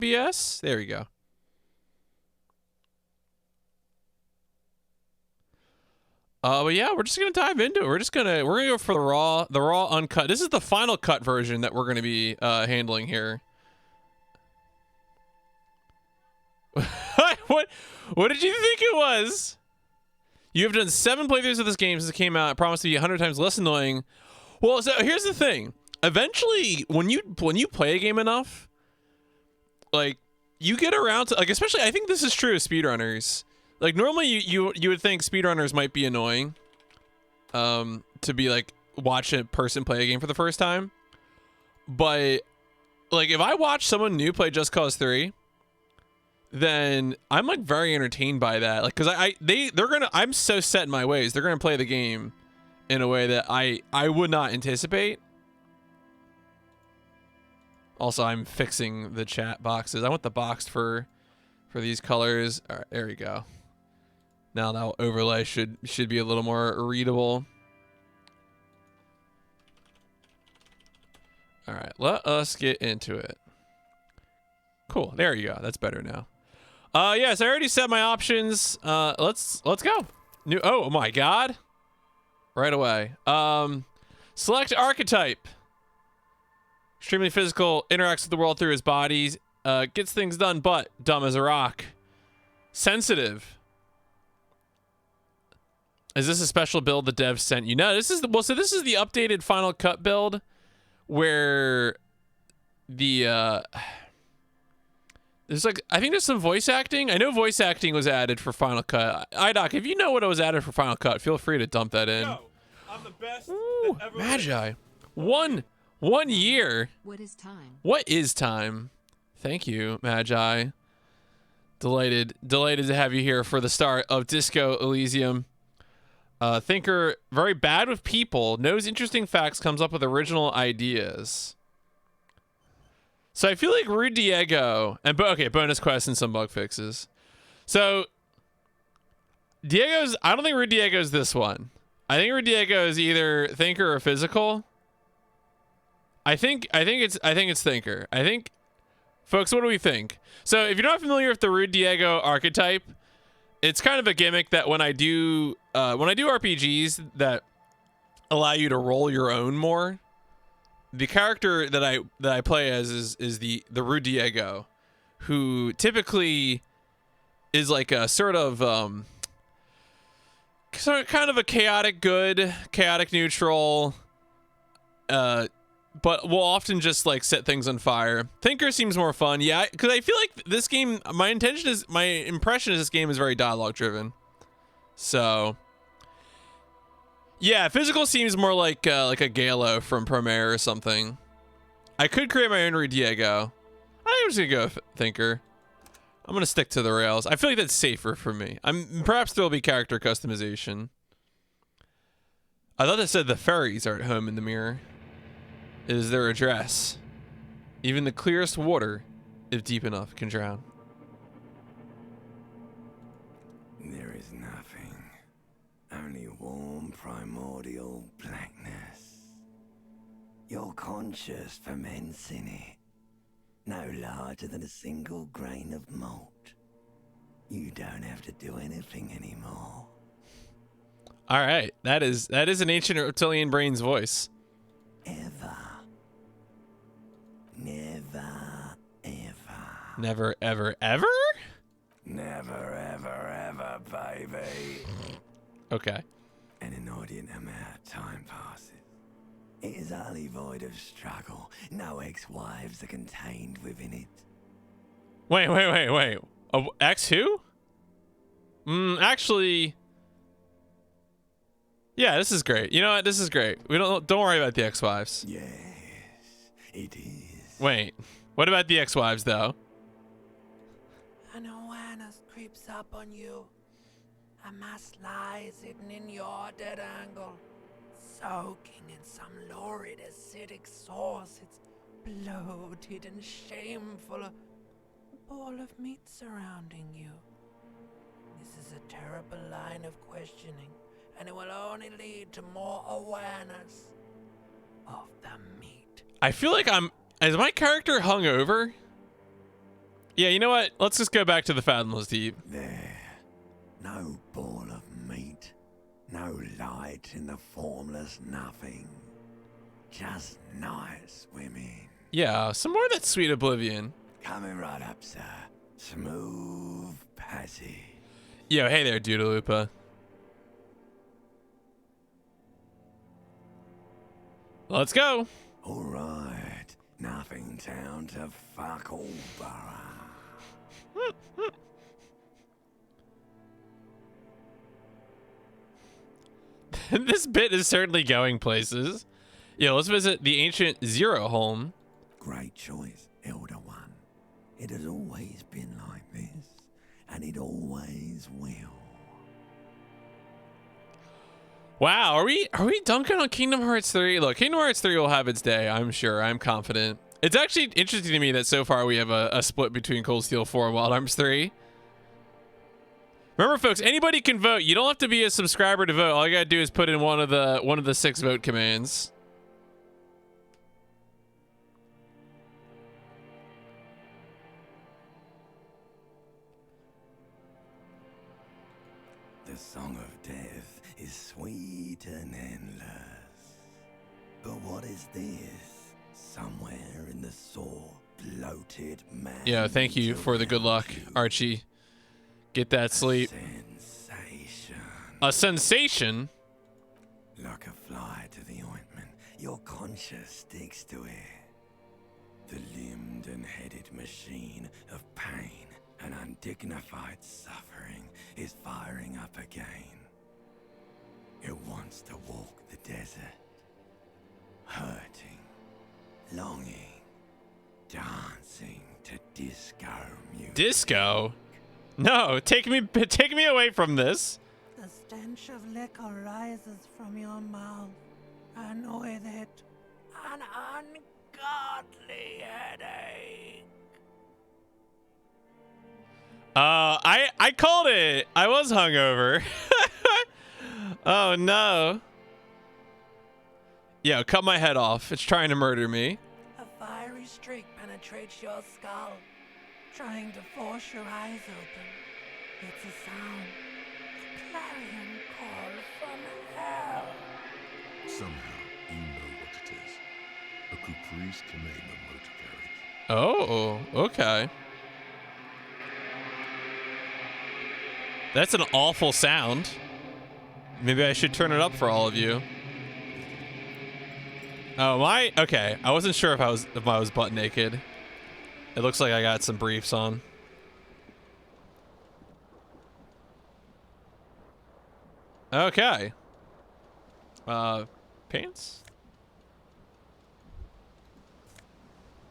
BS. There we go. But yeah, we're just gonna dive into it. We're gonna go for the raw uncut. This is the final cut version that we're gonna be handling here. What did you think it was? You have done 7 playthroughs of this game since it came out. I promise to be 100 times less annoying. Well, so here's the thing. Eventually, when you play a game enough, like you get around to, like, especially I think this is true of speedrunners. Like normally you would think speedrunners might be annoying, to be like watch a person play a game for the first time. But like if I watch someone new play Just Cause 3, then I'm like very entertained by that. Like cause I'm so set in my ways. They're gonna play the game in a way that I would not anticipate. Also, I'm fixing the chat boxes. I want the box for these colors. All right, there we go. Now that overlay should be a little more readable. All right, let us get into it. Cool, there you go. That's better now. Yes, I already set my options. Let's go. Oh my God. Right away. Select archetype. Extremely physical, interacts with the world through his bodies, gets things done, but dumb as a rock. Sensitive. Is this a special build the devs sent you? No, this is so this is the updated Final Cut build where the there's like, I think there's some voice acting. I know voice acting was added for Final Cut. iDoc, if you know what was added for Final Cut, feel free to dump that in. Yo, I'm the best. Ooh, Magi. One year. What is time? What is time? Thank you, Magi. Delighted to have you here for the start of Disco Elysium. Thinker, very bad with people, knows interesting facts, comes up with original ideas. So I feel like Rude Diego, and okay, bonus quest and some bug fixes. So I don't think Rude Diego's this one. I think Rude Diego is either Thinker or Physical. I think it's Thinker. I think, folks, what do we think? So if you're not familiar with the Rude Diego archetype, it's kind of a gimmick that when I do RPGs that allow you to roll your own more, the character that I play as is the Rude Diego, who typically is like a sort of kind of a chaotic good, chaotic neutral, but will often just like set things on fire. Thinker seems more fun, yeah, because I feel like this game, my impression is this game is very dialogue driven. So yeah, Physical seems more like a Galo from Promare or something. I could create my own Rude Diego. I'm just gonna go with Thinker. I'm gonna stick to the rails. I feel like that's safer for me. Perhaps there'll be character customization. I thought it said the fairies are at home in the mirror. It is their address. Even the clearest water, if deep enough, can drown. There is nothing. Only warm primordial blackness. Your conscious ferments in it. No larger than a single grain of malt. You don't have to do anything anymore. All right, that is an ancient reptilian brain's voice. Ever. Never, ever. Never, ever, ever? Never, ever, ever, baby. Okay. An inordinate amount of time passes. It is utterly void of struggle. No ex-wives are contained within it. Wait. X who? Actually, yeah, this is great. You know what? This is great. Don't worry about the ex-wives. Yes, it is. Wait, what about the ex-wives though? An awareness creeps up on you. A mass lies hidden in your dead angle, soaking in some lurid acidic sauce. It's bloated and shameful, a ball of meat surrounding you. This is a terrible line of questioning, and it will only lead to more awareness of the meat. I feel like is my character hungover? Yeah, you know what? Let's just go back to the Fathomless Deep. There, no ball of meat, no light in the formless nothing. Just night swimming. Yeah, some more of that sweet oblivion. Coming right up, sir. Smooth passage. Yo, hey there, Doodaloopa. Let's go. All right, nothing town to fuck all borough. This bit is certainly going places. Yeah, let's visit the ancient Zero home. Great choice, Elder One. It has always been like this, and it always will. Wow, are we dunking on Kingdom Hearts 3? Look, Kingdom Hearts 3 will have its day, I'm sure. I'm confident. It's actually interesting to me that so far we have a split between Cold Steel 4 and Wild Arms 3. Remember, folks, anybody can vote. You don't have to be a subscriber to vote. All you gotta do is put in one of the 6 vote commands. The song of death is sweet and endless. But what is this? Somewhere in the sore, bloated man. Yeah, thank you for the good luck, Archie. Get that sleep. Sensation. A sensation? Like a fly to the ointment, your conscience sticks to it. The limbed and headed machine of pain and undignified suffering is firing up again. It wants to walk the desert, hurting, longing, dancing to disco music. Disco? No, take me away from this. The stench of liquor rises from your mouth, and with it, an ungodly headache. I called it. I was hungover. Oh no. Yo, cut my head off. It's trying to murder me. A fiery streak penetrates your skull, trying to force your eyes open. It's a sound, a clarion call from hell. Somehow, you know what it is. A caprice to name a motor carriage. Oh, okay. That's an awful sound. Maybe I should turn it up for all of you. Oh, my. Okay, I wasn't sure if I was butt naked. It looks like I got some briefs on. Okay. Pants?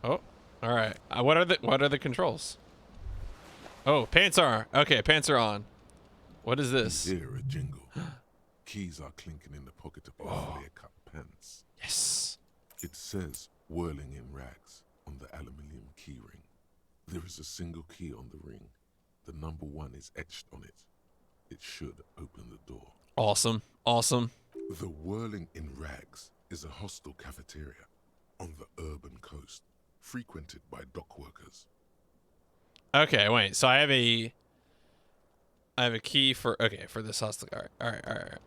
Oh, all right. What are the controls? Oh, pants are. Okay, pants are on. What is this? You hear a jingle. Keys are clinking in the pocket of your clear-cut pants. Yes. It says whirling in rags on the aluminium key ring. There is a single key on the ring. The number 1 is etched on it. It should open the door. Awesome. Awesome. The Whirling in Rags is a hostel cafeteria on the urban coast, frequented by dock workers. Okay, wait. So I have a key for for this hostel. All right.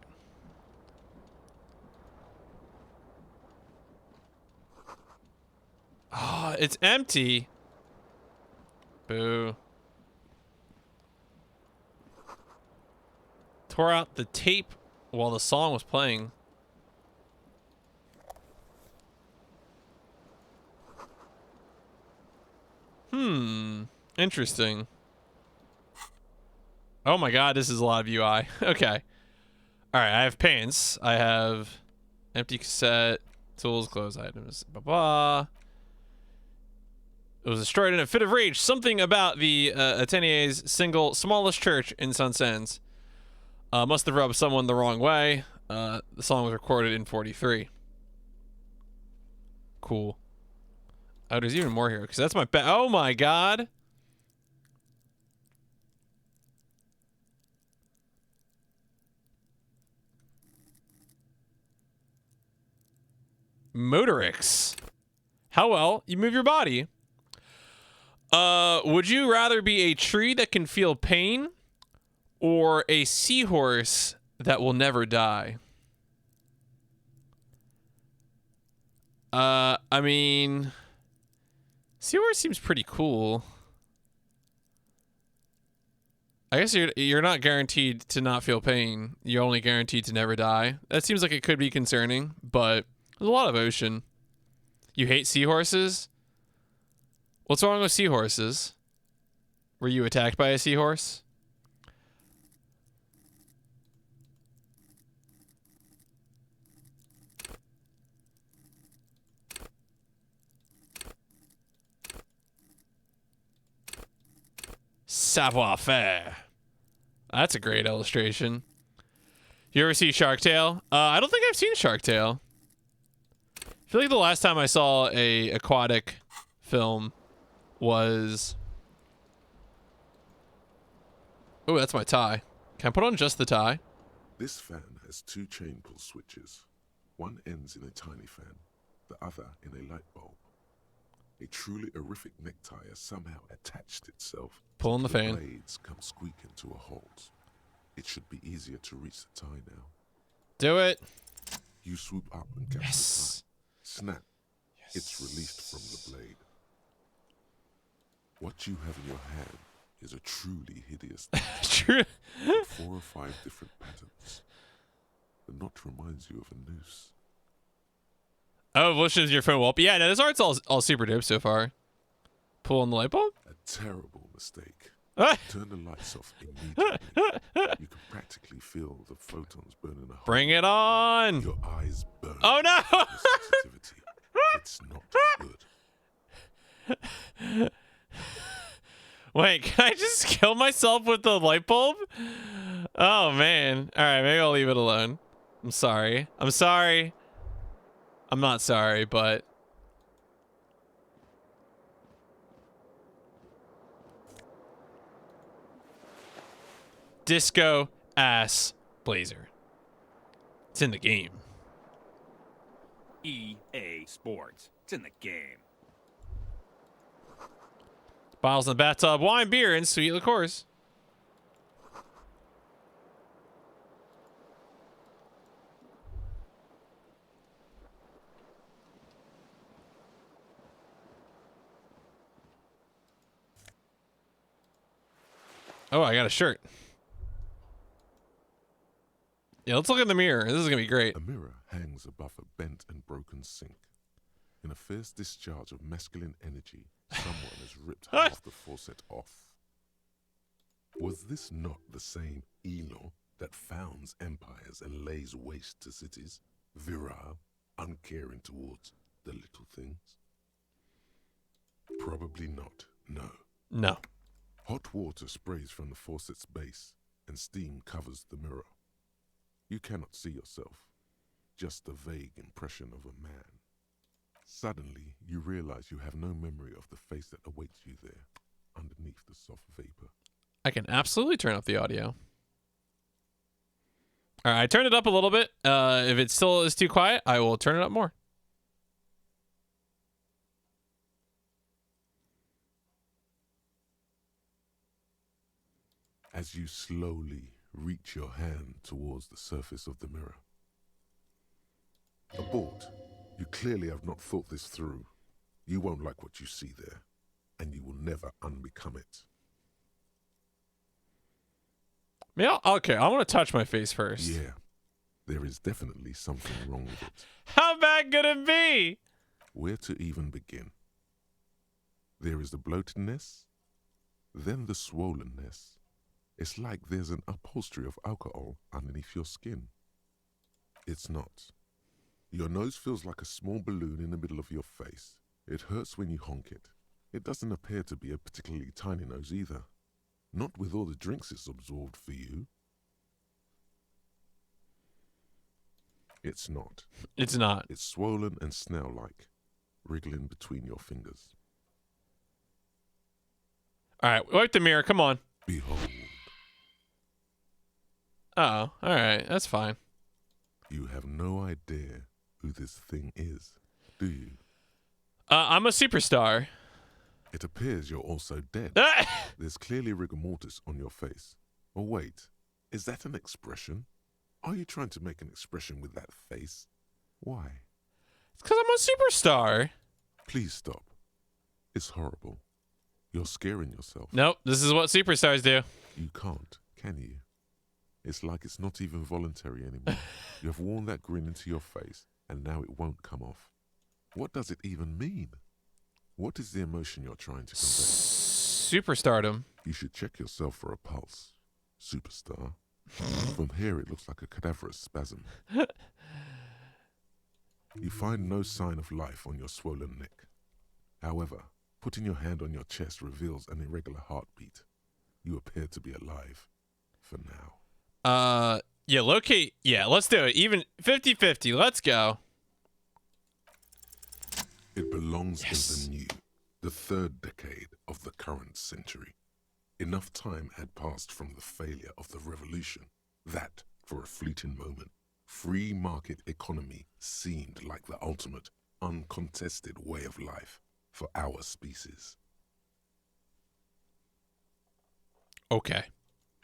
Oh, it's empty. Boo. Tore out the tape while the song was playing. Interesting. Oh my god, this is a lot of UI. Okay. Alright, I have pants. I have empty cassette, tools, clothes, items, blah blah. It was destroyed in a fit of rage. Something about the Atene's single smallest church in Sun Sands must have rubbed someone the wrong way. The song was recorded in 43. Cool. Oh, there's even more here, because that's my oh my god. Motorix. How well you move your body. Would you rather be a tree that can feel pain or a seahorse that will never die? I mean, seahorse seems pretty cool. I guess you're not guaranteed to not feel pain. You're only guaranteed to never die. That seems like it could be concerning, but there's a lot of ocean. You hate seahorses? What's wrong with seahorses? Were you attacked by a seahorse? Savoir faire. That's a great illustration. You ever see Shark Tale? I don't think I've seen Shark Tale. I feel like the last time I saw a aquatic film was... Oh, that's my tie. Can I put on just the tie? This fan has 2 chain pull switches. One ends in a tiny fan, the other in a light bulb. A truly horrific necktie has somehow attached itself. Pulling the fan. Blades come squeaking to a halt. It should be easier to reach the tie now. Do it. You swoop up and catch Yes. the tie. Snap. Yes. It's released from the blade. What you have in your hand is a truly hideous thing. True. with 4 or 5 different patterns. The knot reminds you of a noose. Oh, which is your phone wall? Yeah, no, this art's all super dope so far. Pull on the light bulb? A terrible mistake. Ah! Turn the lights off immediately. You can practically feel the photons burning a hole. Bring it on! Your eyes burn. Oh no! Your sensitivity. It's not good. Wait, can I just kill myself with the light bulb? Oh man. Alright, maybe I'll leave it alone. I'm sorry. I'm sorry. I'm not sorry, but... Disco ass blazer. It's in the game. EA Sports. It's in the game. Bottles in the bathtub, wine, beer, and sweet liqueurs. Oh, I got a shirt. Yeah, let's look in the mirror. This is going to be great. A mirror hangs above a bent and broken sink. In a fierce discharge of masculine energy, someone has ripped half the faucet off. Was this not the same Elo that founds empires and lays waste to cities? Virile, uncaring towards the little things? Probably not, no. No. Hot water sprays from the faucet's base, and steam covers the mirror. You cannot see yourself, just a vague impression of a man. Suddenly, you realize you have no memory of the face that awaits you there, underneath the soft vapor. I can absolutely turn up the audio. All right, I turned it up a little bit. If it still is too quiet, I will turn it up more. As you slowly reach your hand towards the surface of the mirror. Abort. You clearly have not thought this through. You won't like what you see there, and you will never unbecome it. Yeah, okay, I want to touch my face first. Yeah, there is definitely something wrong with it. How bad could it be? Where to even begin? There is the bloatedness, then the swollenness. It's like there's an upholstery of alcohol underneath your skin. It's not. Your nose feels like a small balloon in the middle of your face. It hurts when you honk it. It doesn't appear to be a particularly tiny nose either. Not with all the drinks it's absorbed for you. It's not. It's not. It's swollen and snail-like, wriggling between your fingers. All right, wipe the mirror. Come on. Behold. Oh, all right. That's fine. You have no idea who this thing is, do you? I'm a superstar. It appears you're also dead. There's clearly rigor mortis on your face. Oh wait, is that an expression? Are you trying to make an expression with that face? Why? It's because I'm a superstar. Please stop. It's horrible. You're scaring yourself. Nope, this is what superstars do. You can't, can you? It's like it's not even voluntary anymore. You have worn that grin into your face, and now it won't come off. What does it even mean? What is the emotion you're trying to convey? Superstardom. You should check yourself for a pulse, superstar. From here, it looks like a cadaverous spasm. You find no sign of life on your swollen neck. However, putting your hand on your chest reveals an irregular heartbeat. You appear to be alive. For now. Yeah, locate. Yeah, let's do it. Even 50-50. Let's go. It belongs in the new, the third decade of the current century. Enough time had passed from the failure of the revolution that, for a fleeting moment, free market economy seemed like the ultimate, uncontested way of life for our species. Okay.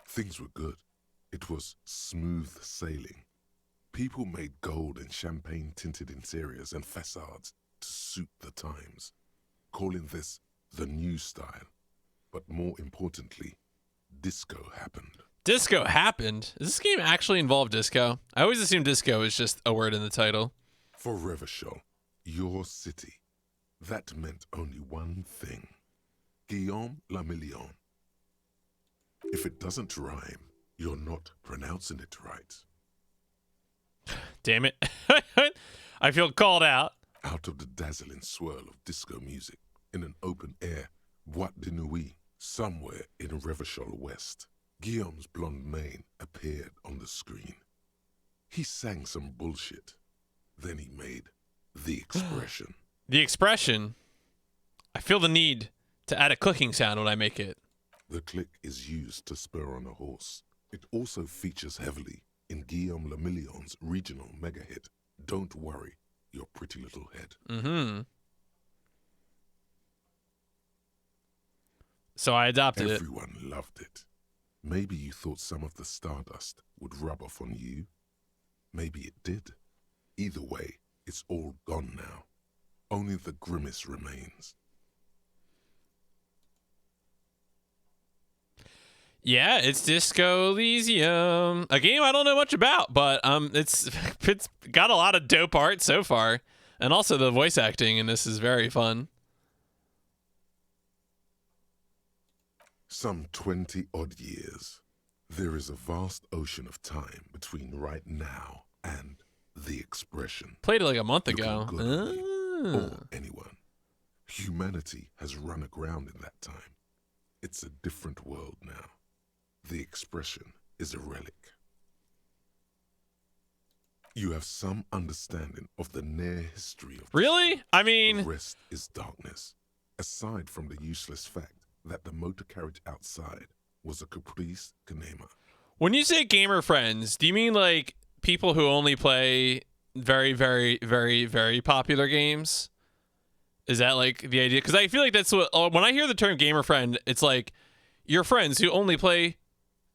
Things were good. It was smooth sailing. People made gold and champagne-tinted interiors and facades to suit the times, calling this the new style. But more importantly, disco happened. Disco happened? Does this game actually involve disco? I always assumed disco is just a word in the title. For Revachol, your city, that meant only one thing. Guillaume le Million. If it doesn't rhyme, you're not pronouncing it right. Damn it. I feel called out. Out of the dazzling swirl of disco music, in an open-air boîte de nuit, somewhere in Revachol West, Guillaume's blonde mane appeared on the screen. He sang some bullshit. Then he made the expression. The expression? I feel the need to add a clicking sound when I make it. The click is used to spur on a horse. It also features heavily in Guillaume le Million's regional mega hit, Don't Worry, Your Pretty Little Head. Mm-hmm. So I adopted it. Everyone loved it. Maybe you thought some of the stardust would rub off on you. Maybe it did. Either way, it's all gone now. Only the grimace remains. Yeah, it's Disco Elysium, a game I don't know much about, but it's got a lot of dope art so far, and also the voice acting in this is very fun. Some 20-odd years. There is a vast ocean of time between right now and the expression. Played it like a month Looking ago. good on you, or anyone. Humanity has run aground in that time. It's a different world now. The expression is a relic. You have some understanding of the near history of Really? I the mean, rest is darkness, aside from the useless fact that the motor carriage outside was a caprice canema. when you say gamer friends, do you mean like people who only play very, very, very, very popular games? Is that like the idea? Because I feel like that's what, when I hear the term gamer friend, it's like your friends who only play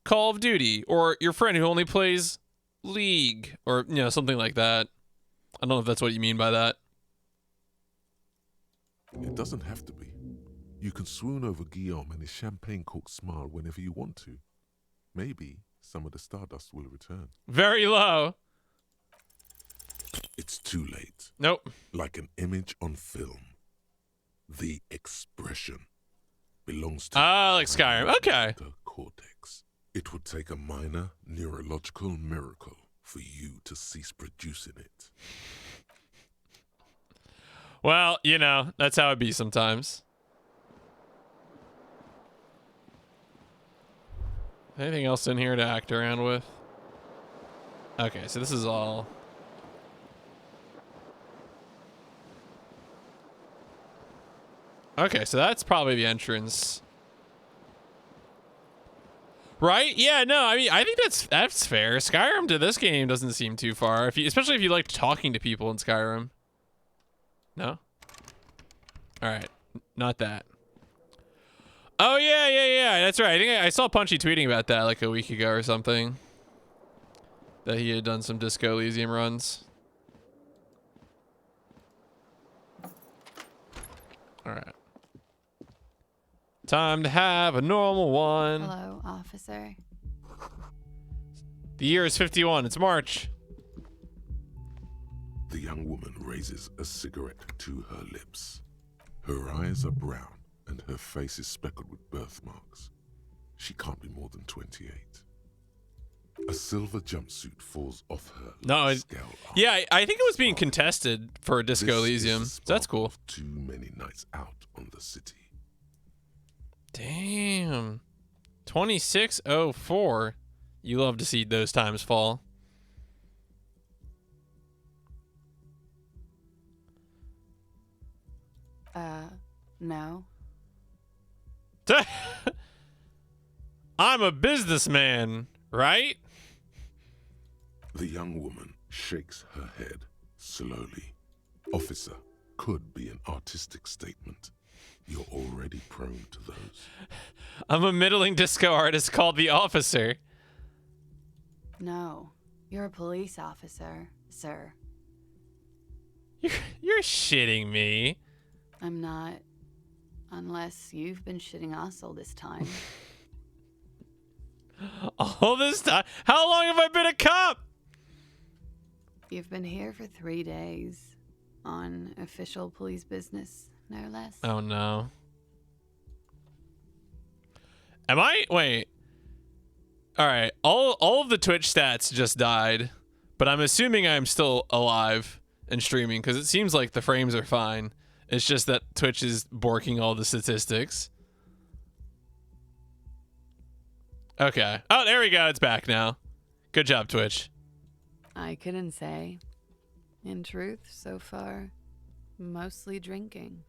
Call of Duty, or your friend who only plays League, or, you know, something like that. I don't know if that's what you mean by that. It doesn't have to be. You can swoon over Guillaume and his champagne-corked smile whenever you want to. Maybe some of the stardust will return. Very low. It's too late. Nope. Like an image on film. The expression belongs to Like Skyrim. Okay. the cortex. It would take a minor neurological miracle for you to cease producing it. Well, you know, that's how it be sometimes. Anything else in here to act around with? Okay, so this is all. Okay, so that's probably the entrance. Right? Yeah, no, I mean, I think that's fair. Skyrim to this game doesn't seem too far, especially if you like talking to people in Skyrim. No? All right, not that. Oh, yeah. That's right. I think I saw Punchy tweeting about that like a week ago or something. That he had done some Disco Elysium runs. All right. Time to have a normal one. Hello, officer. The year is 51. It's March. The young woman raises a cigarette to her lips. Her eyes are brown and her face is speckled with birthmarks. She can't be more than 28. A silver jumpsuit falls off her. No, like scale arm. yeah, I think it was being contested for Disco This is Elysium. the So that's sparkle cool. of too many nights out on the city. Damn. 2604. You love to see those times fall. No. I'm a businessman, right? The young woman shakes her head slowly. Officer could be an artistic statement. You're already prone to those. I'm a middling disco artist called The Officer. No. You're a police officer, sir. You're shitting me. I'm not. Unless you've been shitting us all this time. All this time? How long have I been a cop? You've been here for 3 days. On official police business, no less. Oh no. Am I? Wait. All right. All of the Twitch stats just died, but I'm assuming I'm still alive and streaming because it seems like the frames are fine. It's just that Twitch is borking all the statistics. Okay. Oh, there we go. It's back now. Good job, Twitch. I couldn't say. In truth, so far, mostly drinking.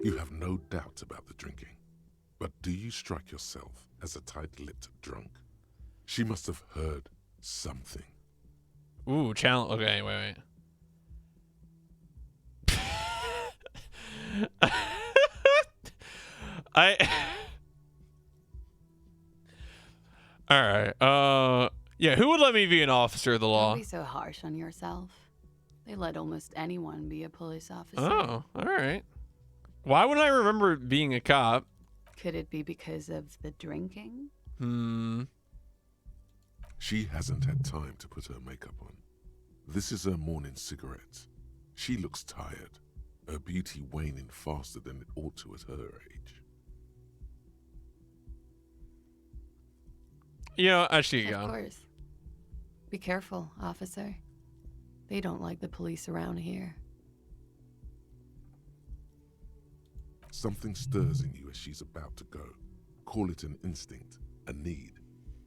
You have no doubt about the drinking. But do you strike yourself as a tight-lipped drunk? She must have heard something. Ooh, challenge. Okay, wait. All right. Yeah, who would let me be an officer of the law? Don't be so harsh on yourself. They let almost anyone be a police officer. Oh, all right. Why would I remember being a cop? Could it be because of the drinking? She hasn't had time to put her makeup on. This is her morning cigarette. She looks tired, her beauty waning faster than it ought to at her age. You know, actually, Of course. Be careful, officer. They don't like the police around here. Something stirs in you as she's about to go. Call it an instinct, a need.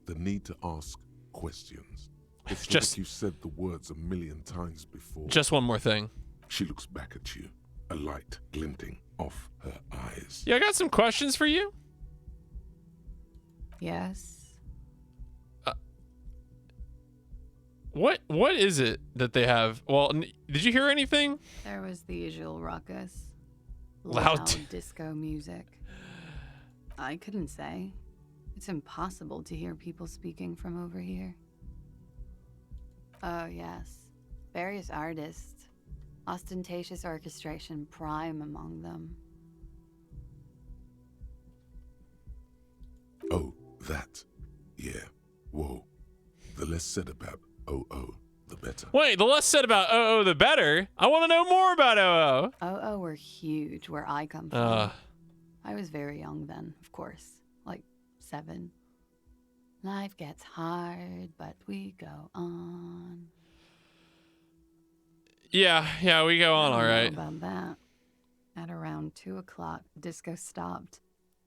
The need to ask questions. It's Just- like you've said the words a million times before. Just one more thing. She looks back at you, a light glinting off her eyes. Yeah, I got some questions for you. Yes. What is it that they have? Well, did you hear anything? There was the usual ruckus. Loud Loud disco music. I couldn't say. It's impossible to hear people speaking from over here. Oh, yes. Various artists. Ostentatious orchestration prime among them. Oh, that. Yeah. Whoa. The less said about OO, the better. Wait, the less said about OO, the better. I want to know more about OO. Oh, were huge where I come from. I was very young then, of course. Like 7. Life gets hard, but we go on. Yeah, we go on, I all don't know right. about that. At around 2 o'clock, disco stopped,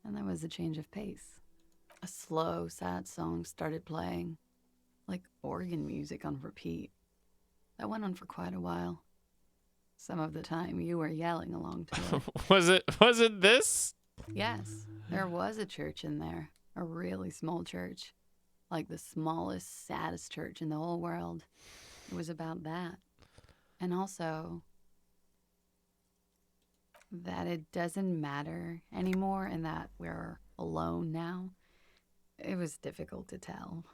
and there was a change of pace. A slow, sad song started playing, like organ music on repeat. That went on for quite a while. Some of the time, you were yelling along to it. Was it this? Yes, there was a church in there, a really small church, like the smallest, saddest church in the whole world. It was about that. And also, That it doesn't matter anymore and that we're alone now. It was difficult to tell.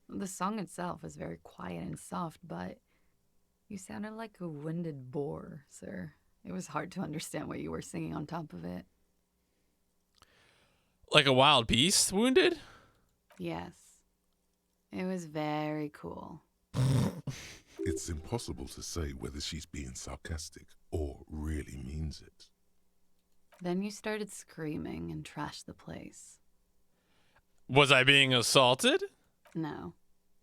The song itself was very quiet and soft, but you sounded like a winded boar, sir. It was hard to understand what you were singing on top of it. Like a wild beast wounded? Yes. It was very cool. It's impossible to say whether she's being sarcastic or really means it. Then you started screaming and trashed the place. Was I being assaulted? No,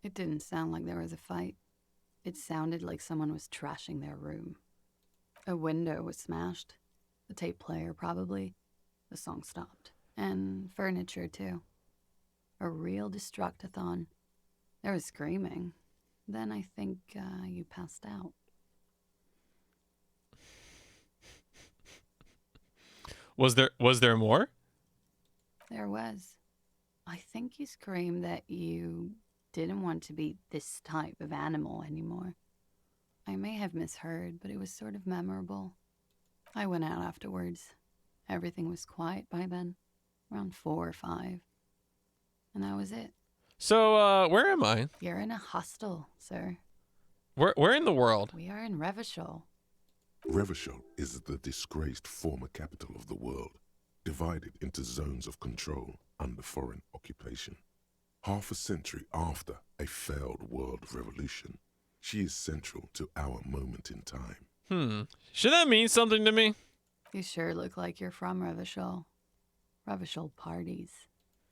it didn't sound like there was a fight. It sounded like someone was trashing their room. A window was smashed. The tape player, probably. The song stopped. And furniture, too. A real destructathon. There was screaming. Then I think you passed out. Was there more? There was. I think you screamed that you didn't want to be this type of animal anymore. I may have misheard, but it was sort of memorable. I went out afterwards. Everything was quiet by then, around 4 or 5. And that was it. So, where am I? You're in a hostel, sir. Where in the world? We are in Revachol. Revachol is the disgraced former capital of the world, divided into zones of control under foreign occupation. Half a century after a failed world revolution, she is central to our moment in time. Should that mean something to me? You sure look like you're from Revachol. Revachol parties.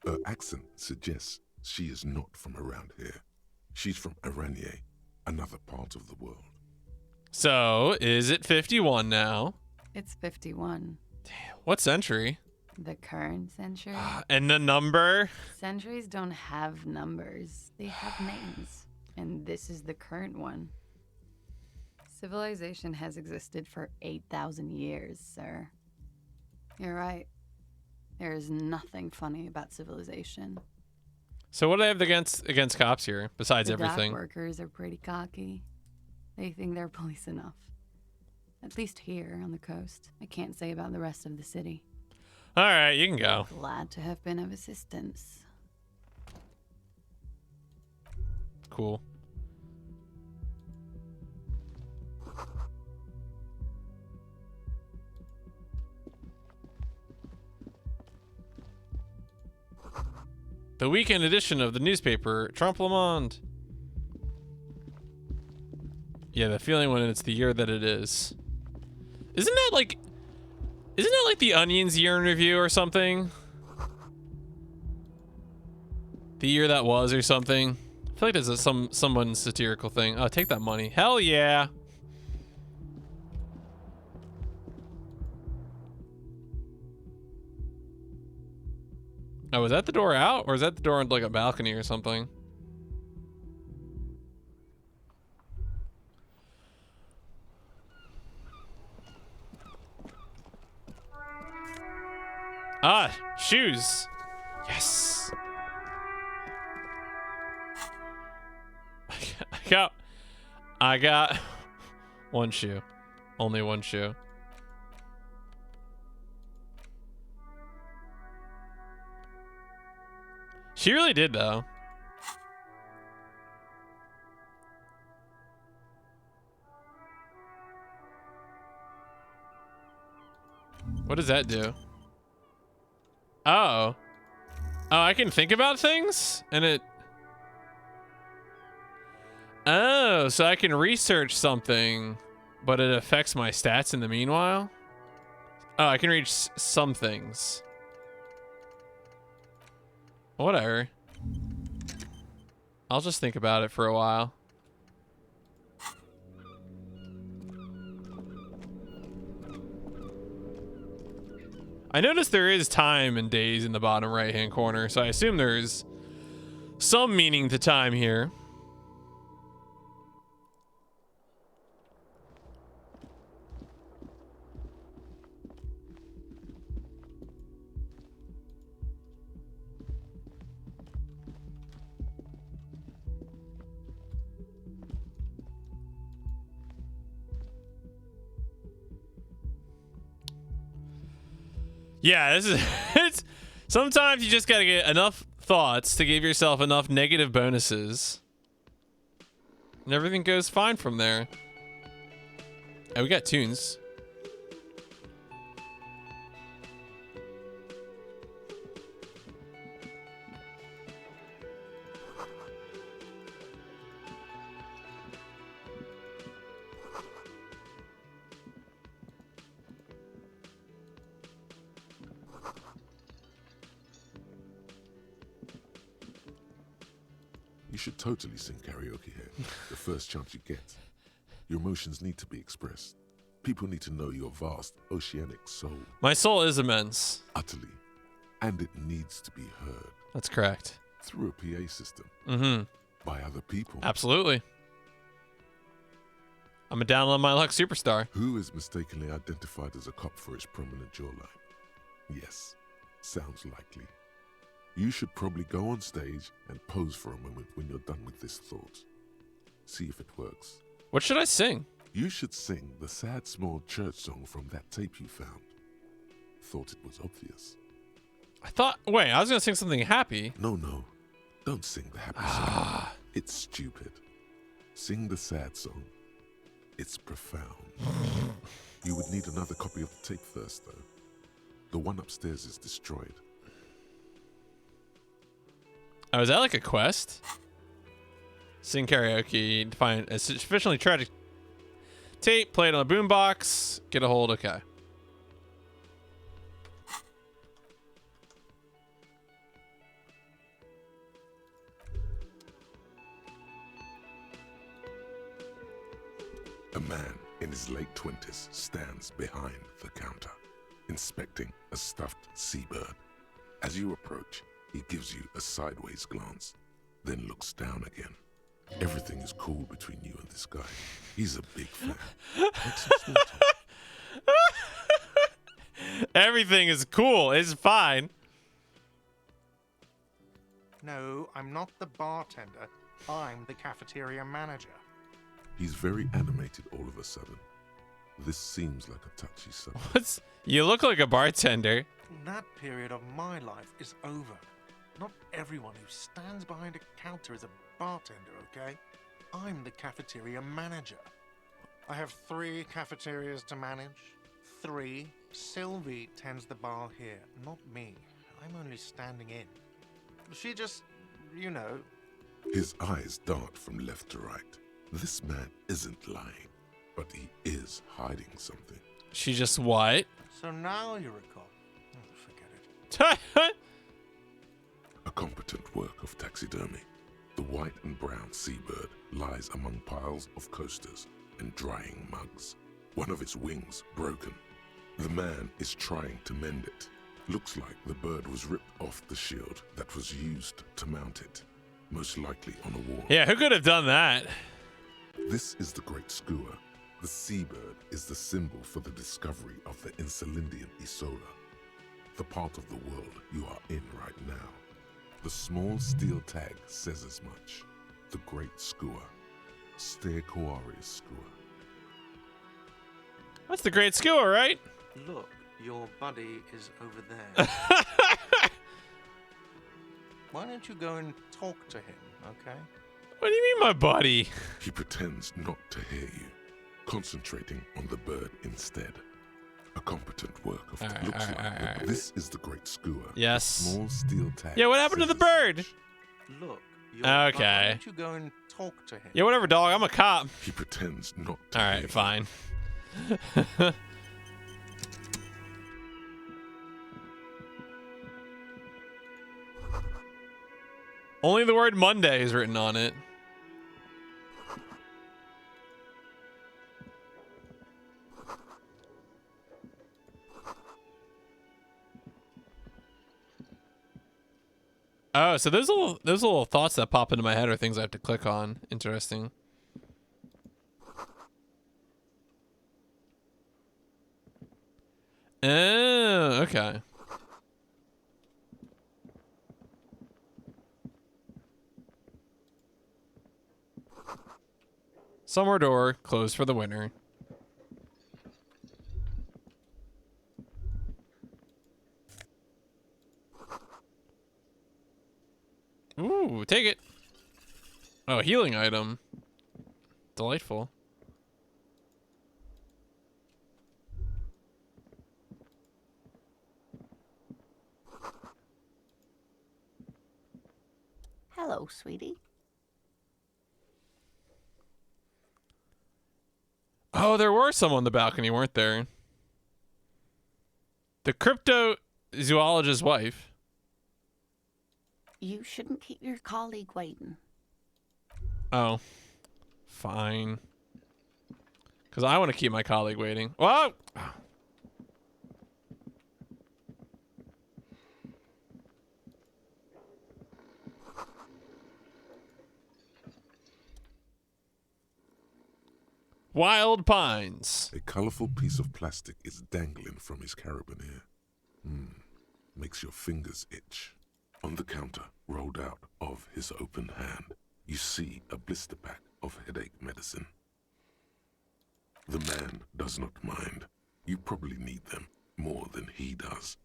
Her accent suggests she is not from around here. She's from Aranier, another part of the world. So, is it 51 now? It's 51. What century? The current century? And the number? Centuries don't have numbers. They have names. And this is the current one. Civilization has existed for 8,000 years, sir. You're right. There is nothing funny about civilization. So what do I have against cops here, besides The everything? dock workers are pretty cocky. They think they're police enough. At least here on the coast. I can't say about the rest of the city. All right, you can go. Glad to have been of assistance. Cool. The weekend edition of the newspaper, Trompe le Monde. Yeah, the feeling when it's the year that it is. Isn't that like the Onion's year in review or something? The year that was or something? I feel like there's someone's satirical thing. Oh, take that money. Hell yeah. Oh, is that the door out? Or is that the door on like a balcony or something? Ah, shoes. Yes. I got one shoe. Only one shoe. She really did, though. What does that do? Oh. Oh, I can think about things? And it... Oh, so I can research something, but it affects my stats in the meanwhile? Oh, I can read some things. Whatever. I'll just think about it for a while. I noticed there is time and days in the bottom right-hand corner, so I assume there's some meaning to time here. Yeah, this is it's sometimes you just gotta get enough thoughts to give yourself enough negative bonuses. And everything goes fine from there. Oh, we got tunes. You should totally sing karaoke here, the first chance you get. Your emotions need to be expressed. People need to know your vast, oceanic soul. My soul is immense. Utterly. And it needs to be heard. That's correct. Through a PA system. Mm-hmm. By other people. Absolutely. I'm a down on my luck superstar. Who is mistakenly identified as a cop for his prominent jawline? Yes, sounds likely. You should probably go on stage and pose for a moment when you're done with this thought. See if it works. What should I sing? You should sing the sad small church song from that tape you found. Thought it was obvious. Wait, I was gonna sing something happy. No. Don't sing the happy song. It's stupid. Sing the sad song. It's profound. You would need another copy of the tape first, though. The one upstairs is destroyed. Oh, is that like a quest? Sing karaoke, find a sufficiently tragic tape, play it on a boombox, get a hold, okay. A man in his late 20s stands behind the counter, inspecting a stuffed seabird. As you approach, he gives you a sideways glance, then looks down again. Everything is cool between you and this guy. He's a big fan. Make some small talk. Everything is cool. It's fine. No, I'm not the bartender. I'm the cafeteria manager. He's very animated all of a sudden. This seems like a touchy subject. You look like a bartender. That period of my life is over. Not everyone who stands behind a counter is a bartender, okay? I'm the cafeteria manager. I have 3 cafeterias to manage. 3. Sylvie tends the bar here, not me. I'm only standing in. She just, you know. His eyes dart from left to right. This man isn't lying, but he is hiding something. She just what? So now you're a cop. Oh, forget it. A competent work of taxidermy. The white and brown seabird lies among piles of coasters and drying mugs. One of its wings broken. The man is trying to mend it. Looks like the bird was ripped off the shield that was used to mount it. Most likely on a wall. Yeah, who could have done that? This is the great skua. The seabird is the symbol for the discovery of the Insulindian Isola, the part of the world you are in right now. The small steel tag says as much. The great skua. Steaquarius skua. That's the great skua, right? Look, your buddy is over there. Why don't you go and talk to him, okay? What do you mean, my buddy? He pretends not to hear you, concentrating on the bird instead. A competent work of This is the great skua. Yes. Small steel tag. Yeah, what happened to the bird? Look, Okay. why don't you go and talk to him? Yeah, whatever, dog. I'm a cop. He pretends not to All hear right, you. fine. Only the word Monday is written on it. Oh, so those little thoughts that pop into my head are things I have to click on. Interesting. Oh, okay. Summer door closed for the winter. Ooh, take it. Oh, healing item. Delightful. Hello, sweetie. Oh, there were some on the balcony, weren't there? The cryptozoologist's wife. You shouldn't keep your colleague waiting. Oh, fine. Because I want to keep my colleague waiting. Whoa! Wild Pines. A colorful piece of plastic is dangling from his carabiner. Makes your fingers itch. On the counter, rolled out of his open hand, you see a blister pack of headache medicine. The man does not mind. You probably need them more than he does.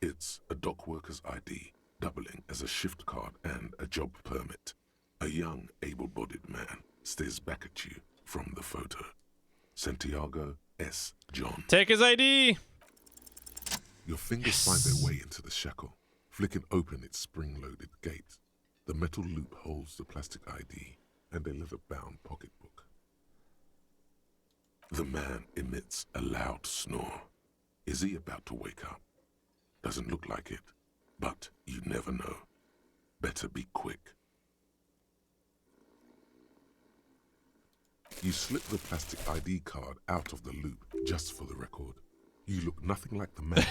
It's a dock worker's ID, doubling as a shift card and a job permit. A young, able-bodied man stares back at you from the photo. Santiago S. John. Take his ID. Your fingers find their way into the shackle, flicking open its spring-loaded gate. The metal loop holds the plastic ID and a leather-bound pocketbook. The man emits a loud snore. Is he about to wake up? Doesn't look like it, but you never know. Better be quick. You slip the plastic ID card out of the loop just for the record. You look nothing like the man.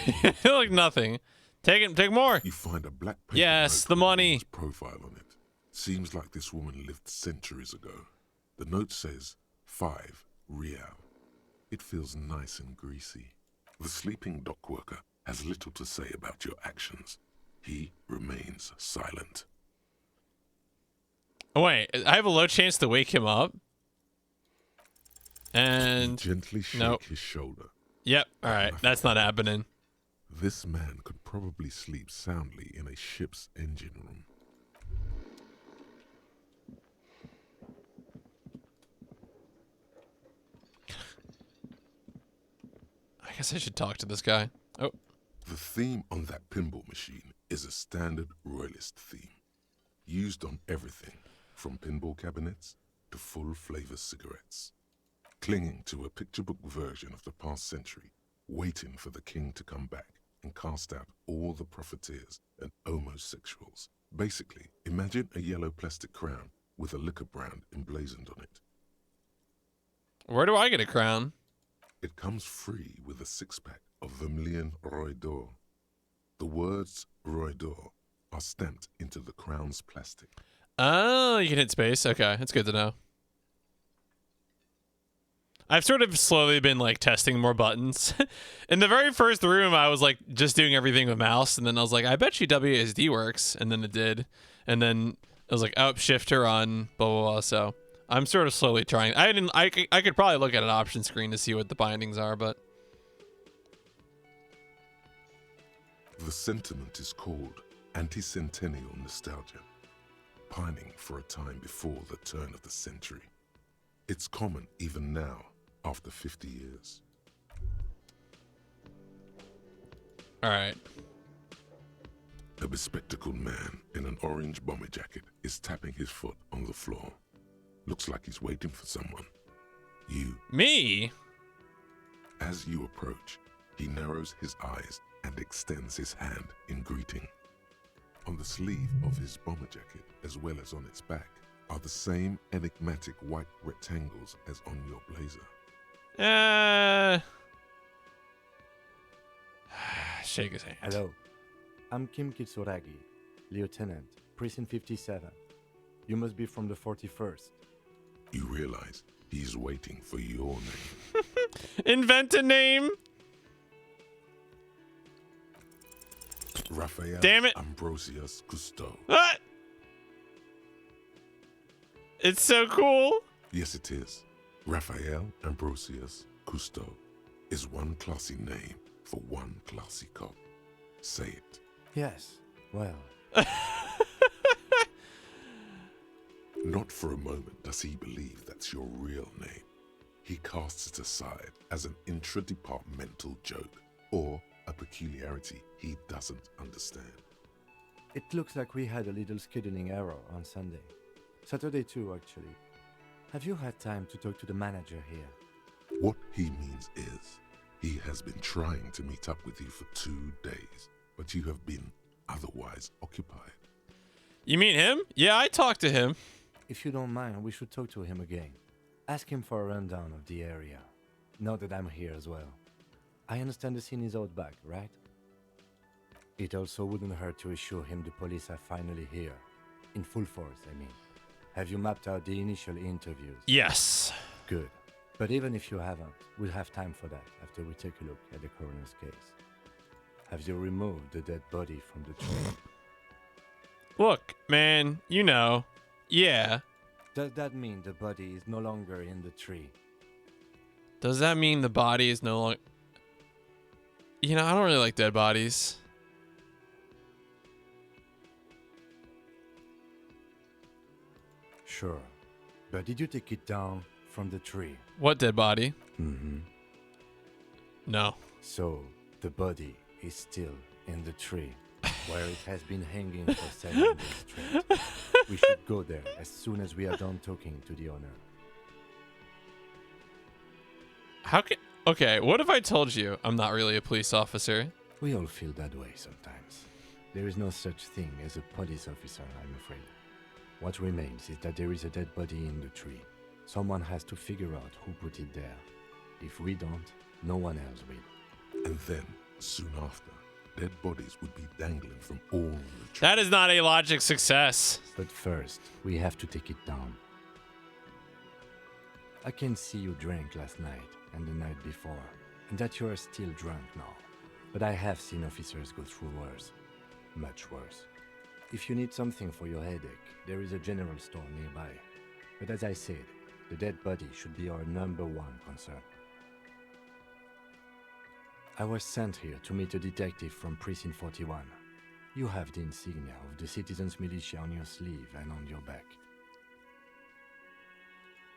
You look nothing. Take it. Take more. You find a black paper Yes, note the with a money. woman's profile on it. Seems like this woman lived centuries ago. The note says 5 real. It feels nice and greasy. The sleeping dock worker has little to say about your actions. He remains silent. Oh, wait, I have a low chance to wake him up. You And gently shake nope. his shoulder. Yep. All right, that's not happening. This man could probably sleep soundly in a ship's engine room. I guess I should talk to this guy. Oh, The theme on that pinball machine is a standard royalist theme, used on everything from pinball cabinets to full-flavor cigarettes. Clinging to a picture book version of the past century, waiting for the king to come back and cast out all the profiteers and homosexuals. Basically, imagine a yellow plastic crown with a liquor brand emblazoned on it. where do I get a crown? It comes free with a six-pack of Vermilion Roy d'Or. The words Roy d'Or are stamped into the crown's plastic. Oh, you can hit space. Okay, that's good to know. I've sort of slowly been like testing more buttons. In the very first room, I was like just doing everything with mouse, and then I was like, I bet you WASD works, and then it did. And then I was like, oh, shifter on, blah blah blah. So I'm sort of slowly trying. I could probably look at an option screen to see what the bindings are, but The sentiment is called anti-centennial nostalgia, pining for a time before the turn of the century. It's common even now, after 50 years. all right. A bespectacled man in an orange bomber jacket is tapping his foot on the floor. Looks like he's waiting for someone. You. Me? As you approach, he narrows his eyes and extends his hand in greeting. On the sleeve of his bomber jacket, as well as on its back, are the same enigmatic white rectangles as on your blazer. Shake his hand. Hello, I'm Kim Kitsuragi, Lieutenant, Prison 57. You must be from the 41st. You realize he's waiting for your name. Invent a name. Raphael Damn it. Ambrosius Cousteau. What? It's so cool. Yes, it is. Raphael Ambrosius Cousteau is one classy name for one classy cop. Say it. Yes, well, Not for a moment does he believe that's your real name. He casts it aside as an intra-departmental joke or a peculiarity he doesn't understand. It looks like we had a little scheduling error on Sunday. Saturday too, actually. Have you had time to talk to the manager here? What he means is, he has been trying to meet up with you for 2 days, but you have been otherwise occupied. You mean him? Yeah, I talked to him. If you don't mind, we should talk to him again. Ask him for a rundown of the area. Now that I'm here as well. I understand the scene is out back, right? It also wouldn't hurt to assure him the police are finally here. In full force, I mean. Have you mapped out the initial interviews? Yes. Good. But even if you haven't, we'll have time for that after we take a look at the coroner's case. Have you removed the dead body from the tree? Look, man, you know. Yeah. Does that mean the body is no longer in the tree? Does that mean the body is no longer... You know, I don't really like dead bodies. Sure. But did you take it down from the tree? What dead body? Mm-hmm. No. So, the body is still in the tree, where it has been hanging for 7 days straight. We should go there as soon as we are done talking to the owner. How can... Okay, what if I told you I'm not really a police officer? We all feel that way sometimes. There is no such thing as a police officer, I'm afraid. What remains is that there is a dead body in the tree. Someone has to figure out who put it there. If we don't, no one else will. And then, soon after, dead bodies would be dangling from all the trees. That is not a logic success. But first, we have to take it down. I can see you drank last night and the night before, and that you are still drunk now. But I have seen officers go through worse. Much worse. If you need something for your headache, there is a general store nearby. But as I said, the dead body should be our #1 concern. I was sent here to meet a detective from Precinct 41. You have the insignia of the Citizens Militia on your sleeve and on your back.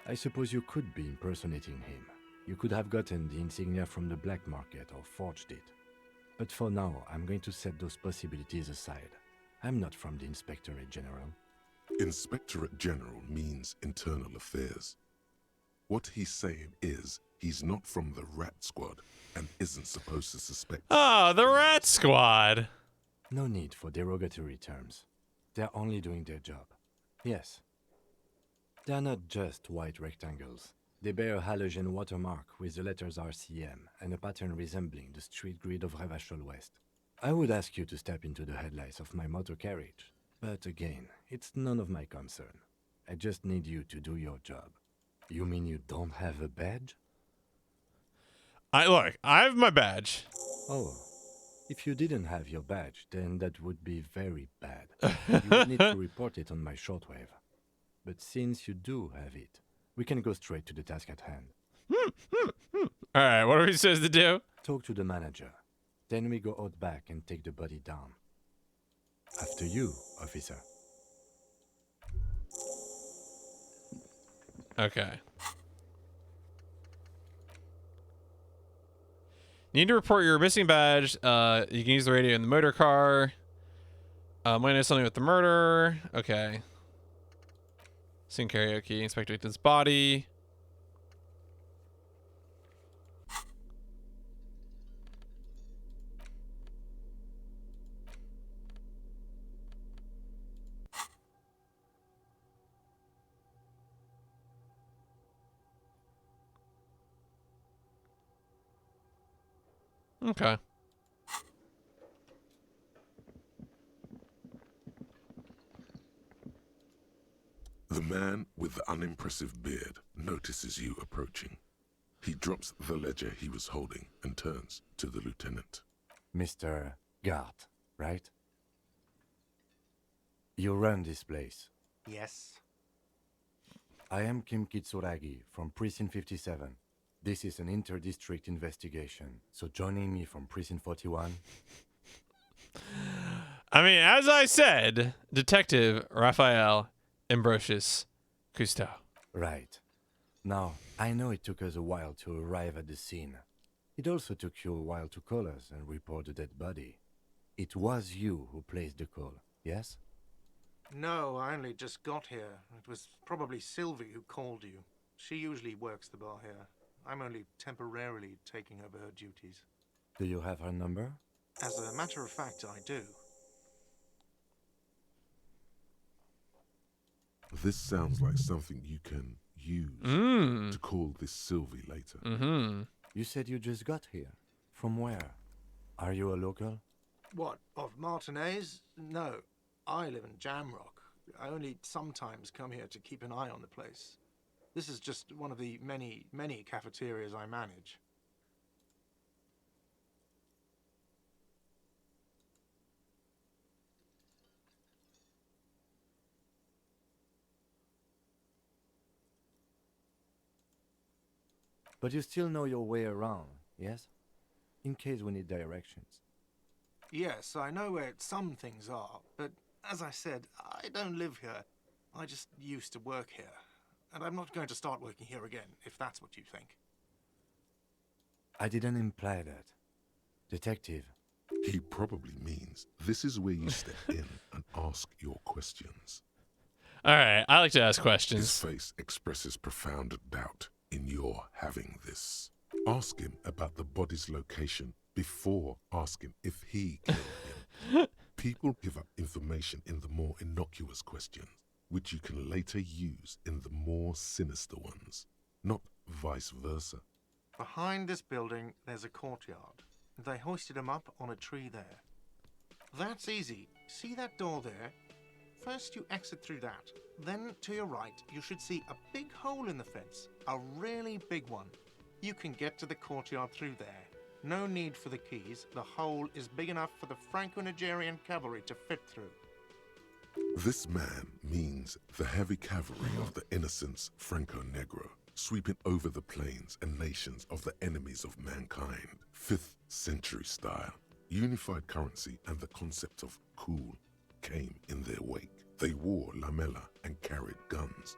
I suppose you could be impersonating him. You could have gotten the insignia from the black market or forged it. But for now, I'm going to set those possibilities aside. I'm not from the Inspectorate General. Inspectorate General means internal affairs. What he's saying is he's not from the Rat Squad and isn't supposed to suspect. Oh, the Rat Squad. No need for derogatory terms. They're only doing their job. Yes. They're not just white rectangles. They bear a halogen watermark with the letters RCM and a pattern resembling the street grid of Revachol West. I would ask you to step into the headlights of my motor carriage, but again, it's none of my concern. I just need you to do your job. You mean you don't have a badge? Look, I have my badge. Oh, if you didn't have your badge, then that would be very bad. You would need to report it on my shortwave. But since you do have it, we can go straight to the task at hand. All right, what are we supposed to do? Talk to the manager. Then we go out back and take the body down. After you, officer. Okay. Need to report your missing badge. You can use the radio in the motor car. Might know something with the murder. Okay. Sing karaoke. Inspect victim's body. Okay. The man with the unimpressive beard notices you approaching. He drops the ledger he was holding and turns to the lieutenant. Mr. Gart, right? You run this place. Yes. I am Kim Kitsuragi from Precinct 57. This is an inter-district investigation, so joining me from Precinct 41... I mean, as I said, Detective Raphael Ambrosius Cousteau. Right. Now, I know it took us a while to arrive at the scene. It also took you a while to call us and report the dead body. It was you who placed the call, yes? No, I only just got here. It was probably Sylvie who called you. She usually works the bar here. I'm only temporarily taking over her duties. Do you have her number? As a matter of fact, I do. This sounds like something you can use to call this Sylvie later. Mm-hmm. You said you just got here. From where? Are you a local? What, of Martinez? No, I live in Jamrock. I only sometimes come here to keep an eye on the place. This is just one of the many, many cafeterias I manage. But you still know your way around, yes? In case we need directions. Yes, I know where some things are, but as I said, I don't live here. I just used to work here. And I'm not going to start working here again, if that's what you think. I didn't imply that. Detective. He probably means this is where you step in and ask your questions. All right, I like to ask His questions. face expresses profound doubt in your having this. Ask him about the body's location before asking if he killed him. People give up information in the more innocuous questions, which you can later use in the more sinister ones, not vice versa. Behind this building, there's a courtyard. They hoisted him up on a tree there. That's easy. See that door there? First you exit through that. Then to your right, you should see a big hole in the fence. A really big one. You can get to the courtyard through there. No need for the keys. The hole is big enough for the Franco-Nigerian cavalry to fit through. This man means the heavy cavalry of the innocents Franco-Negro, sweeping over the plains and nations of the enemies of mankind. 5th century style. Unified currency and the concept of cool came in their wake. They wore lamella and carried guns.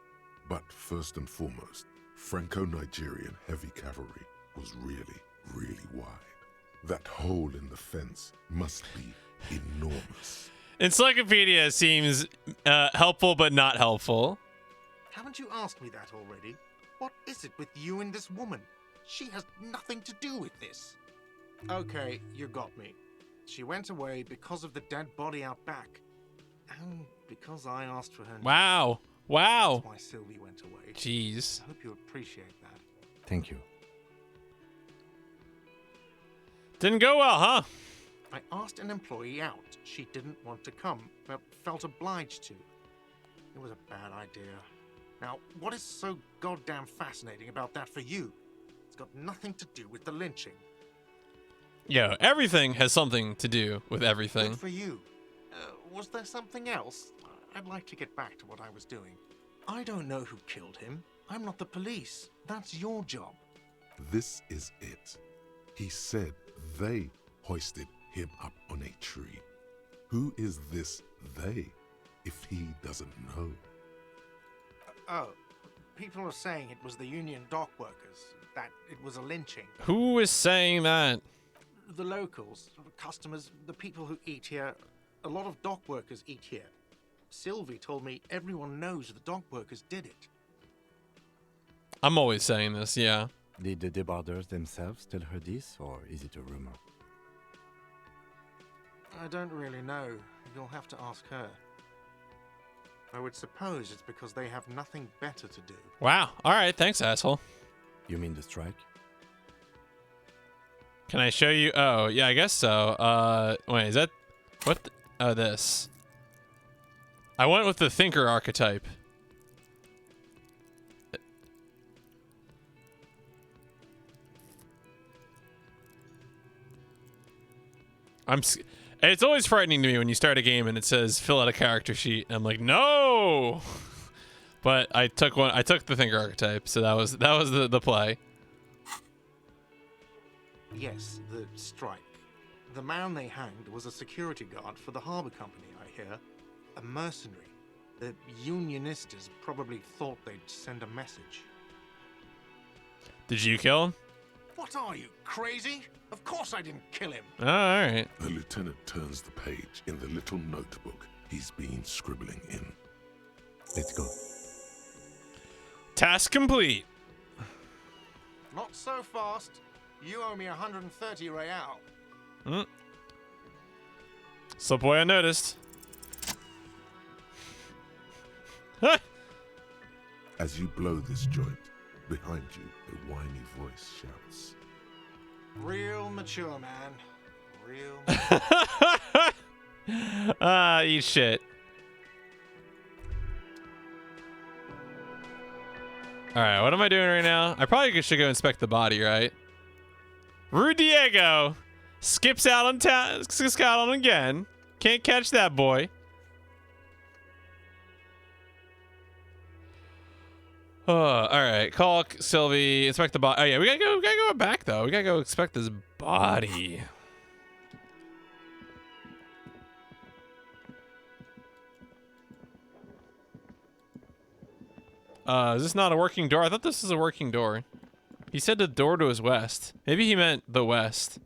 But first and foremost, Franco-Nigerian heavy cavalry was really, really wide. That hole in the fence must be enormous. Encyclopedia seems helpful but not helpful. Haven't you asked me that already? What is it with you and this woman? She has nothing to do with this. Okay, you got me. She went away because of the dead body out back. And because I asked for her name. Wow. Wow. That's why Sylvie went away. Jeez. I hope you appreciate that. Thank you. Didn't go well, huh? I asked an employee out. She didn't want to come, but felt obliged to. It was a bad idea. Now, what is so goddamn fascinating about that for you? It's got nothing to do with the lynching. Yo, everything has something to do with everything. Good for you. Was there something else? I'd like to get back to what I was doing. I don't know who killed him. I'm not the police. That's your job. This is it. He said they hoisted him up on a tree. Who is this they, if he doesn't know? Oh, people are saying it was the union dock workers, that it was a lynching. Who is saying that? The locals, customers, the people who eat here, a lot of dock workers eat here. Sylvie told me everyone knows the dock workers did it. I'm always saying this, yeah. Did the debarders themselves tell her this, or is it a rumor? I don't really know. You'll have to ask her. I would suppose it's because they have nothing better to do. Wow. All right. Thanks, asshole. You mean the strike? Can I show you? Oh, yeah, I guess so. Wait, is that what? Oh, this. I went with the thinker archetype. It's always frightening to me when you start a game and it says fill out a character sheet. And I'm like, no. But I took one. I took the thinker archetype, so that was the play. Yes, the strike. The man they hanged was a security guard for the harbour company, I hear. A mercenary. The Unionistas probably thought they'd send a message. Did you kill him? What are you, crazy? Of course I didn't kill him. Oh, all right. The lieutenant turns the page in the little notebook he's been scribbling in. Let's go. Task complete. Not so fast. You owe me 130 real. Slip away unnoticed. As you blow this joint, behind you, a whiny voice shouts. Real mature, man. Real Ah, eat shit. All right, what am I doing right now? I probably should go inspect the body, right? Rue Diego skips out on again. Can't catch that boy. Oh, all right. Call Sylvie. Inspect the body. Oh yeah, we gotta go back though. We gotta go inspect this body. Is this not a working door? I thought this was a working door. He said the door to his west. Maybe he meant the west.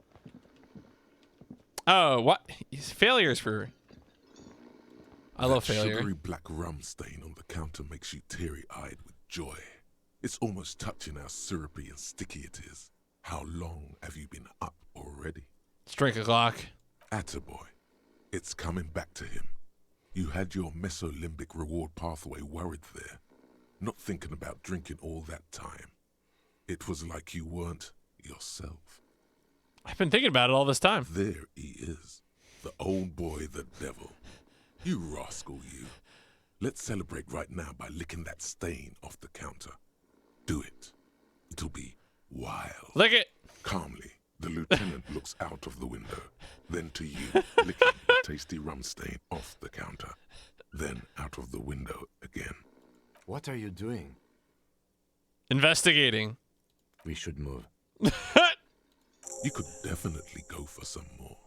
Oh, what? Failures for... I love That failure. sugary black rum stain on the counter makes you teary-eyed with joy. It's almost touching how syrupy and sticky it is. How long have you been up already? Strike a clock. Attaboy. It's coming back to him. You had your mesolimbic reward pathway worried there, not thinking about drinking all that time. It was like you weren't yourself. I've been thinking about it all this time. There he is, the old boy, the devil. You rascal, you. Let's celebrate right now by licking that stain off the counter. Do it. It'll be wild. Lick it. Calmly, the lieutenant looks out of the window, then to you, licking the tasty rum stain off the counter, then out of the window again. What are you doing? Investigating. We should move. You could definitely go for some more.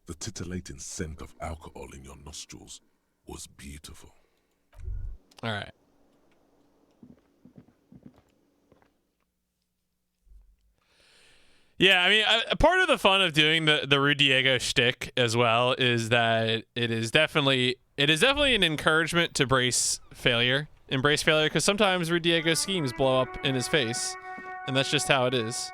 The titillating scent of alcohol in your nostrils was beautiful. All right. Yeah, I mean, a part of the fun of doing the Rue Diego shtick as well is that it is definitely an encouragement to embrace failure, because sometimes Rue Diego's schemes blow up in his face, and that's just how it is.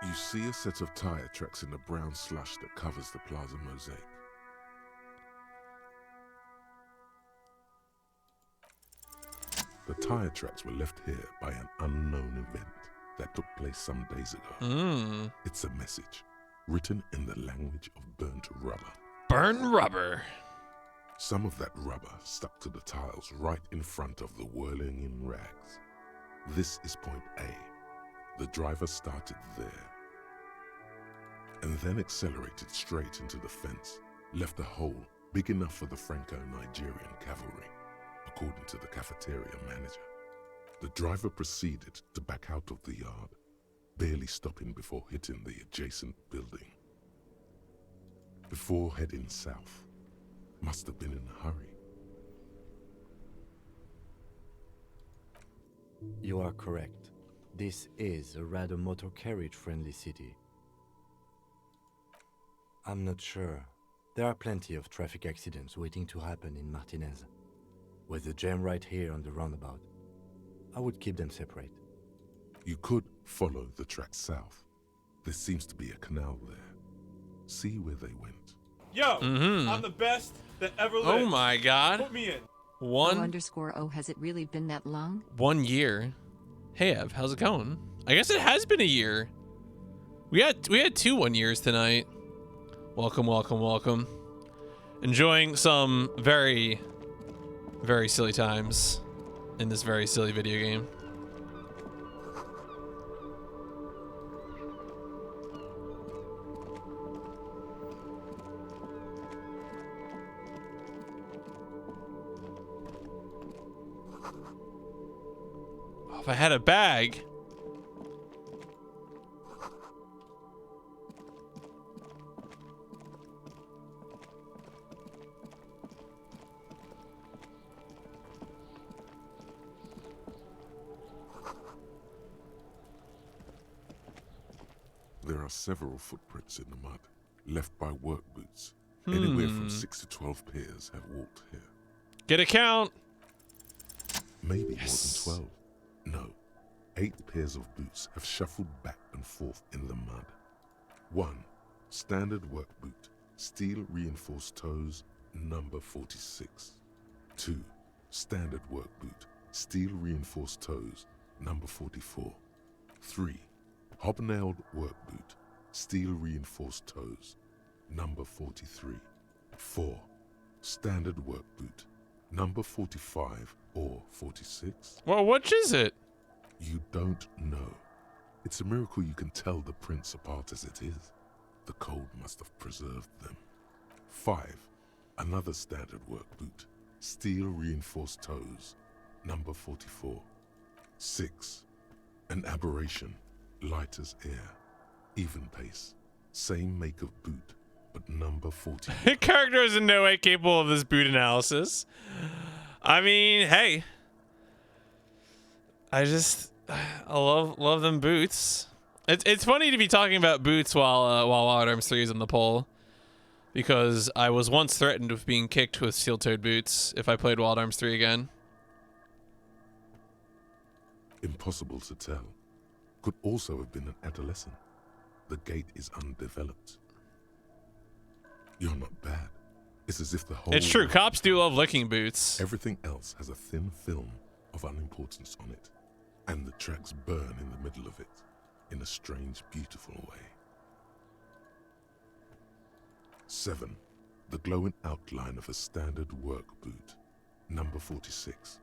You see a set of tire tracks in the brown slush that covers the plaza mosaic. The tire tracks were left here by an unknown event that took place some days ago. It's a message written in the language of burnt rubber. Burn rubber. Some of that rubber stuck to the tiles right in front of the whirling in rags. This is point A. The driver started there and then accelerated straight into the fence, left a hole big enough for the Franco-Nigerian cavalry, according to the cafeteria manager. The driver proceeded to back out of the yard, barely stopping before hitting the adjacent building. Before heading south, must have been in a hurry. You are correct. This is a rather motor carriage-friendly city. I'm not sure. There are plenty of traffic accidents waiting to happen in Martinez. With a jam right here on the roundabout, I would keep them separate. You could follow the track south. There seems to be a canal there. See where they went. Yo, I'm the best that ever lived. Oh my God. Put me in. O_O, has it really been that long? 1 year. Hey Ev, how's it going? I guess it has been a year. We had 2 1 years tonight. Welcome, welcome, welcome. Enjoying some very, very silly times in this very silly video game. Oh, if I had a bag. are several footprints in the mud, left by work boots. Anywhere from 6 to 12 pairs have walked here. Get a count. Maybe more than 12. No, 8 pairs of boots have shuffled back and forth in the mud. 1. Standard work boot, steel reinforced toes, number 46. 2. Standard work boot, steel reinforced toes, number 44. 3. Hobnailed work boot, steel reinforced toes, number 43. 4. Standard work boot, number 45 or 46. Well, which is it? You don't know. It's a miracle you can tell the prints apart as it is. The cold must have preserved them. 5. Another standard work boot, steel reinforced toes, number 44. 6. An aberration, light as air, even pace, same make of boot, but number 40. Character is in no way capable of this boot analysis. I mean, hey, I love them boots. It's funny to be talking about boots while Wild Arms 3 is on the poll, because I was once threatened with being kicked with steel-toed boots if I played Wild Arms 3 again. Impossible to tell. Could also have been an adolescent. The gait is undeveloped. You're not bad. It's as if the whole... It's true, cops do love licking boots. Everything else has a thin film of unimportance on it, and the tracks burn in the middle of it, in a strange, beautiful way. 7. The glowing outline of a standard work boot, number 46.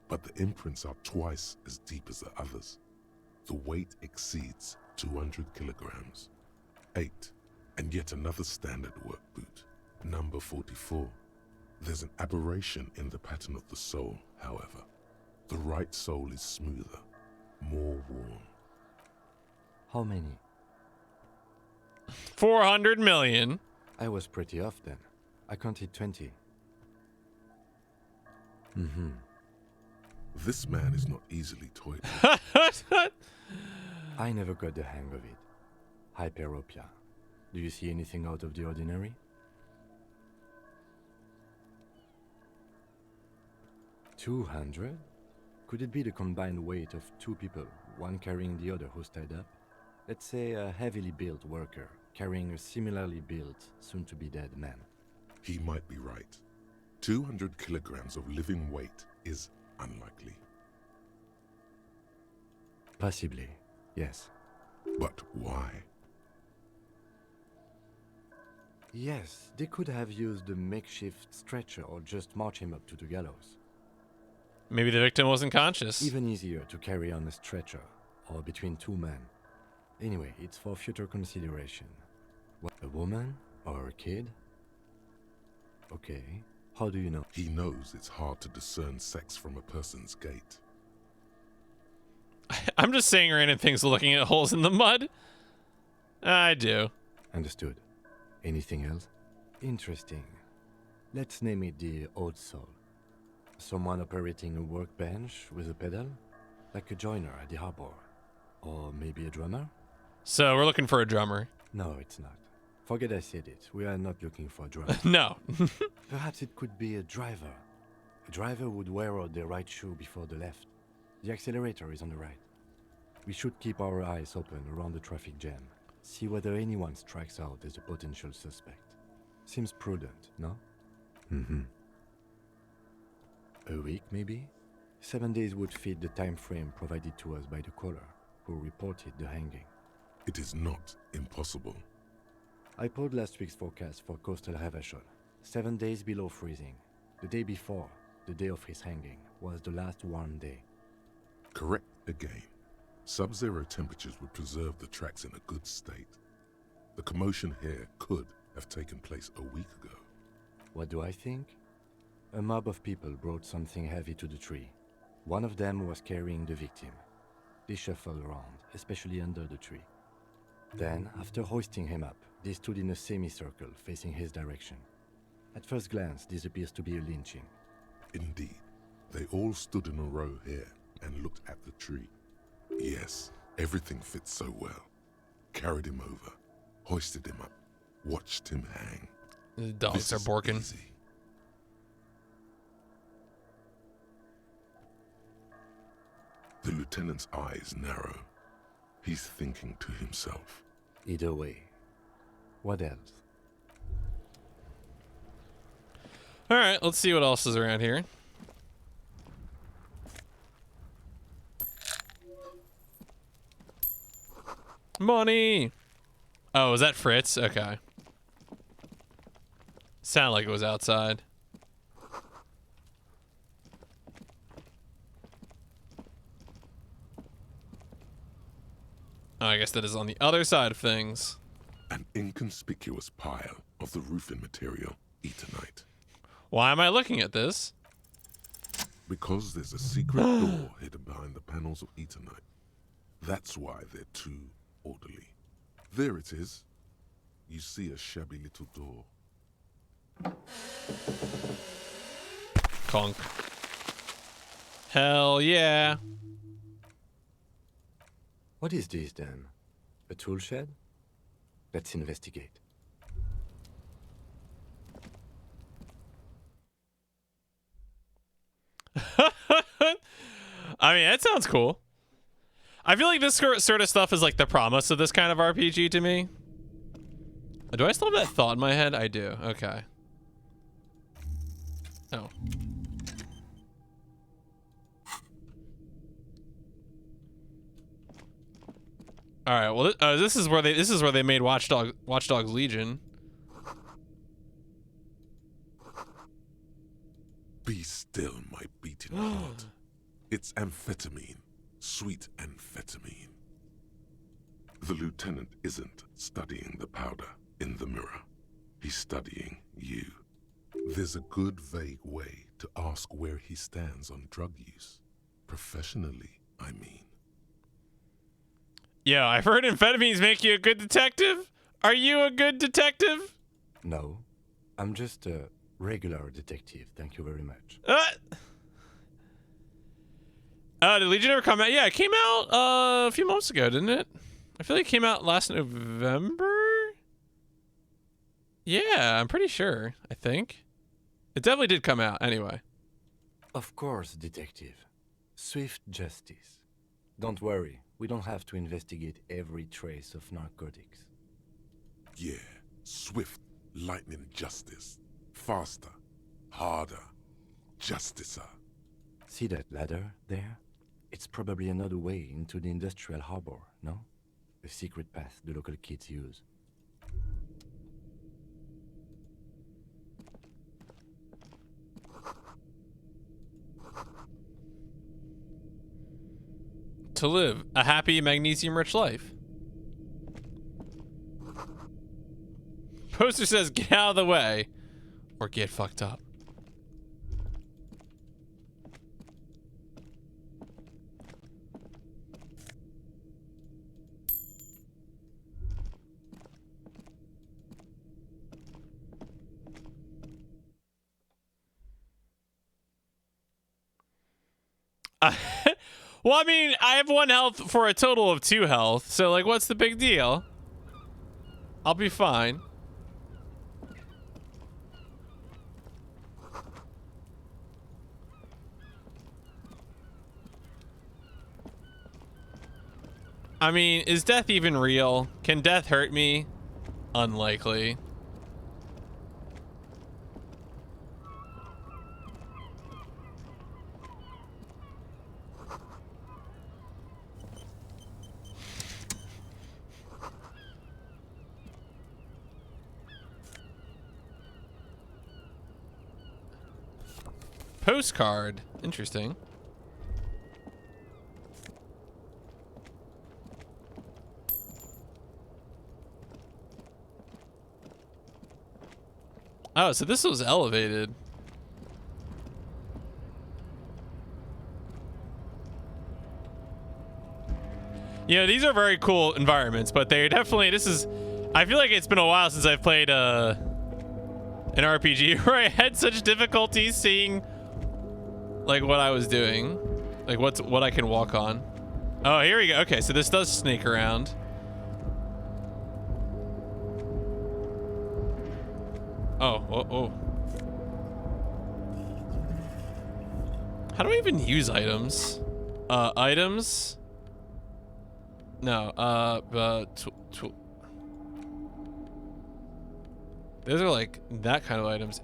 But the imprints are twice as deep as the others. The weight exceeds 200 kilograms. 8. And yet another standard work boot, number 44. There's an aberration in the pattern of the sole, however. The right sole is smoother, more worn. How many? 400 million. I was pretty off then. I counted 20. This man is not easily toyed with. I never got the hang of it. Hyperopia. Do you see anything out of the ordinary? 200? Could it be the combined weight of 2 people, one carrying the other who's tied up? Let's say a heavily built worker carrying a similarly built, soon-to-be-dead man. He might be right. 200 kilograms of living weight is unlikely. Possibly, yes. But why? Yes, they could have used a makeshift stretcher or just march him up to the gallows. Maybe the victim wasn't conscious. Even easier to carry on a stretcher, or between 2 men. Anyway, it's for future consideration. What, a woman? Or a kid? Okay, how do you know? He knows it's hard to discern sex from a person's gait. I'm just saying random things looking at holes in the mud. I do. Understood. Anything else? Interesting. Let's name it the odd soul. Someone operating a workbench with a pedal? Like a joiner at the harbor. Or maybe a drummer? So we're looking for a drummer. No, it's not. Forget I said it. We are not looking for a drummer. No. Perhaps it could be a driver. A driver would wear out the right shoe before the left. The accelerator is on the right. We should keep our eyes open around the traffic jam. See whether anyone strikes out as a potential suspect. Seems prudent, no? A week, maybe? 7 days would fit the time frame provided to us by the caller, who reported the hanging. It is not impossible. I pulled last week's forecast for coastal Havashol. 7 days below freezing. The day before, the day of his hanging, was the last warm day. Correct again. Sub-zero temperatures would preserve the tracks in a good state. The commotion here could have taken place a week ago. What do I think? A mob of people brought something heavy to the tree. One of them was carrying the victim. They shuffled around, especially under the tree. Then, after hoisting him up, they stood in a semicircle facing his direction. At first glance, this appears to be a lynching. Indeed. They all stood in a row here and looked at the tree. Yes, everything fits so well. carried him over, hoisted him up, watched him hang. The dogs are borking. Easy. The lieutenant's eyes narrow. He's thinking to himself. Either way. What else? All right, let's see what else is around here. Money. Oh, was that Fritz? Okay. Sounded like it was outside. Oh, I guess that is on the other side of things. An inconspicuous pile of the roofing material, Eternite. Why am I looking at this? Because there's a secret door hidden behind the panels of Eternite. That's why they're too orderly. There it is. You see a shabby little door. Conk. Hell yeah. What is this then? A tool shed? Let's investigate. I mean, that sounds cool. I feel like this sort of stuff is like the promise of this kind of RPG to me. Do I still have that thought in my head? I do. Okay. Oh. All right. Well, this is where they made Watch Dogs Legion. Be still, my beating heart. It's amphetamine. Sweet amphetamine. The lieutenant isn't studying the powder in the mirror. He's studying you. There's a good vague way to ask where he stands on drug use. Professionally, I mean. Yeah, I've heard amphetamines make you a good detective. Are you a good detective? No. I'm just a regular detective, thank you very much. Did Legion ever come out? Yeah, it came out a few months ago, didn't it? I feel like it came out last November? Yeah, I'm pretty sure, I think. It definitely did come out, anyway. Of course, detective. Swift justice. Don't worry, we don't have to investigate every trace of narcotics. Yeah, swift, lightning justice. Faster, harder, justicer. See that ladder there? It's probably another way into the industrial harbor, no? A secret path the local kids use. To live a happy, magnesium-rich life. Poster says, get out of the way, or get fucked up. Well, I mean, I have 1 health for a total of 2 health, so, like, what's the big deal? I'll be fine. I mean, is death even real? Can death hurt me? Unlikely. Postcard. Interesting. Oh, so this was elevated. You know, these are very cool environments, but they're definitely, I feel like it's been a while since I've played an RPG where I had such difficulty seeing like what I was doing, like what I can walk on. Oh, here we go. Okay, so this does snake around. Oh. How do I even use items? Items? No, those are like that kind of items.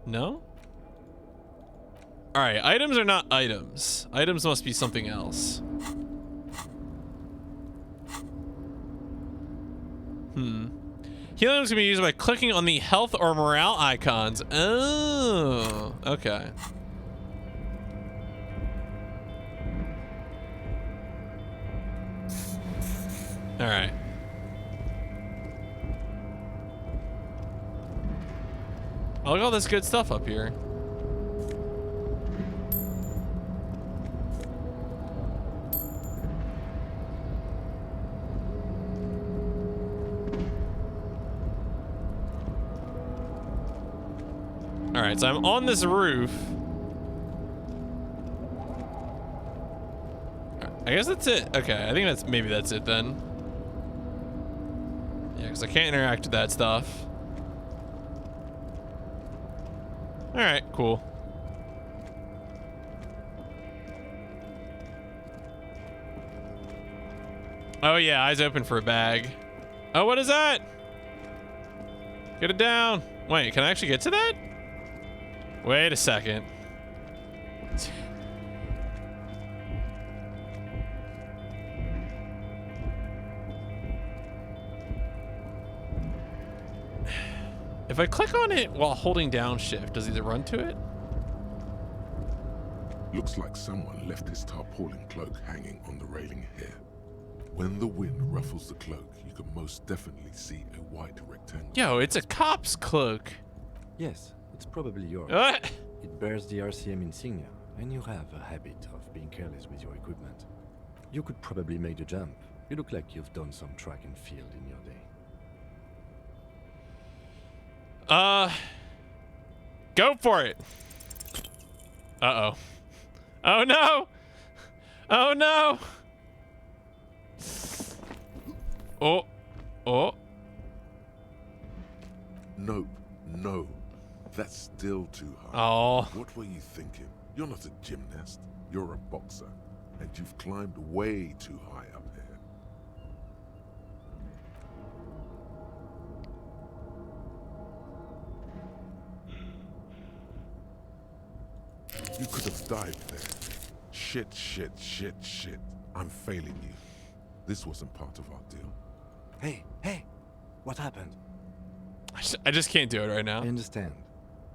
No? Alright, items are not items. Items must be something else. Healing can be used by clicking on the health or morale icons. Oh, okay. All right. Oh, look at all this good stuff up here. All right, so I'm on this roof. I guess that's it. Okay, I think maybe that's it then. Yeah, because I can't interact with that stuff. All right, cool. Oh yeah, eyes open for a bag. Oh, what is that? Get it down. Wait, can I actually get to that? Wait a second. If I click on it while holding down shift, does it run to it? Looks like someone left his tarpaulin cloak hanging on the railing here. When the wind ruffles the cloak, you can most definitely see a white rectangle. Yo, it's a cop's cloak. Yes, it's probably yours. What? It bears the RCM insignia, and you have a habit of being careless with your equipment. You could probably make the jump. You look like you've done some track and field in your day. Go for it. Uh-oh. Oh no! Oh no! Oh. Nope, no. That's still too high. Oh. What were you thinking? You're not a gymnast. You're a boxer. And you've climbed way too high up here. You could have dived there. Shit. I'm failing you. This wasn't part of our deal. Hey! What happened? I just can't do it right now. I understand.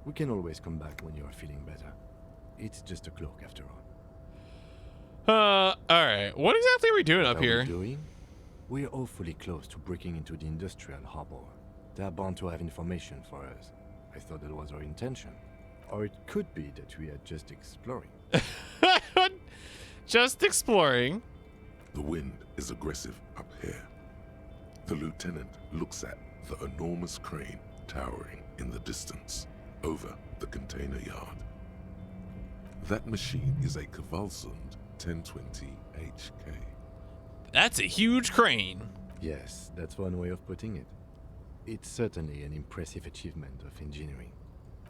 We can always come back when you are feeling better. It's just a cloak after all. Alright. What exactly are we doing up here? We're awfully close to breaking into the industrial harbor. They're bound to have information for us. I thought that was our intention. Or it could be that we are just exploring. Just exploring. The wind is aggressive up here. The lieutenant looks at the enormous crane towering in the distance over the container yard. That machine is a Kvalsund 1020 HK. That's a huge crane. Yes, that's one way of putting it. It's certainly an impressive achievement of engineering.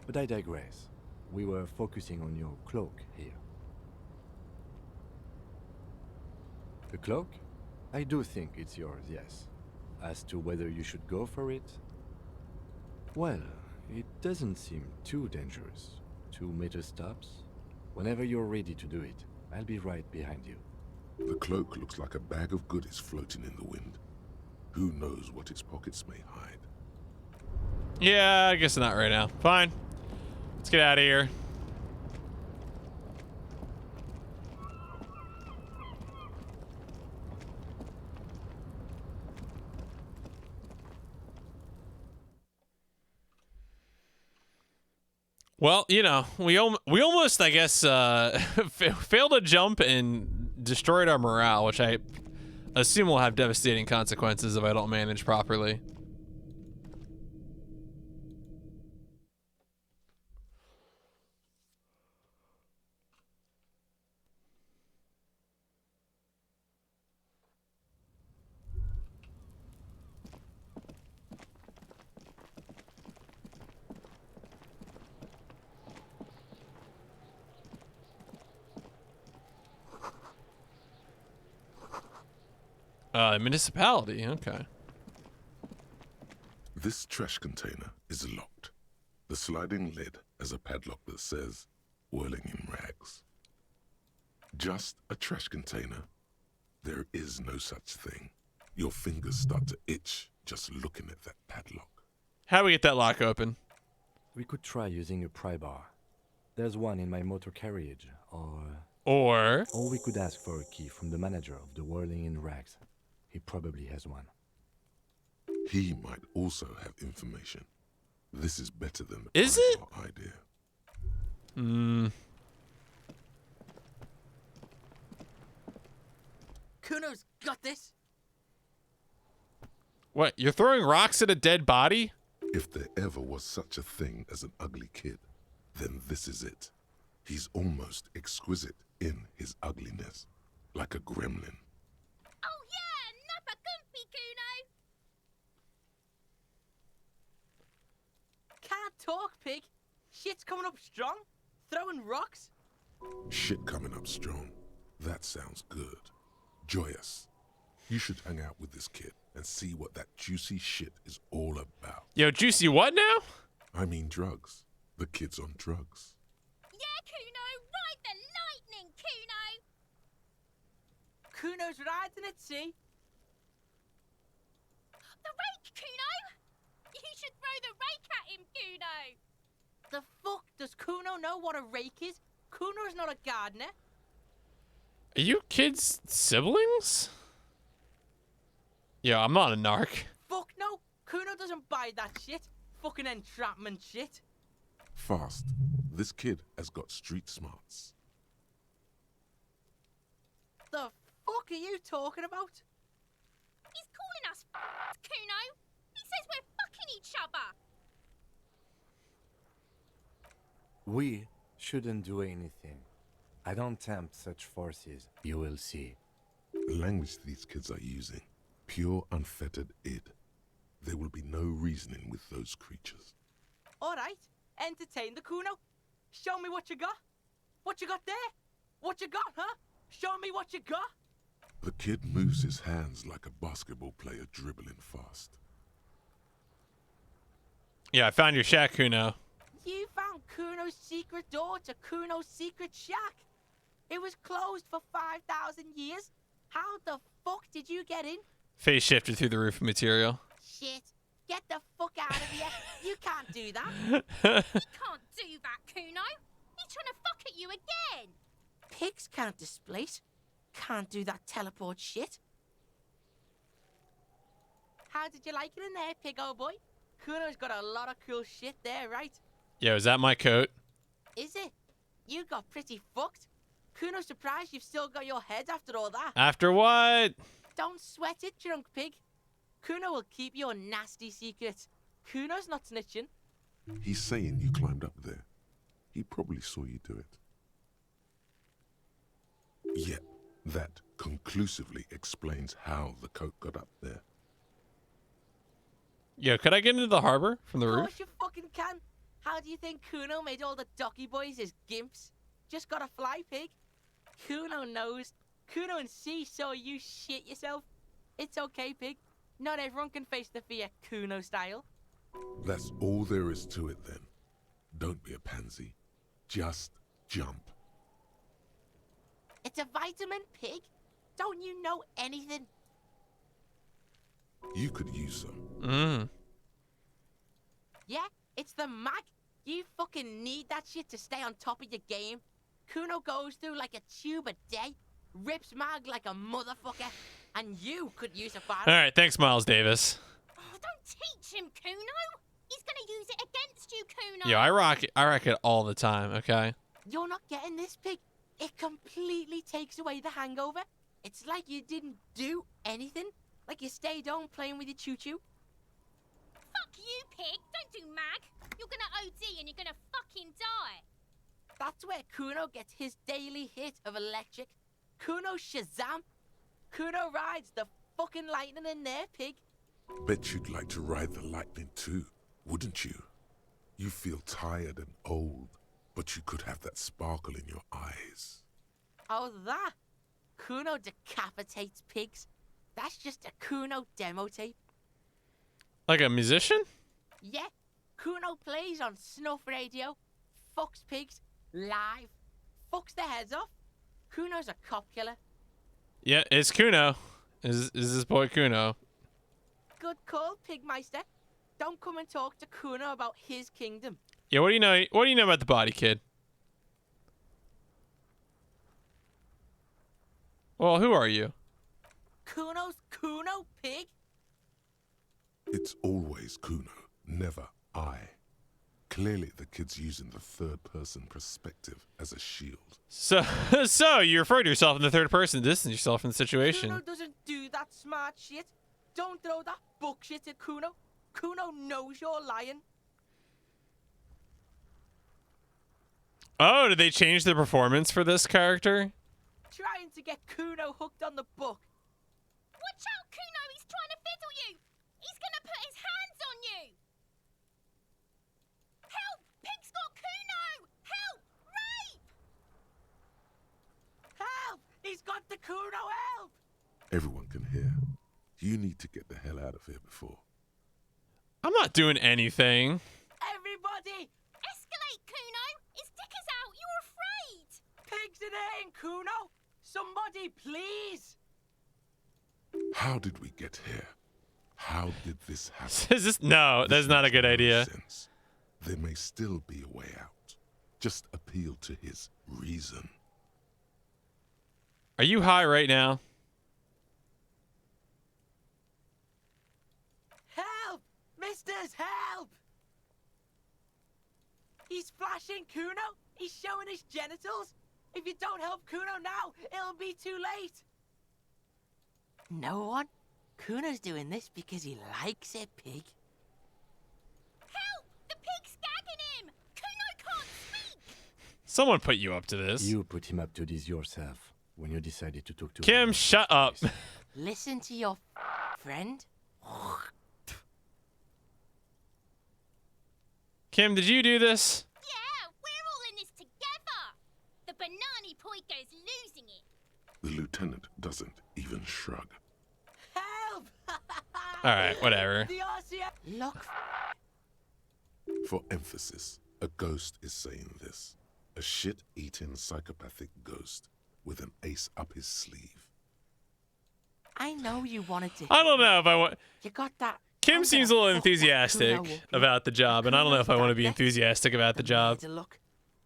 But I digress. We were focusing on your cloak here. The cloak? I do think it's yours, yes. As to whether you should go for it? Well, it doesn't seem too dangerous. 2 meter stops. Whenever you're ready to do it, I'll be right behind you. The cloak looks like a bag of goodies floating in the wind. Who knows what its pockets may hide? Yeah, I guess not right now. Fine. Let's get out of here. Well, you know, we almost, I guess, failed to jump and destroyed our morale, which I assume will have devastating consequences if I don't manage properly. Municipality. Okay. This trash container is locked. The sliding lid has a padlock that says, whirling in rags. Just a trash container. There is no such thing. Your fingers start to itch just looking at that padlock. How do we get that lock open? We could try using a pry bar. There's one in my motor carriage, or we could ask for a key from the manager of the Whirling in Rags. He probably has one. He might also have information. This is better than the Is it? idea. Kuno's got this. What? You're throwing rocks at a dead body? If there ever was such a thing as an ugly kid, then this is it. He's almost exquisite in his ugliness, like a gremlin. Oh yeah, Nappa Gumpy, Kuno! Can't talk, pig. Shit's coming up strong. Throwing rocks. Shit coming up strong. That sounds good. Joyous. You should hang out with this kid and see what that juicy shit is all about. Yo, juicy what now? I mean drugs. The kid's on drugs. Yeah, Kuno, ride the lightning, Kuno! Kuno's riding it, see? The rake, Kuno! You should throw the rake at him, Kuno! The fuck does Kuno know what a rake is? Kuno's not a gardener. Are you kids siblings? Yeah, I'm not a narc. Fuck no. Kuno doesn't buy that shit. Fucking entrapment shit. Fast. This kid has got street smarts. The fuck are you talking about? He's calling us Kuno! He says we're fucking each other! We shouldn't do anything. I don't tempt such forces. You will see. The language these kids are using. Pure, unfettered id. There will be no reasoning with those creatures. Alright, entertain the Kuno. Show me what you got. What you got there? What you got, huh? Show me what you got. The kid moves his hands like a basketball player dribbling fast. Yeah, I found your shack, Kuno. You found Kuno's secret door to Kuno's secret shack. It was closed for 5,000 years. How the fuck did you get in? Phase shifted through the roof material. Shit. Get the fuck out of here. You can't do that. He can't do that, Kuno! He's trying to fuck at you again! Pigs can't displace. Can't do that teleport shit. How did you like it in there, pig old boy? Kuno's got a lot of cool shit there, right? Yo, is that my coat? Is it? You got pretty fucked. Kuno's surprised you've still got your head after all that. After what? Don't sweat it, drunk pig. Kuno will keep your nasty secrets. Kuno's not snitching. He's saying you climbed up there. He probably saw you do it. Yet, that conclusively explains how the coat got up there. Yo, could I get into the harbor from the Of roof? course you fucking can. How do you think Kuno made all the docky boys his gimps? Just gotta fly, pig. Kuno knows. Kuno and C saw you shit yourself. It's okay, pig. Not everyone can face the fear Kuno style. That's all there is to it then. Don't be a pansy. Just jump. It's a vitamin, pig. Don't you know anything? You could use some. Yeah, it's the mag. You fucking need that shit to stay on top of your game. Kuno goes through like a tube a day, rips mag like a motherfucker, and you could use a bar. All right, thanks, Miles Davis. Oh, don't teach him, Kuno! He's gonna use it against you, Kuno! Yo, I rock it all the time, okay? You're not getting this, pig. It completely takes away the hangover. It's like you didn't do anything. Like you stayed home playing with your choo-choo. Fuck you, pig! Don't do mag! You're gonna OD and you're gonna fucking die! That's where Kuno gets his daily hit of electric. Kuno Shazam. Kuno rides the fucking lightning in there, pig. Bet you'd like to ride the lightning too, wouldn't you? You feel tired and old, but you could have that sparkle in your eyes. Oh, that? Kuno decapitates pigs. That's just a Kuno demo tape. Like a musician? Yeah, Kuno plays on snuff radio, fucks pigs, live, fucks their heads off. Kuno's a cop killer. Yeah, it's Kuno. Is this boy Kuno? Good call, Pigmeister. Don't come and talk to Kuno about his kingdom. Yeah, what do you know? What do you know about the body, kid? Well, who are you? Kuno's Kuno, pig? It's always Kuno, never I. Clearly, the kid's using the third-person perspective as a shield. So you refer to yourself in the third person to distance yourself from the situation. Kuno doesn't do that smart shit. Don't throw that book shit at Kuno. Kuno knows you're lying. Oh, did they change the performance for this character? Trying to get Kuno hooked on the book. Watch out, Kuno! He's trying to fiddle you! He's gonna put his hands on you! Help! Pig's got Kuno! Help! Rape! Help! He's got the Kuno, help! Everyone can hear. You need to get the hell out of here before. I'm not doing anything. Everybody! Escalate, Kuno! His dick is out! You're afraid! Pigs in here, Kuno! Somebody, please! How did we get here? How did this happen? Is this? No, that's not a good idea. Sense. There may still be a way out. Just appeal to his reason. Are you high right now? Help! Misters, help! He's flashing Kuno! He's showing his genitals! If you don't help Kuno now, it'll be too late! No one? Kuno's doing this because he likes it, pig. Help! The pig's gagging him! Kuno can't speak! Someone put you up to this. You put him up to this yourself when you decided to talk to Kim, him. shut up. Listen to your friend. Kim, did you do this? Yeah, we're all in this together! The Banani Poiko's losing it! The lieutenant doesn't even shrug. Help! All right, whatever. The RCA. Look. For emphasis, a ghost is saying this. A shit-eating psychopathic ghost with an ace up his sleeve. I know you wanted to. I don't know if I want. You got that. Kim seems a little enthusiastic about the job, and I don't know if I want to be enthusiastic about the job. The look.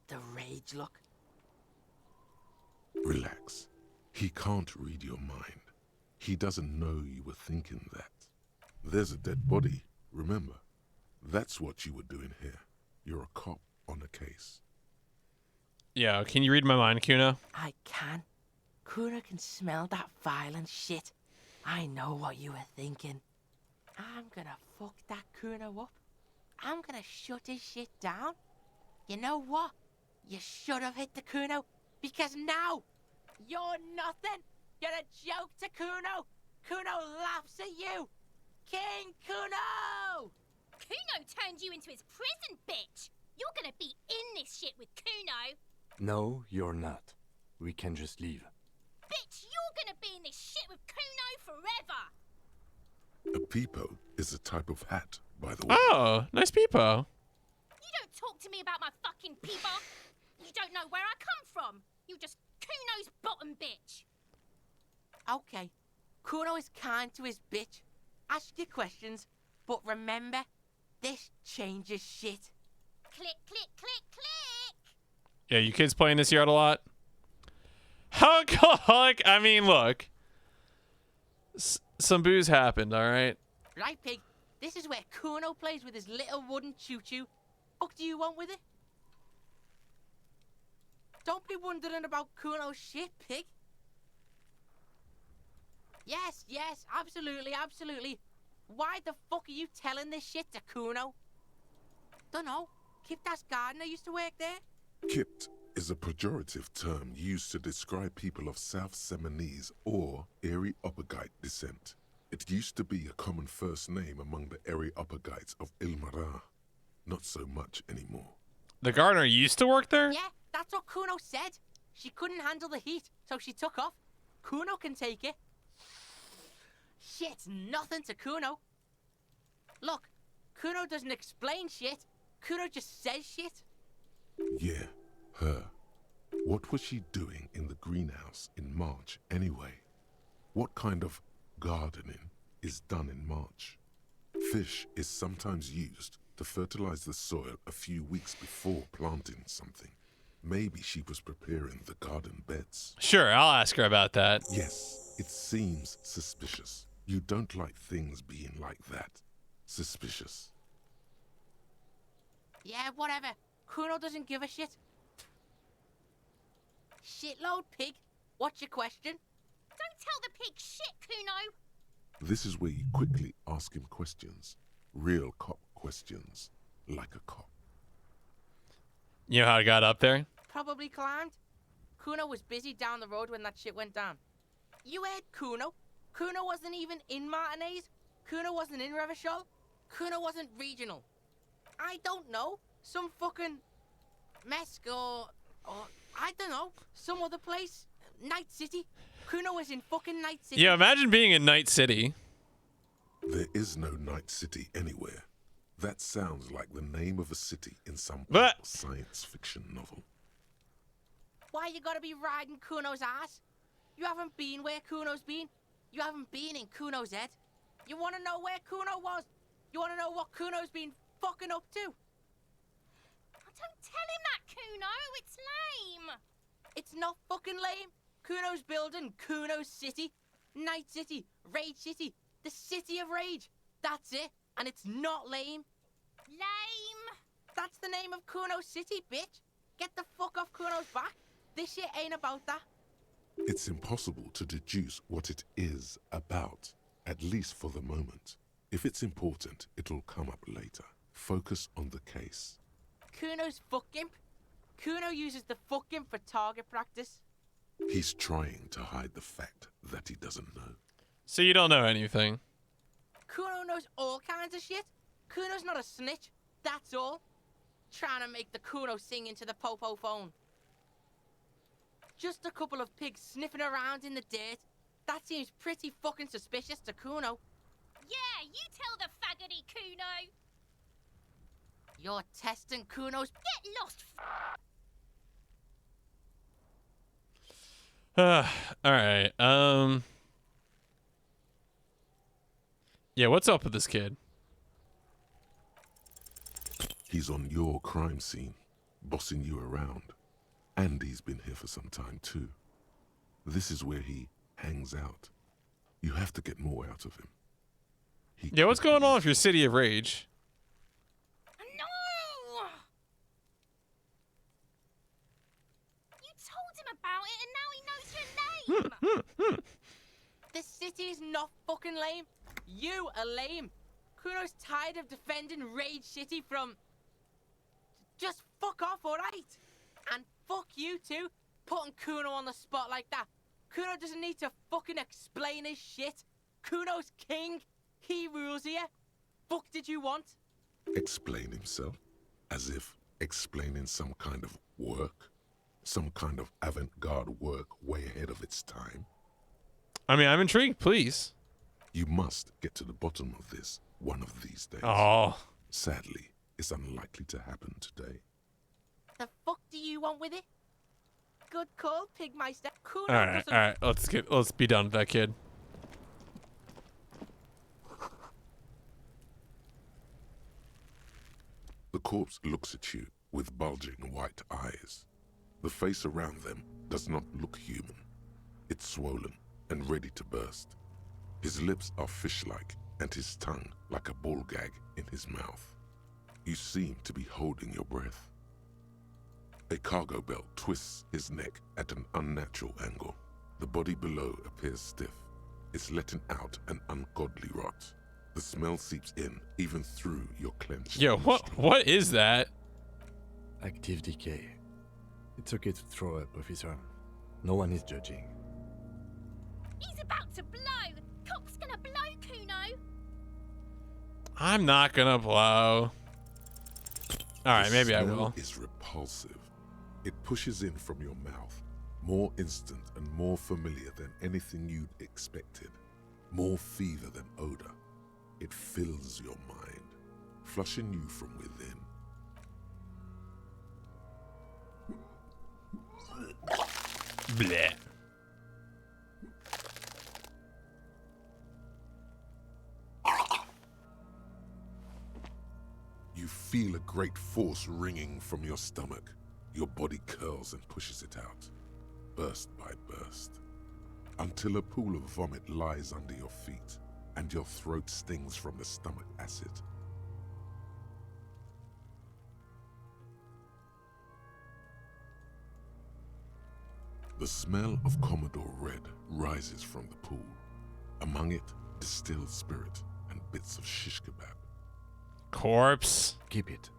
The rage look. Relax. He can't read your mind. He doesn't know you were thinking that. There's a dead body, remember? That's what you were doing here. You're a cop on a case. Yeah, can you read my mind, Kuno? I can. Kuno can smell that violent shit. I know what you were thinking. I'm gonna fuck that Kuno up. I'm gonna shut his shit down. You know what? You should have hit the Kuno, because now you're nothing. You're a joke to Kuno. Kuno laughs at you. King Kuno! Kuno turned you into his prison, bitch! You're gonna be in this shit with Kuno! No, you're not. We can just leave. Bitch, you're gonna be in this shit with Kuno forever! A peepo is a type of hat, by the way. Oh, nice peepo. You don't talk to me about my fucking peeper! You don't know where I come from! You're just Kuno's bottom bitch! Okay, Kuno is kind to his bitch. Ask your questions, but remember, this changes shit. Click, click, click, click! Yeah, you kids playing this yard a lot? Alcoholic. I mean, look. Some booze happened, all right? Right, pig? This is where Kuno plays with his little wooden choo-choo. What do you want with it? Don't be wondering about Kuno's shit, pig. Yes, yes, absolutely, absolutely. Why the fuck are you telling this shit to Kuno? Dunno. Kiptas gardener used to work there. Kipt is a pejorative term used to describe people of South Seminese or Areopagite descent. It used to be a common first name among the Areopagites of Ilmara. Not so much anymore. The gardener used to work there? Yeah, that's what Kuno said. She couldn't handle the heat, so she took off. Kuno can take it. Shit's nothing to Kuno. Look, Kuno doesn't explain shit. Kuno just says shit. Yeah, her. What was she doing in the greenhouse in March anyway? What kind of gardening is done in March? Fish is sometimes used to fertilize the soil a few weeks before planting something. Maybe she was preparing the garden beds. Sure, I'll ask her about that. Yes, it seems suspicious. You don't like things being like that. Suspicious. Yeah, whatever. Kuno doesn't give a shit. Shitload pig. What's your question? Don't tell the pig shit, Kuno. This is where you quickly ask him questions. Real cop questions. Like a cop. You know how I got up there? Probably climbed. Kuno was busy down the road when that shit went down. You heard Kuno. Kuno wasn't even in Martinez. Kuno wasn't in Revachol. Kuno wasn't regional. I don't know. Some fucking Mesk or I don't know. Some other place. Night City. Kuno was in fucking Night City. Yeah, imagine being in Night City. There is no Night City anywhere. That sounds like the name of a city in some science fiction novel. Why you gotta be riding Kuno's ass? You haven't been where Kuno's been. You haven't been in Kuno's head. You wanna know where Kuno was? You wanna know what Kuno's been fucking up to? Don't tell him that, Kuno. It's lame. It's not fucking lame. Kuno's building Kuno's City. Night City. Rage City. The City of Rage. That's it. And it's not lame. Lame. That's the name of Kuno's City, bitch. Get the fuck off Kuno's back. This shit ain't about that. It's impossible to deduce what it is about, at least for the moment. If it's important, it'll come up later. Focus on the case. Kuno's fuck imp. Kuno uses the fuck imp for target practice. He's trying to hide the fact that he doesn't know. So you don't know anything. Kuno knows all kinds of shit. Kuno's not a snitch. That's all. Trying to make the Kuno sing into the popo phone. Just a couple of pigs sniffing around in the dirt. That seems pretty fucking suspicious to Kuno. Yeah, you tell the faggoty, Kuno. You're testing Kuno's... Get lost, Alright, yeah, what's up with this kid? He's on your crime scene, bossing you around. And he's been here for some time too. This is where he hangs out. You have to get more out of him. Yeah, what's going on with your City of Rage? No! You told him about it and now he knows your name. This city is not fucking lame. You are lame. Kuno's tired of defending Rage City from... Just fuck off, alright? And fuck you too, putting Kuno on the spot like that. Kuno doesn't need to fucking explain his shit. Kuno's king. He rules here. Fuck did you want? Explain himself? As if explaining some kind of work? Some kind of avant-garde work way ahead of its time? I mean, I'm intrigued, please. You must get to the bottom of this one of these days. Oh. Sadly, it's unlikely to happen today. The fuck do you want with it? Good call, Pigmeister. Kuno Alright, alright, let's be done with that kid. The corpse looks at you with bulging white eyes. The face around them does not look human. It's swollen and ready to burst. His lips are fish-like and his tongue like a ball gag in his mouth. You seem to be holding your breath. A cargo belt twists his neck at an unnatural angle. The body below appears stiff. It's letting out an ungodly rot. The smell seeps in, even through your clenched Yo, what is that? Active decay. It's okay to throw up, officer. No one is judging. He's about to blow. Cop's gonna blow, Kuno. I'm not gonna blow. Alright, maybe I will. The smell is repulsive. It pushes in from your mouth, more instant and more familiar than anything you'd expected. more fever than odor. It fills your mind, flushing you from within. Bleh. You feel a great force ringing from your stomach. Your body curls and pushes it out, burst by burst, until a pool of vomit lies under your feet and your throat stings from the stomach acid. The smell of Commodore Red rises from the pool. Among it, distilled spirit and bits of shish kebab. Corpse. Keep it.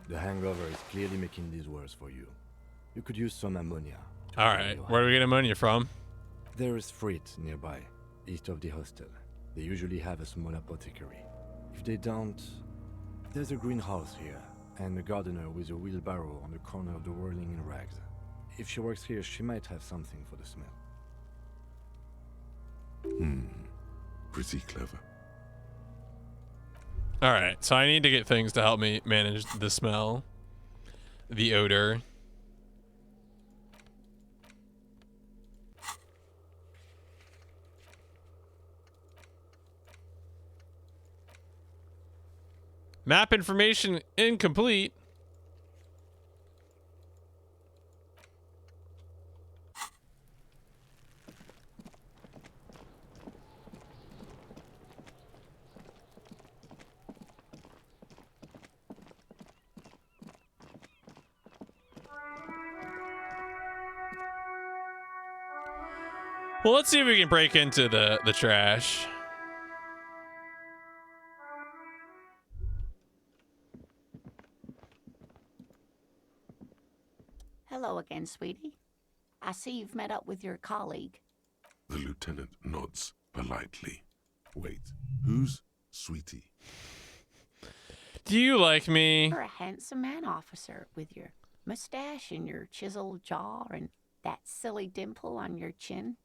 The hangover is clearly making these worse for you. You could use some ammonia. All right. Where do we get ammonia from? There is Frit nearby, east of the hostel. They usually have a small apothecary. If they don't, there's a greenhouse here, and a gardener with a wheelbarrow on the corner of the whirling in rags. If she works here, she might have something for the smell. Pretty clever. All right. So I need to get things to help me manage the smell, the odor. Map information incomplete. Well, let's see if we can break into the trash. Hello again, sweetie. I see you've met up with your colleague. The lieutenant nods politely. Wait, who's Sweetie? Do you like me? You're a handsome man, officer, with your mustache and your chiseled jaw and that silly dimple on your chin.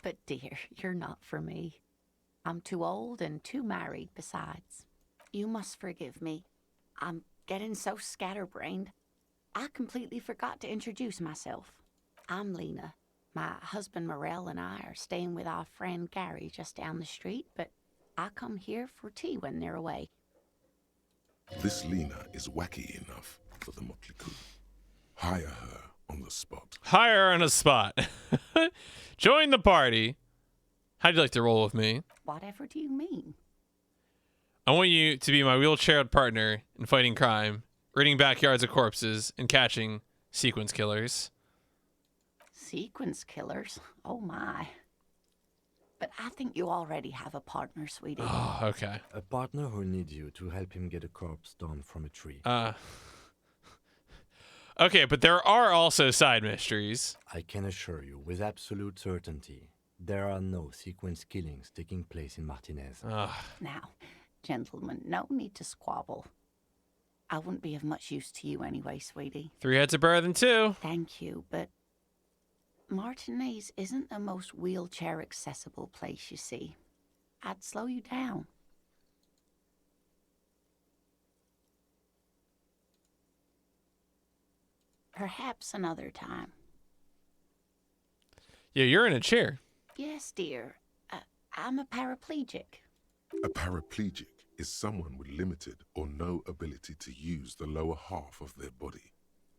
But dear, you're not for me. I'm too old and too married besides. You must forgive me. I'm getting so scatterbrained. I completely forgot to introduce myself. I'm Lena. My husband Morel and I are staying with our friend Gary just down the street, but I come here for tea when they're away. This Lena is wacky enough for the motley crew. Hire her on the spot. Hire her on a spot. Join the party. How'd you like to roll with me? Whatever do you mean? I want you to be my wheelchair partner in fighting crime, raiding backyards of corpses, and catching sequence killers. Sequence killers? Oh my. But I think you already have a partner, sweetie. Oh, okay. A partner who needs you to help him get a corpse down from a tree. Okay, but there are also side mysteries. I can assure you, with absolute certainty, there are no sequence killings taking place in Martinez. Now, gentlemen, no need to squabble. I wouldn't be of much use to you anyway, sweetie. 3 heads are better than 2. Thank you, but Martinez isn't the most wheelchair-accessible place, you see. I'd slow you down. Perhaps another time. Yeah, you're in a chair. Yes, dear. I'm a paraplegic. A paraplegic is someone with limited or no ability to use the lower half of their body.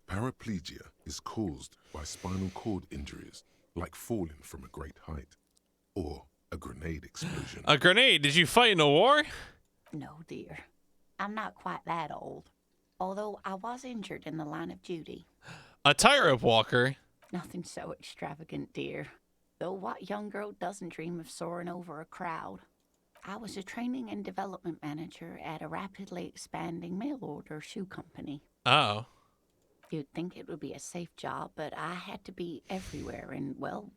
Paraplegia is caused by spinal cord injuries, like falling from a great height, or a grenade explosion. A grenade? Did you fight in a war? No, dear. I'm not quite that old. Although I was injured in the line of duty. A tightrope walker? Nothing so extravagant, dear. Though what young girl doesn't dream of soaring over a crowd? I was a training and development manager at a rapidly expanding mail-order shoe company. Oh. You'd think it would be a safe job, but I had to be everywhere, and, well,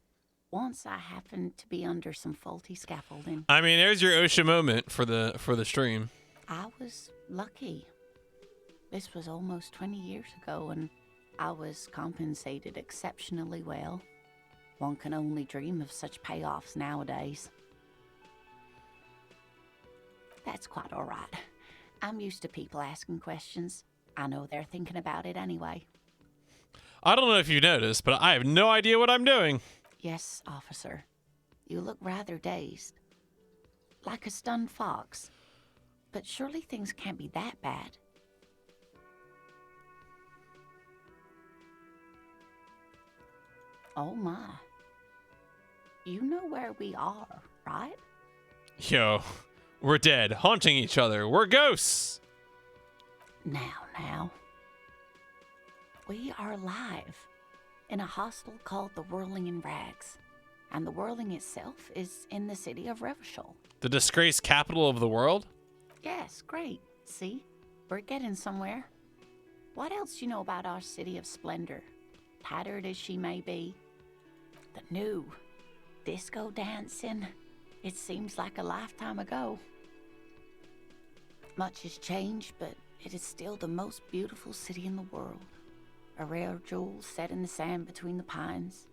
once I happened to be under some faulty scaffolding. I mean, there's your OSHA moment for the stream. I was lucky. This was almost 20 years ago, and I was compensated exceptionally well. One can only dream of such payoffs nowadays. That's quite all right. I'm used to people asking questions. I know they're thinking about it anyway. I don't know if you noticed, but I have no idea what I'm doing. Yes, officer. You look rather dazed. Like a stunned fox. But surely things can't be that bad. Oh my. You know where we are, right? Yo, we're dead, haunting each other. We're ghosts. Now. We are live in a hostel called the Whirling in Rags. And the Whirling itself is in the city of Revachol. The disgraced capital of the world? Yes, great. See? We're getting somewhere. What else do you know about our city of splendor? Tattered as she may be. The new disco dancing. It seems like a lifetime ago. Much has changed, but it is still the most beautiful city in the world. A rare jewel set in the sand between the pines.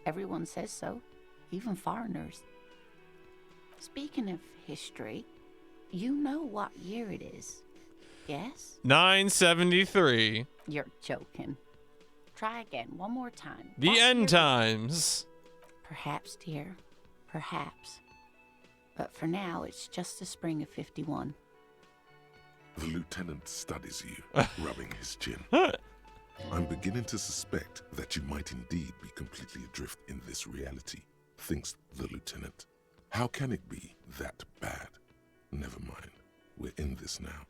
Everyone says so, even foreigners. Speaking of history, you know what year it is, yes? 973. You're joking. Try again, one more time. The What end year- times. Perhaps, dear, perhaps. But for now, it's just the spring of 51. The lieutenant studies you, rubbing his chin. I'm beginning to suspect that you might indeed be completely adrift in this reality, thinks the lieutenant. How can it be that bad? Never mind. We're in this now.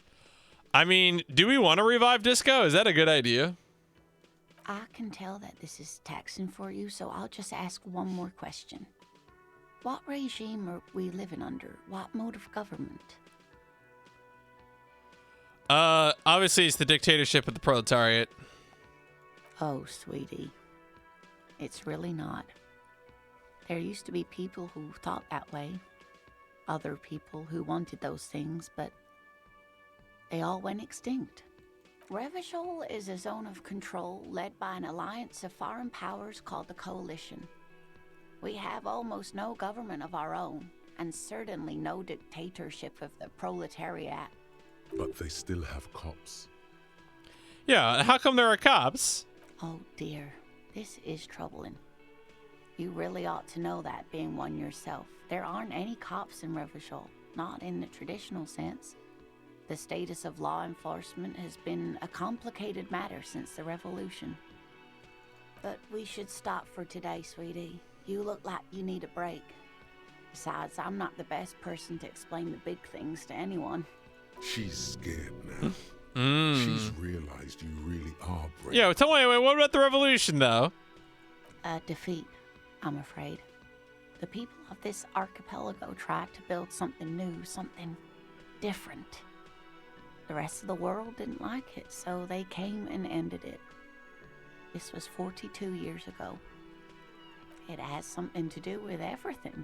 I mean, do we want to revive disco? Is that a good idea? I can tell that this is taxing for you, so I'll just ask one more question. What regime are we living under? What mode of government? Obviously it's the dictatorship of the proletariat. Oh, sweetie. It's really not. There used to be people who thought that way. Other people who wanted those things, but they all went extinct. Revachol is a zone of control led by an alliance of foreign powers called the Coalition. We have almost no government of our own, and certainly no dictatorship of the proletariat. But they still have cops. Yeah, how come there are cops? Oh dear, this is troubling. You really ought to know that, being one yourself. There aren't any cops in Revachol, not in the traditional sense. The status of law enforcement has been a complicated matter since the revolution. But we should stop for today, sweetie. You look like you need a break. Besides, I'm not the best person to explain the big things to anyone. She's scared now. She's realized you really are brave. Yeah, tell me, what about the revolution, though? A defeat, I'm afraid. The people of this archipelago tried to build something new, something different. The rest of the world didn't like it, so they came and ended it. This was 42 years ago. It has something to do with everything.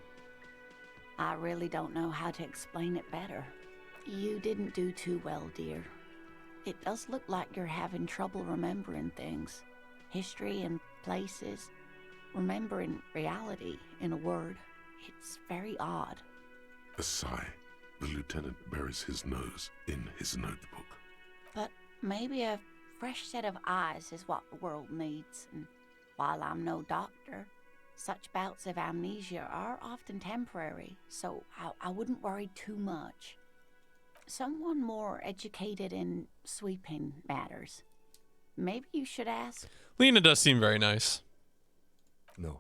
I really don't know how to explain it better. You didn't do too well, dear. It does look like you're having trouble remembering things. History and places. Remembering reality, in a word. It's very odd. A sigh. The lieutenant buries his nose in his notebook. But maybe a fresh set of eyes is what the world needs. And while I'm no doctor, such bouts of amnesia are often temporary, so I wouldn't worry too much. Someone more educated in sweeping matters. Maybe you should ask. Lena does seem very nice. No,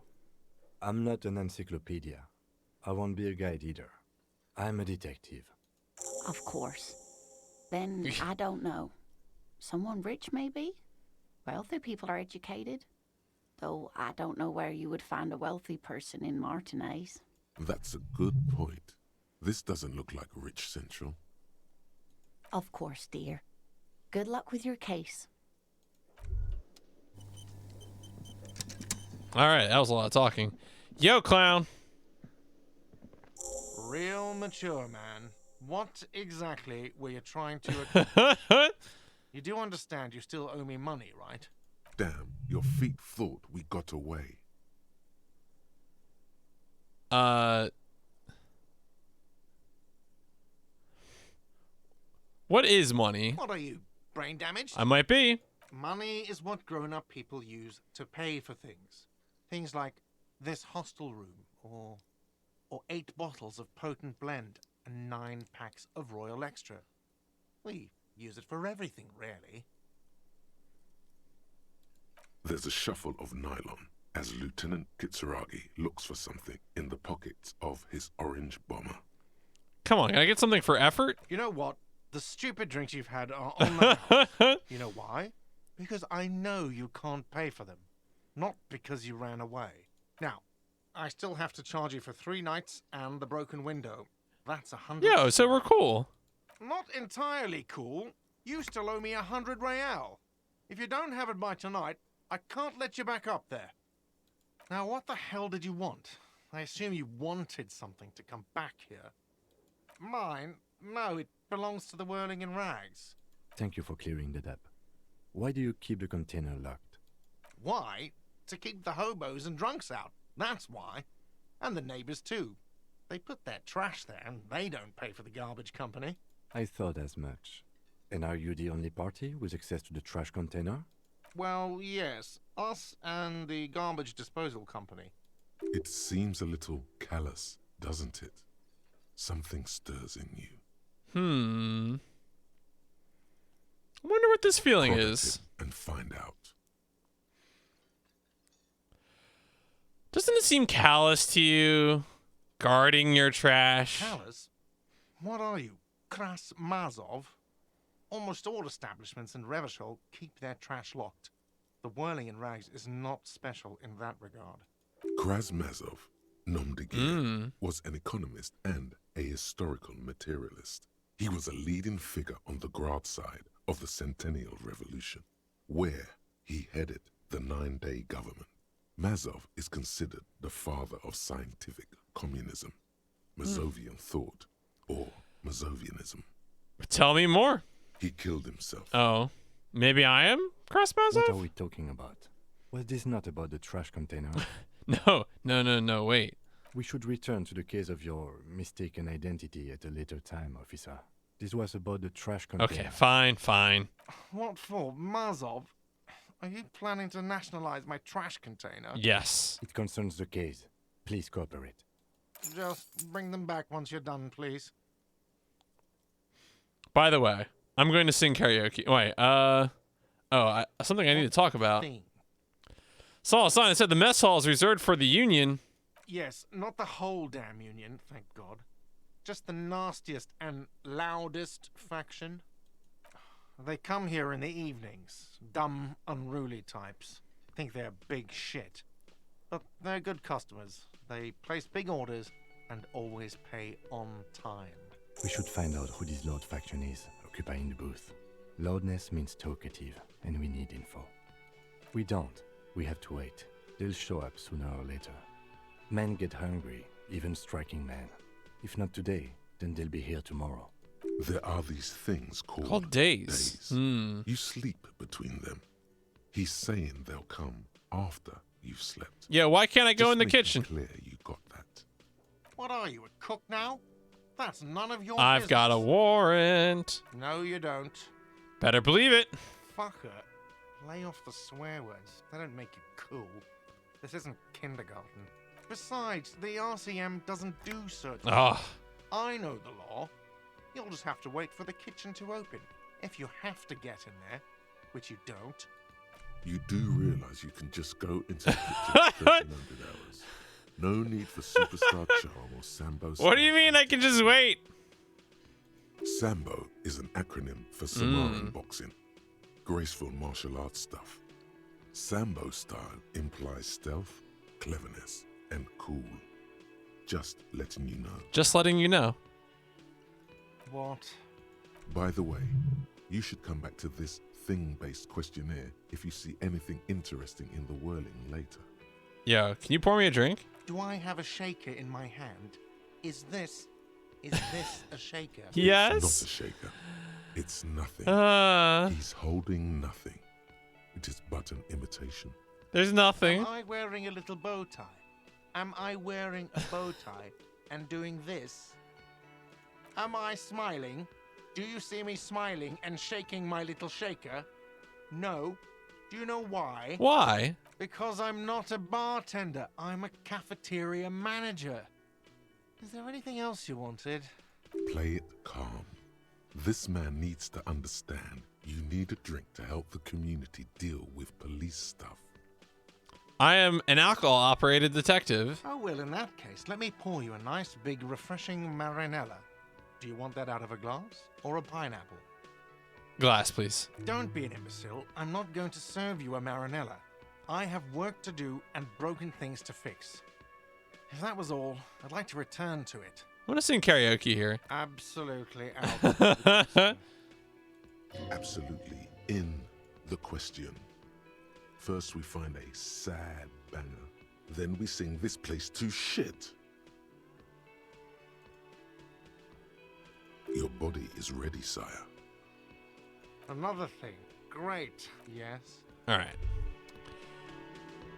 I'm not an encyclopedia. I won't be a guide either. I'm a detective. Of course. Then I don't know. Someone rich, maybe? Wealthy people are educated. Though I don't know where you would find a wealthy person in Martinez. That's a good point. This doesn't look like Rich Central. Of course, dear. Good luck with your case. All right, that was a lot of talking. Yo, clown. Real mature, man. What exactly were you trying to... You do understand you still owe me money, right? Damn, your feet thought we got away. What is money? What are you, brain damaged? I might be. Money is what grown-up people use to pay for things. Things like this hostel room, or 8 bottles of potent blend and 9 packs of Royal Extra. We use it for everything, really. There's a shuffle of nylon as Lieutenant Kitsuragi looks for something in the pockets of his orange bomber. Come on, can I get something for effort? You know what? The stupid drinks you've had are on the house. You know why? Because I know you can't pay for them. Not because you ran away. Now, I still have to charge you for 3 nights and the broken window. That's 100. Yo, so we're cool. Not entirely cool. You still owe me 100 real. If you don't have it by tonight, I can't let you back up there. Now, what the hell did you want? I assume you wanted something to come back here. Mine? No, it belongs to the Whirling in Rags. Thank you for clearing that up. Why do you keep the container locked? Why? To keep the hobos and drunks out. That's why. And the neighbors, too. They put their trash there, and they don't pay for the garbage company. I thought as much. And are you the only party with access to the trash container? Well, yes. Us and the garbage disposal company. It seems a little callous, doesn't it? Something stirs in you. I wonder what this feeling Prod is. it and find out. Doesn't it seem callous to you? Guarding your trash? Callous? What are you, Kras Mazov? Almost all establishments in Revachol keep their trash locked. The Whirling in Rags is not special in that regard. Krasmazov, nom de guerre, was an economist and a historical materialist. He was a leading figure on the Grad side of the Centennial Revolution, where he headed the 9-day government. Mazov is considered the father of scientific communism, Mazovian thought, or Mazovianism. Tell me more. He killed himself. Oh, maybe I am Krasmazov? What are we talking about? Was this not about the trash container? No, wait. We should return to the case of your mistaken identity at a later time, officer. This was about the trash container. Okay, fine. What for? Mazov? Are you planning to nationalize my trash container? Yes. It concerns the case. Please cooperate. Just bring them back once you're done, please. By the way, I'm going to sing karaoke. Wait, something I need to talk about. Saw a sign that said the mess hall is reserved for the Union. Yes, not the whole damn Union, thank God. Just the nastiest and loudest faction. They come here in the evenings. Dumb, unruly types. Think they're big shit. But they're good customers. They place big orders and always pay on time. We should find out who this loud faction is, occupying the booth. Loudness means talkative, and we need info. We don't. We have to wait. They'll show up sooner or later. Men get hungry, even striking men. If not today, then they'll be here tomorrow. There are these things called days. You sleep between them. He's saying they'll come after you've slept. Yeah, why can't I go in the Just make it kitchen? clear you got that. What are you, a cook now? That's none of your I've business. got a warrant. No, you don't. Better believe it. Fucker. Lay off the swear words. They don't make you cool. This isn't kindergarten. Besides, the RCM doesn't do certain things. I know the law. You'll just have to wait for the kitchen to open. If you have to get in there, which you don't. You do realize you can just go into the kitchen 1300 hours. No need for superstar charm or Sambo. What do you mean I can just wait? Sambo is an acronym for Samoan boxing. Graceful martial arts stuff. Sambo style implies stealth, cleverness, and cool. Just letting you know. Just letting you know. What? By the way, you should come back to this thing-based questionnaire if you see anything interesting in the whirling later. Yo, can you pour me a drink? Do I have a shaker in my hand? Is this a shaker? Yes. It's not a shaker. It's nothing. He's holding nothing. It is but an imitation. There's nothing. Am I wearing a little bow tie? Am I wearing a bow tie and doing this? Am I smiling? Do you see me smiling and shaking my little shaker? No. Do you know why? Why? Because I'm not a bartender. I'm a cafeteria manager. Is there anything else you wanted? Play it calm. This man needs to understand you need a drink to help the community deal with police stuff. I am an alcohol-operated detective. Oh, well, in that case, let me pour you a nice, big, refreshing marinella. Do you want that out of a glass or a pineapple? Glass, please. Don't be an imbecile. I'm not going to serve you a marinella. I have work to do and broken things to fix. If that was all, I'd like to return to it. I want to sing karaoke here. Absolutely out. Absolutely in the question. First we find a sad banger. Then we sing this place to shit. Your body is ready, sire. Another thing. Great. Yes. All right.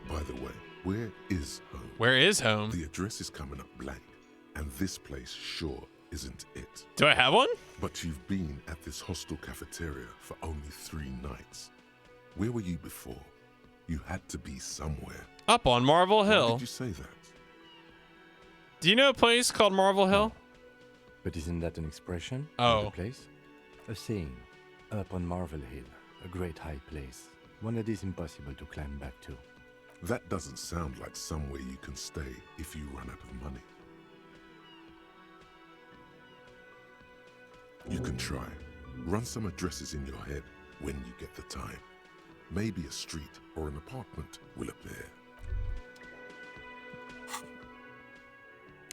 By the way, where is home? Where is home? The address is coming up blank, and this place sure isn't it. Do I have one? But you've been at this hostel cafeteria for only 3 nights. Where were you before? You had to be somewhere. Up on Marvel Hill. Why did you say that? Do you know a place called Marvel Hill? But isn't that an expression? Oh. Not a place? A saying. Up on Marvel Hill, a great high place. One that is impossible to climb back to. That doesn't sound like somewhere you can stay if you run out of money. You can try. Run some addresses in your head when you get the time. Maybe a street or an apartment will appear.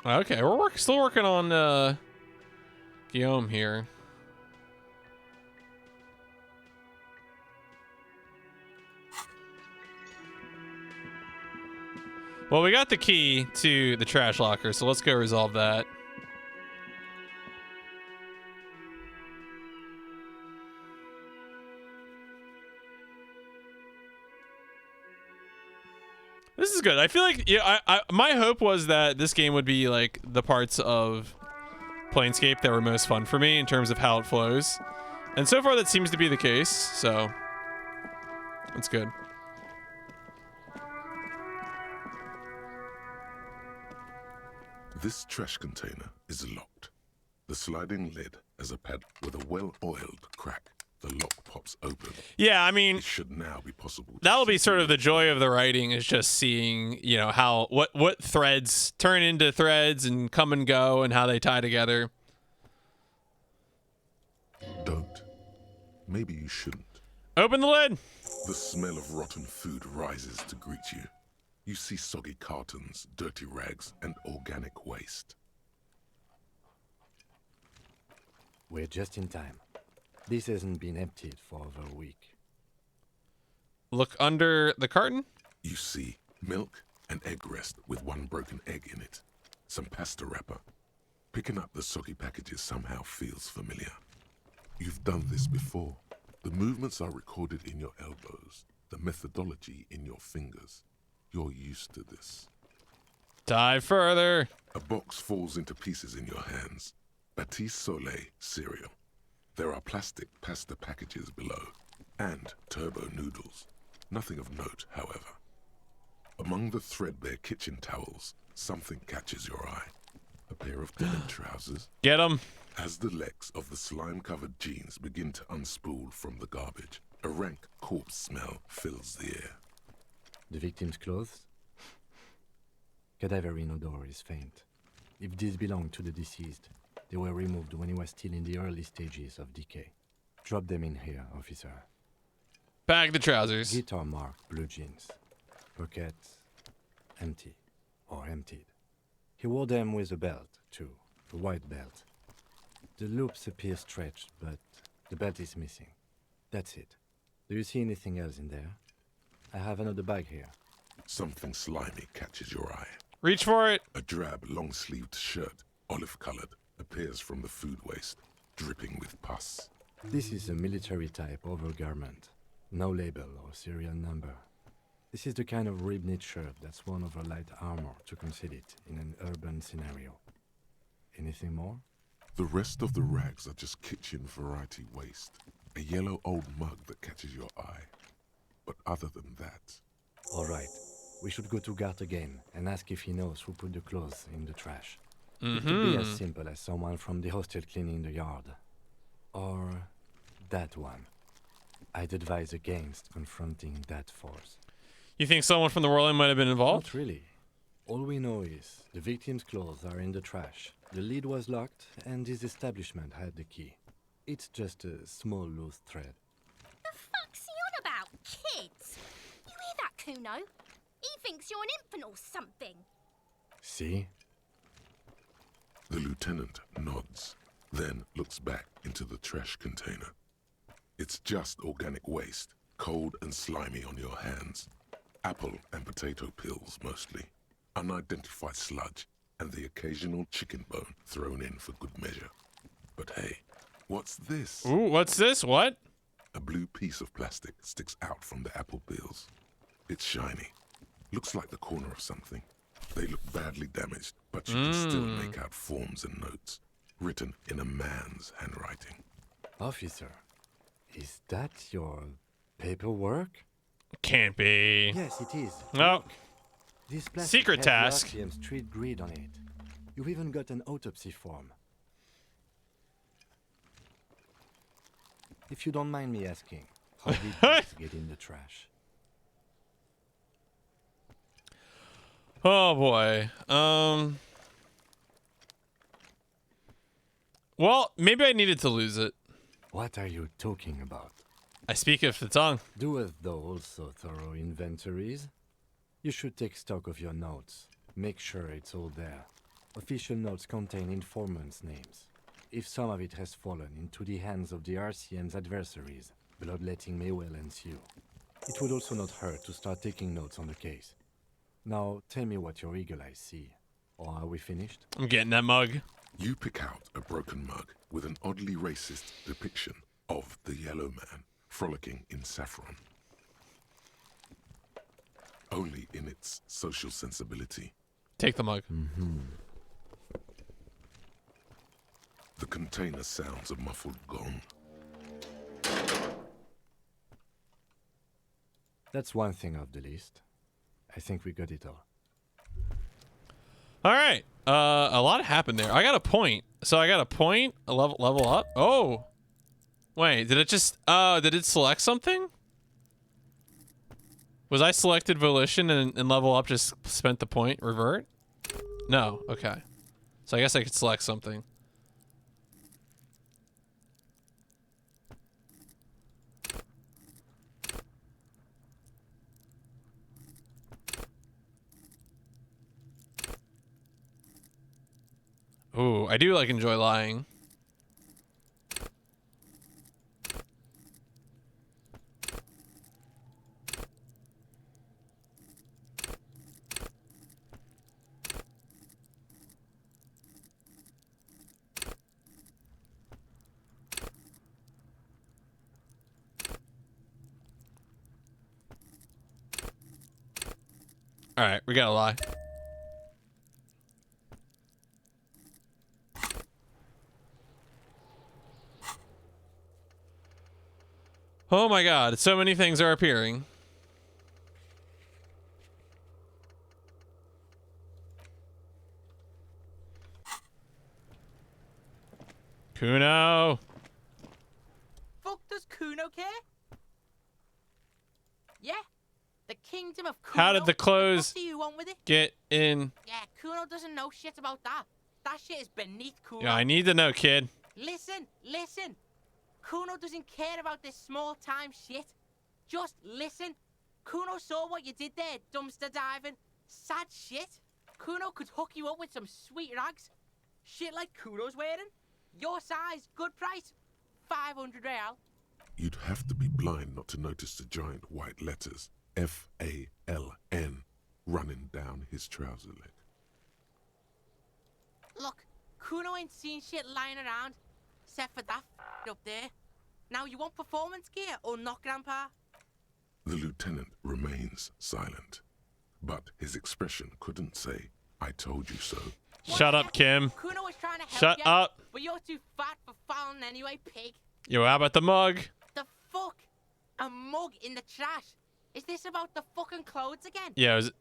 Okay, we're still working on Guillaume here. Well, we got the key to the trash locker, so let's go resolve that. This is good. I feel like my hope was that this game would be like the parts of Planescape that were most fun for me in terms of how it flows. And so far that seems to be the case, so that's good. This trash container is locked. The sliding lid has a pad with a well-oiled crack. The lock pops open. Yeah, I mean, it should now be possible. That'll be sort of the joy of the writing, is just seeing, you know, how what threads turn into threads and come and go and how they tie together. Don't. Maybe you shouldn't. Open the lid. The smell of rotten food rises to greet you. You see soggy cartons, dirty rags, and organic waste. We're just in time. This hasn't been emptied for over a week. Look under the carton. You see milk and egg rest with one broken egg in it. Some pasta wrapper. Picking up the soggy packages somehow feels familiar. You've done this before. The movements are recorded in your elbows, the methodology in your fingers. You're used to this. Dive further. A box falls into pieces in your hands. Batiste Soleil cereal. There are plastic pasta packages below, and turbo noodles. Nothing of note, however. Among the threadbare kitchen towels, something catches your eye. A pair of denim trousers. Get 'em. As the legs of the slime-covered jeans begin to unspool from the garbage, a rank corpse smell fills the air. The victim's clothes? Cadaverine odor is faint. If these belong to the deceased, they were removed when he was still in the early stages of decay. Drop them in here, officer. Bag the trousers. Guitar marked blue jeans. Pockets empty or emptied. He wore them with a belt, too. A white belt. The loops appear stretched, but the belt is missing. That's it. Do you see anything else in there? I have another bag here. Something slimy catches your eye. Reach for it. A drab, long-sleeved shirt, olive-colored, appears from the food waste, dripping with pus. This is a military-type overgarment. No label or serial number. This is the kind of ribbed shirt that's worn over light armor to conceal it in an urban scenario. Anything more? The rest of the rags are just kitchen variety waste. A yellow old mug that catches your eye. But other than that... All right. We should go to Gart again and ask if he knows who put the clothes in the trash. It could be as simple as someone from the hostel cleaning the yard. Or that one. I'd advise against confronting that force. You think someone from the Whirling might have been involved? Not really. All we know is the victim's clothes are in the trash. The lid was locked, and his establishment had the key. It's just a small loose thread. The fuck's he on about? Kids? You hear that, Kuno? He thinks you're an infant or something. See? The lieutenant nods, then looks back into the trash container. It's just organic waste, cold and slimy on your hands. Apple and potato peels, mostly. Unidentified sludge, and the occasional chicken bone thrown in for good measure. But hey, what's this? Ooh, what's this? What? A blue piece of plastic sticks out from the apple peels. It's shiny. Looks like the corner of something. They look badly damaged, but you can still make out forms and notes, written in a man's handwriting. Officer, is that your paperwork? Can't be. Yes, it is. No. This plastic Secret has task. the Elysium street grid on it. You've even got an autopsy form. If you don't mind me asking, how did this get in the trash? Oh boy. Well, maybe I needed to lose it. What are you talking about? I speak of the tongue. Doeth thou also thorough inventories? You should take stock of your notes. Make sure it's all there. Official notes contain informants' names. If some of it has fallen into the hands of the RCM's adversaries, bloodletting may well ensue. It would also not hurt to start taking notes on the case. Now, tell me what your eagle eyes see. Or are we finished? I'm getting that mug. You pick out a broken mug with an oddly racist depiction of the yellow man frolicking in saffron. Only in its social sensibility. Take the mug. The container sounds a muffled gong. That's one thing off the list. I think we got it all. All right. A lot happened there. I got a point. So I got a point. A level up. Oh. Wait, did it just did it select something? Was I selected volition and level up just spent the point? Revert? No. Okay. So I guess I could select something. Ooh, I do enjoy lying. All right, we gotta lie. Oh my god, so many things are appearing. Kuno! Fuck does Kuno care? Yeah? The kingdom of Kuno? How did the clothes What do you want with it? get in? Yeah, Kuno doesn't know shit about that. That shit is beneath Kuno. Yeah, I need to know, kid. Listen, listen. Kuno doesn't care about this small-time shit. Just listen. Kuno saw what you did there, dumpster diving. Sad shit. Kuno could hook you up with some sweet rags. Shit like Kuno's wearing. Your size, good price. 500 real. You'd have to be blind not to notice the giant white letters F-A-L-N running down his trouser leg. Look, Kuno ain't seen shit lying around, except for that up there. Now, you want performance gear or not, Grandpa? The lieutenant remains remains silent. But his expression couldn't say, I told you so. Shut up, Kim. Kuno was trying to help Shut you, up. but you're too fat for falling anyway, pig. Yo, how about the mug? The fuck? A mug in the trash? Is this about the fucking clothes again? Yeah, would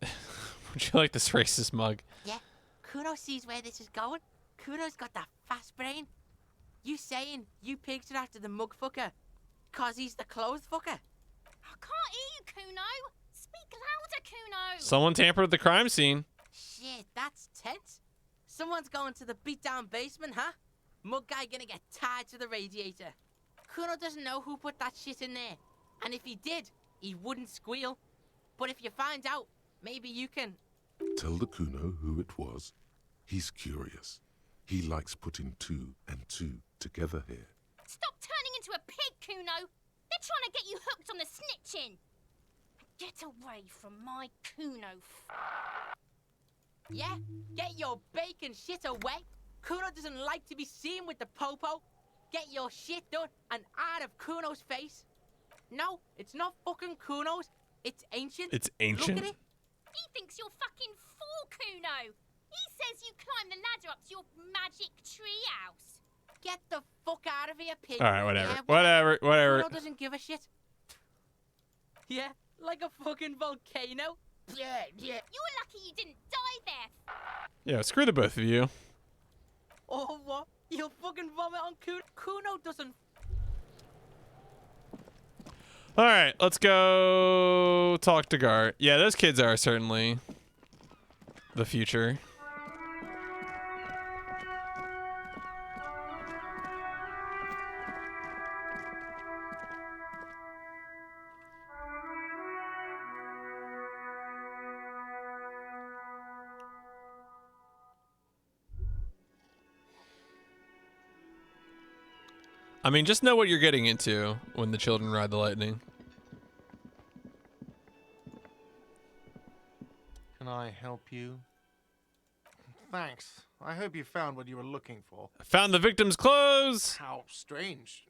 you like this racist mug? Yeah, Kuno sees where this is going. Kuno's got that fast brain. You saying you picked it after the mug fucker, cause he's the clothes fucker? I can't hear you, Kuno. Speak louder, Kuno. Someone tampered with the crime scene. Shit, that's tense. Someone's going to the beat-down basement, huh? Mug guy gonna get tied to the radiator. Kuno doesn't know who put that shit in there. And if he did, he wouldn't squeal. But if you find out, maybe you can... Tell the Kuno who it was. He's curious. He likes putting 2 and 2 together here. Stop turning into a pig, Kuno. They're trying to get you hooked on the snitching. Get away from my Kuno. Yeah? Get your bacon shit away. Kuno doesn't like to be seen with the popo. Get your shit done and out of Kuno's face. No, it's not fucking Kuno's. It's ancient. It's ancient? Look at it. He thinks you're fucking fool, Kuno. He says you climb the ladder up to your magic tree house. Get the fuck out of here, pig. All right, whatever. Yeah, Whatever. Kuno doesn't give a shit. Yeah, like a fucking volcano. Yeah. You're lucky you didn't die there. Yeah, screw the both of you. Oh, what? You'll fucking vomit on Kuno? Kuno doesn't... All right, let's go talk to Gart. Yeah, those kids are certainly the future. I mean, just know what you're getting into when the children ride the lightning. Can I help you? Thanks. I hope you found what you were looking for. I found the victim's clothes. How strange.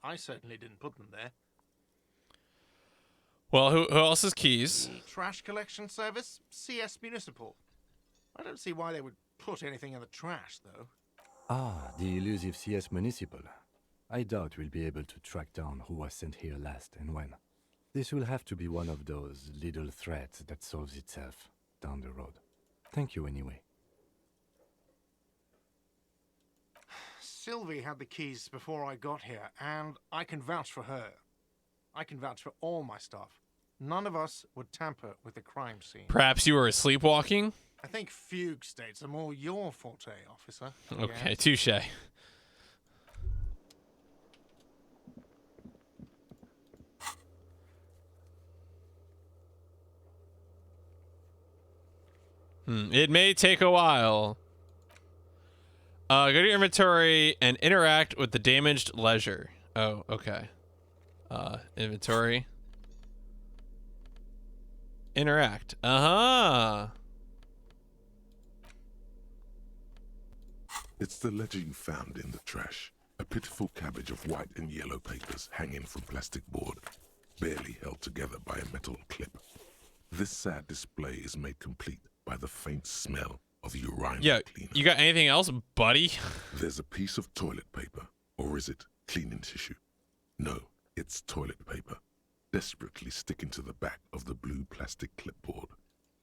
I certainly didn't put them there. Well, who else's keys? Trash collection service? CS Municipal. I don't see why they would put anything in the trash, though. Ah, the elusive CS Municipal. I doubt we'll be able to track down who was sent here last and when. This will have to be one of those little threads that solves itself down the road. Thank you anyway. Sylvie had the keys before I got here, and I can vouch for her. I can vouch for all my staff. None of us would tamper with the crime scene. Perhaps you were sleepwalking? I think fugue states are more your forte, officer. Okay, Yeah. touche. It may take a while. Go to your inventory and interact with the damaged ledger. Oh, okay. Inventory. Interact. Uh-huh. It's the ledger you found in the trash. A pitiful cabbage of white and yellow papers hanging from plastic board, barely held together by a metal clip. This sad display is made complete by the faint smell of urine Yeah, cleaner. you got anything else, buddy? There's a piece of toilet paper, or is it cleaning tissue? No, it's toilet paper, desperately sticking to the back of the blue plastic clipboard.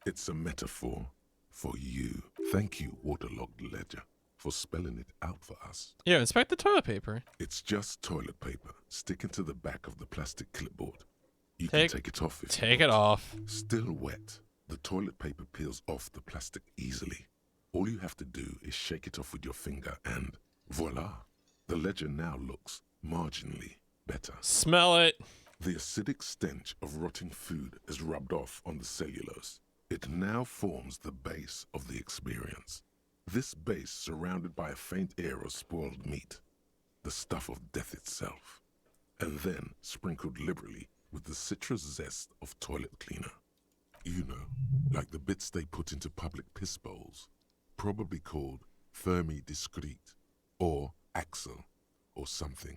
It's a metaphor for you. Thank you, waterlogged ledger, for spelling it out for us. Yeah, inspect the toilet paper. It's just toilet paper sticking to the back of the plastic clipboard. You Take- can take it off if you Take want. it off. Still wet, the toilet paper peels off the plastic easily. All you have to do is shake it off with your finger and voila, the ledger now looks marginally better. Smell it. The acidic stench of rotting food is rubbed off on the cellulose. It now forms the base of the experience. This base surrounded by a faint air of spoiled meat, the stuff of death itself, and then sprinkled liberally with the citrus zest of toilet cleaner. You know, like the bits they put into public piss bowls, probably called Fermi Discrete, or Axel, or something.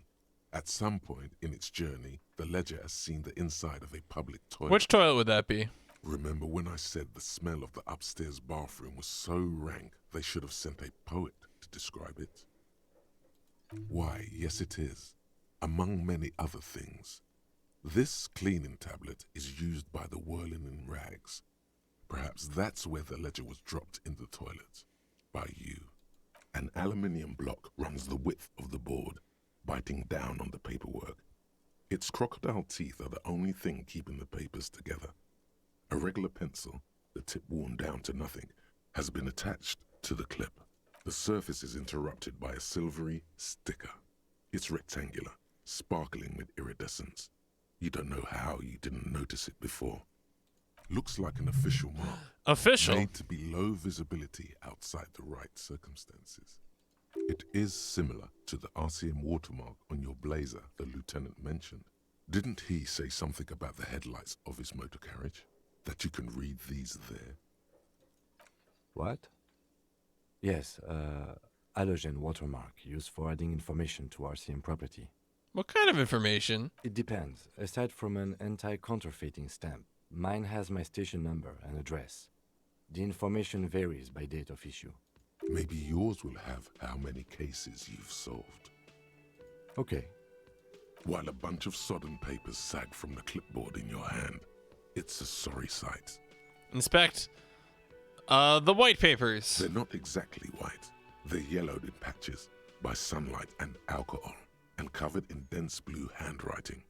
At some point in its journey, the ledger has seen the inside of a public toilet. Which toilet would that be? Remember when I said the smell of the upstairs bathroom was so rank they should have sent a poet to describe it? Why, yes it is. Among many other things, this cleaning tablet is used by the whirling in rags. Perhaps that's where the ledger was dropped in the toilet. By you. An aluminium block runs the width of the board, biting down on the paperwork. Its crocodile teeth are the only thing keeping the papers together. A regular pencil, the tip worn down to nothing, has been attached to the clip. The surface is interrupted by a silvery sticker. It's rectangular, sparkling with iridescence. You don't know how you didn't notice it before. Looks like an official mark. Official? Made to be low visibility outside the right circumstances. It is similar to the RCM watermark on your blazer the lieutenant mentioned. Didn't he say something about the headlights of his motor carriage? That you can read these there? What? Yes, halogen watermark used for adding information to RCM property. What kind of information? It depends. Aside from an anti-counterfeiting stamp, mine has my station number and address. The information varies by date of issue. Maybe yours will have how many cases you've solved. Okay. While a bunch of sodden papers sag from the clipboard in your hand, it's a sorry sight. Inspect the white papers. They're not exactly white. They're yellowed in patches by sunlight and alcohol and covered in dense blue handwriting.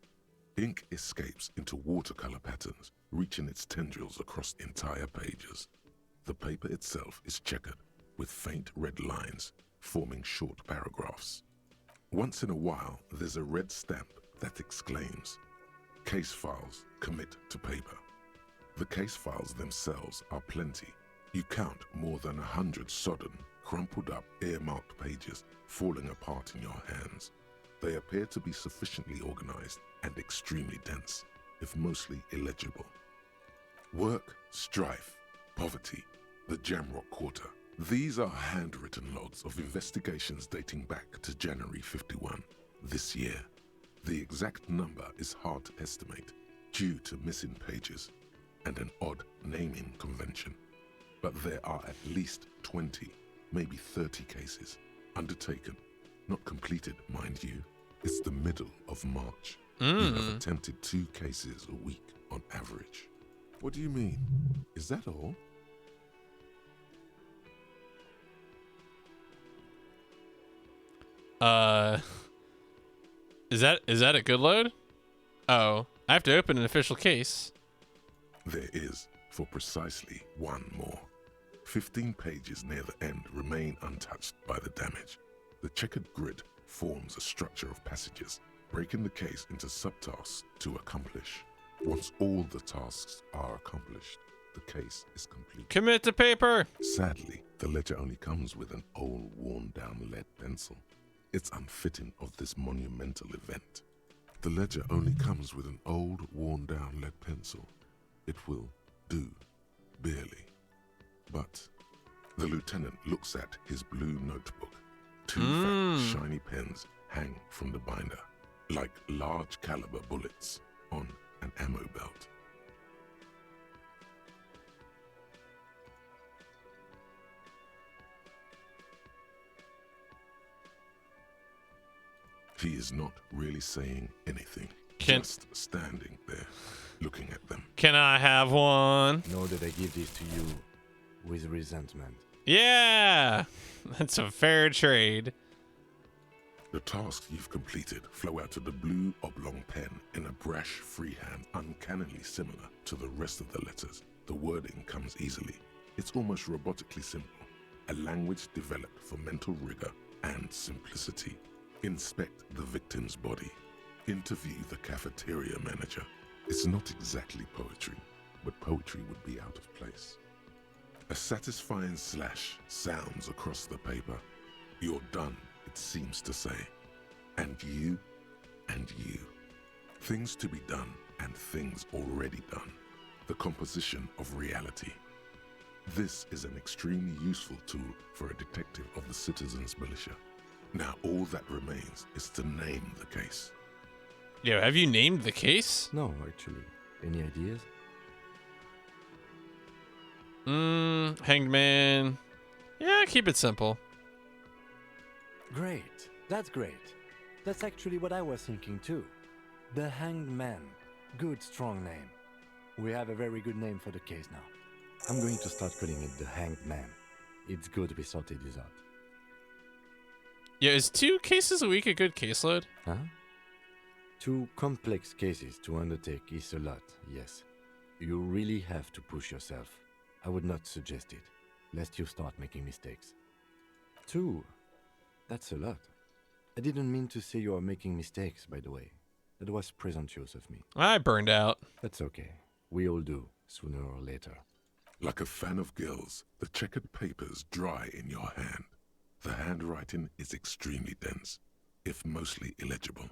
Ink escapes into watercolor patterns, reaching its tendrils across entire pages. The paper itself is checkered with faint red lines forming short paragraphs. Once in a while, there's a red stamp that exclaims, "Case files commit to paper." The case files themselves are plenty. You count more than 100 sodden, crumpled up, earmarked pages falling apart in your hands. They appear to be sufficiently organized and extremely dense, if mostly illegible. Work, strife, poverty, the Jamrock Quarter. These are handwritten logs of investigations dating back to January 51, this year. The exact number is hard to estimate due to missing pages and an odd naming convention. But there are at least 20, maybe 30 cases undertaken, not completed, mind you. It's the middle of March. You have attempted 2 cases a week on average. What do you mean? Is that all? Is that a good load? Oh, I have to open an official case. There is, for precisely one more. 15 pages near the end remain untouched by the damage. The checkered grid forms a structure of passages, breaking the case into subtasks to accomplish. Once all the tasks are accomplished, the case is complete. Commit to paper! Sadly, the ledger only comes with an old, worn-down lead pencil. It's unfitting of this monumental event. The ledger only comes with an old, worn-down lead pencil. It will do, barely. But the lieutenant looks at his blue notebook. 2 fat, shiny pens hang from the binder, like large caliber bullets on an ammo belt. He is not really saying anything, just standing there, looking at them. Can I have one? Know that I give this to you with resentment. Yeah! That's a fair trade. The tasks you've completed flow out of the blue oblong pen in a brash freehand uncannily similar to the rest of the letters. The wording comes easily. It's almost robotically simple, a language developed for mental rigor and simplicity. Inspect the victim's body. Interview the cafeteria manager. It's not exactly poetry, but poetry would be out of place. A satisfying slash sounds across the paper. You're done, it seems to say. And you, and you. Things to be done and things already done. The composition of reality. This is an extremely useful tool for a detective of the citizens' militia. Now all that remains is to name the case. Yo, have you named the case? No, actually. Any ideas? Hanged Man. Yeah, keep it simple. Great. That's great. That's actually what I was thinking too. The Hanged Man. Good, strong name. We have a very good name for the case now. I'm going to start calling it the Hanged Man. It's good we sorted this out. Yeah, is 2 cases a week a good caseload? Huh? 2 complex cases to undertake is a lot, yes. You really have to push yourself. I would not suggest it, lest you start making mistakes. 2, that's a lot. I didn't mean to say you are making mistakes, by the way. That was presumptuous of me. I burned out. That's okay. We all do, sooner or later. Like a fan of gills, the checkered papers dry in your hand. The handwriting is extremely dense, if mostly illegible.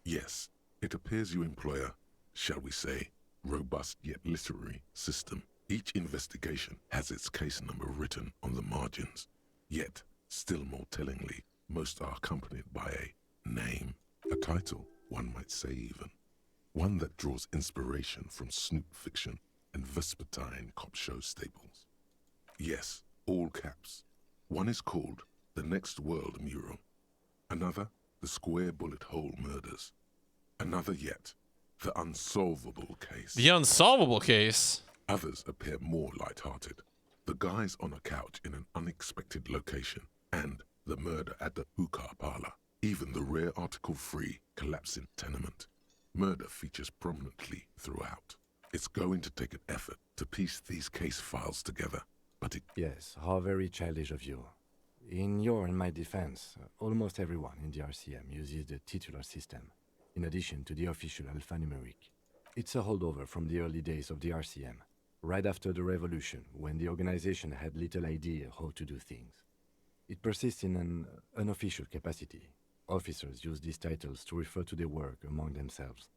Yes, it appears you employ a, shall we say, robust yet literary system. Each investigation has its case number written on the margins. Yet, still more tellingly, most are accompanied by a name, a title, one might say even. One that draws inspiration from snoop fiction and vespertine cop show staples. Yes, all caps. One is called The Next World Mural. Another, The Square Bullet Hole Murders. Another yet, The Unsolvable Case. The Unsolvable Case? Others appear more light-hearted. The guys on a couch in an unexpected location, and the murder at the hookah parlor. Even the rare article-free collapsing tenement. Murder features prominently throughout. It's going to take an effort to piece these case files together, but it... Yes, how very childish of you. In your and my defense, almost everyone in the RCM uses the titular system, in addition to the official alphanumeric. It's a holdover from the early days of the RCM, right after the revolution, when the organization had little idea how to do things. It persists in an unofficial capacity. Officers use these titles to refer to their work among themselves.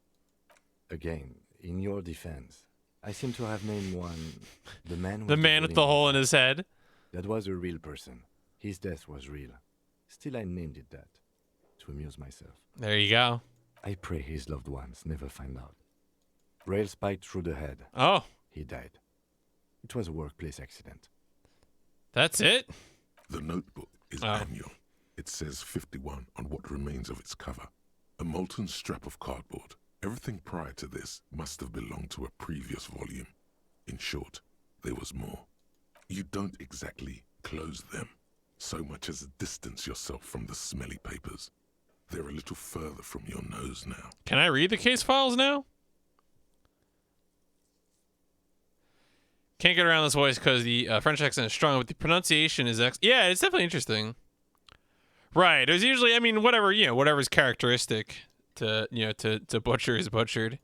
Again, in your defense, I seem to have named one the man with the hole in his head. That was a real person. His death was real. Still, I named it that, to amuse myself. There you go. I pray his loved ones never find out. Rail spiked through the head. Oh. He died. It was a workplace accident. That's it? The notebook is annual. It says 51 on what remains of its cover. A molten strap of cardboard. Everything prior to this must have belonged to a previous volume. In short, there was more. You don't exactly close them, so much as distance yourself from the smelly papers. They're a little further from your nose now. Can I read the case files now? Can't get around this voice because the French accent is strong, but the pronunciation is yeah, it's definitely interesting. Right. It was usually, I mean, whatever, whatever's characteristic to butcher is butchered.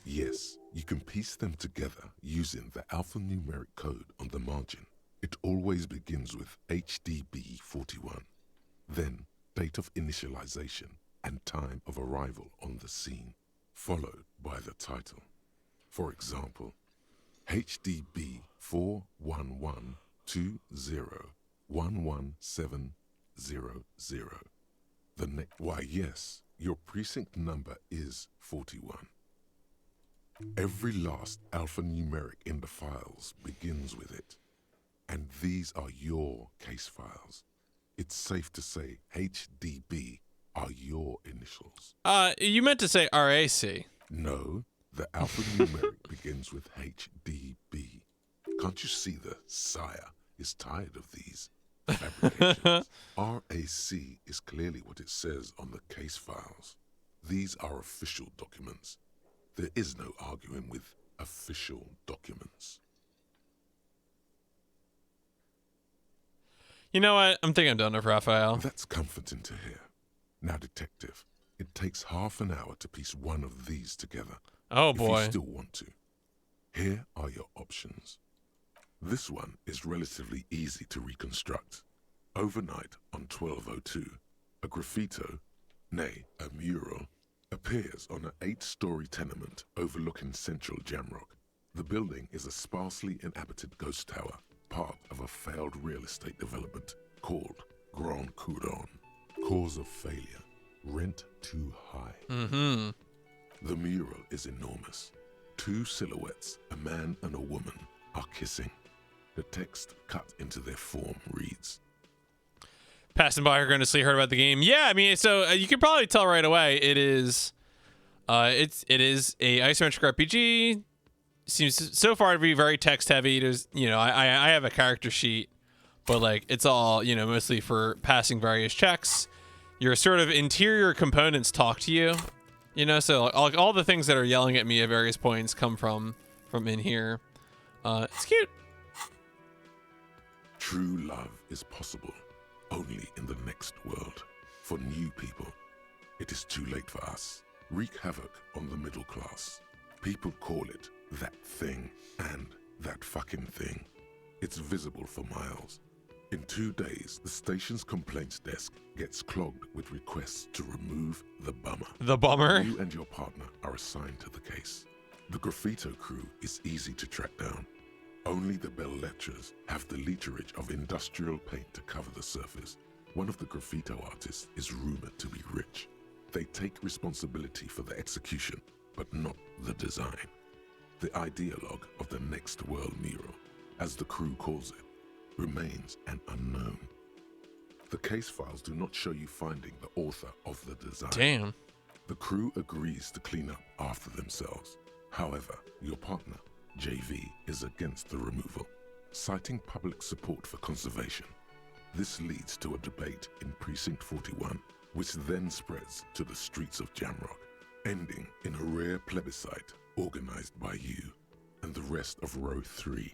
Yes, you can piece them together using the alphanumeric code on the margin. It always begins with HDB 41, then date of initialization and time of arrival on the scene, followed by the title. For example, HDB 41120111700. Why, yes, your precinct number is 41. Every last alphanumeric in the files begins with it. And these are your case files. It's safe to say HDB are your initials. You meant to say RAC. No, the alphanumeric begins with HDB. Can't you see the sire is tired of these fabrications? RAC is clearly what it says on the case files. These are official documents. There is no arguing with official documents. You know what? I'm thinking I'm done with Raphael. That's comforting to hear. Now, detective, it takes half an hour to piece one of these together. Oh, boy. If you still want to. Here are your options. This one is relatively easy to reconstruct. Overnight on 1202, a graffito, nay, a mural, appears on an 8-story tenement overlooking central Jamrock. The building is a sparsely inhabited ghost tower, part of a failed real estate development called Grand Coudon. Cause of failure. Rent too high. Mm-hmm. The mural is enormous. 2 silhouettes, a man and a woman, are kissing. The text cut into their form reads, Passing by, you're going to see, heard about the game. Yeah, I mean, so you can probably tell right away. It is a isometric RPG. Seems so far to be very text heavy. There's, I have a character sheet, but like it's all, mostly for passing various checks. Your sort of interior components talk to you, so like all the things that are yelling at me at various points come from in here. It's cute. True love is possible only in the next world. For new people, it is too late for us. Wreak havoc on the middle class. People call it that thing and that fucking thing. It's visible for miles. In 2 days, the station's complaints desk gets clogged with requests to remove the bummer. The bummer? You and your partner are assigned to the case. The graffito crew is easy to track down. Only the bell lectures have the literage of industrial paint to cover the surface. One of the graffito artists is rumored to be rich. They take responsibility for the execution, but not the design. The ideologue of the next world mural, as the crew calls it, remains an unknown. The case files do not show you finding the author of the design. Damn. The crew agrees to clean up after themselves. However, your partner, JV, is against the removal, citing public support for conservation. This leads to a debate in Precinct 41, which then spreads to the streets of Jamrock, ending in a rare plebiscite organized by you and the rest of Row 3.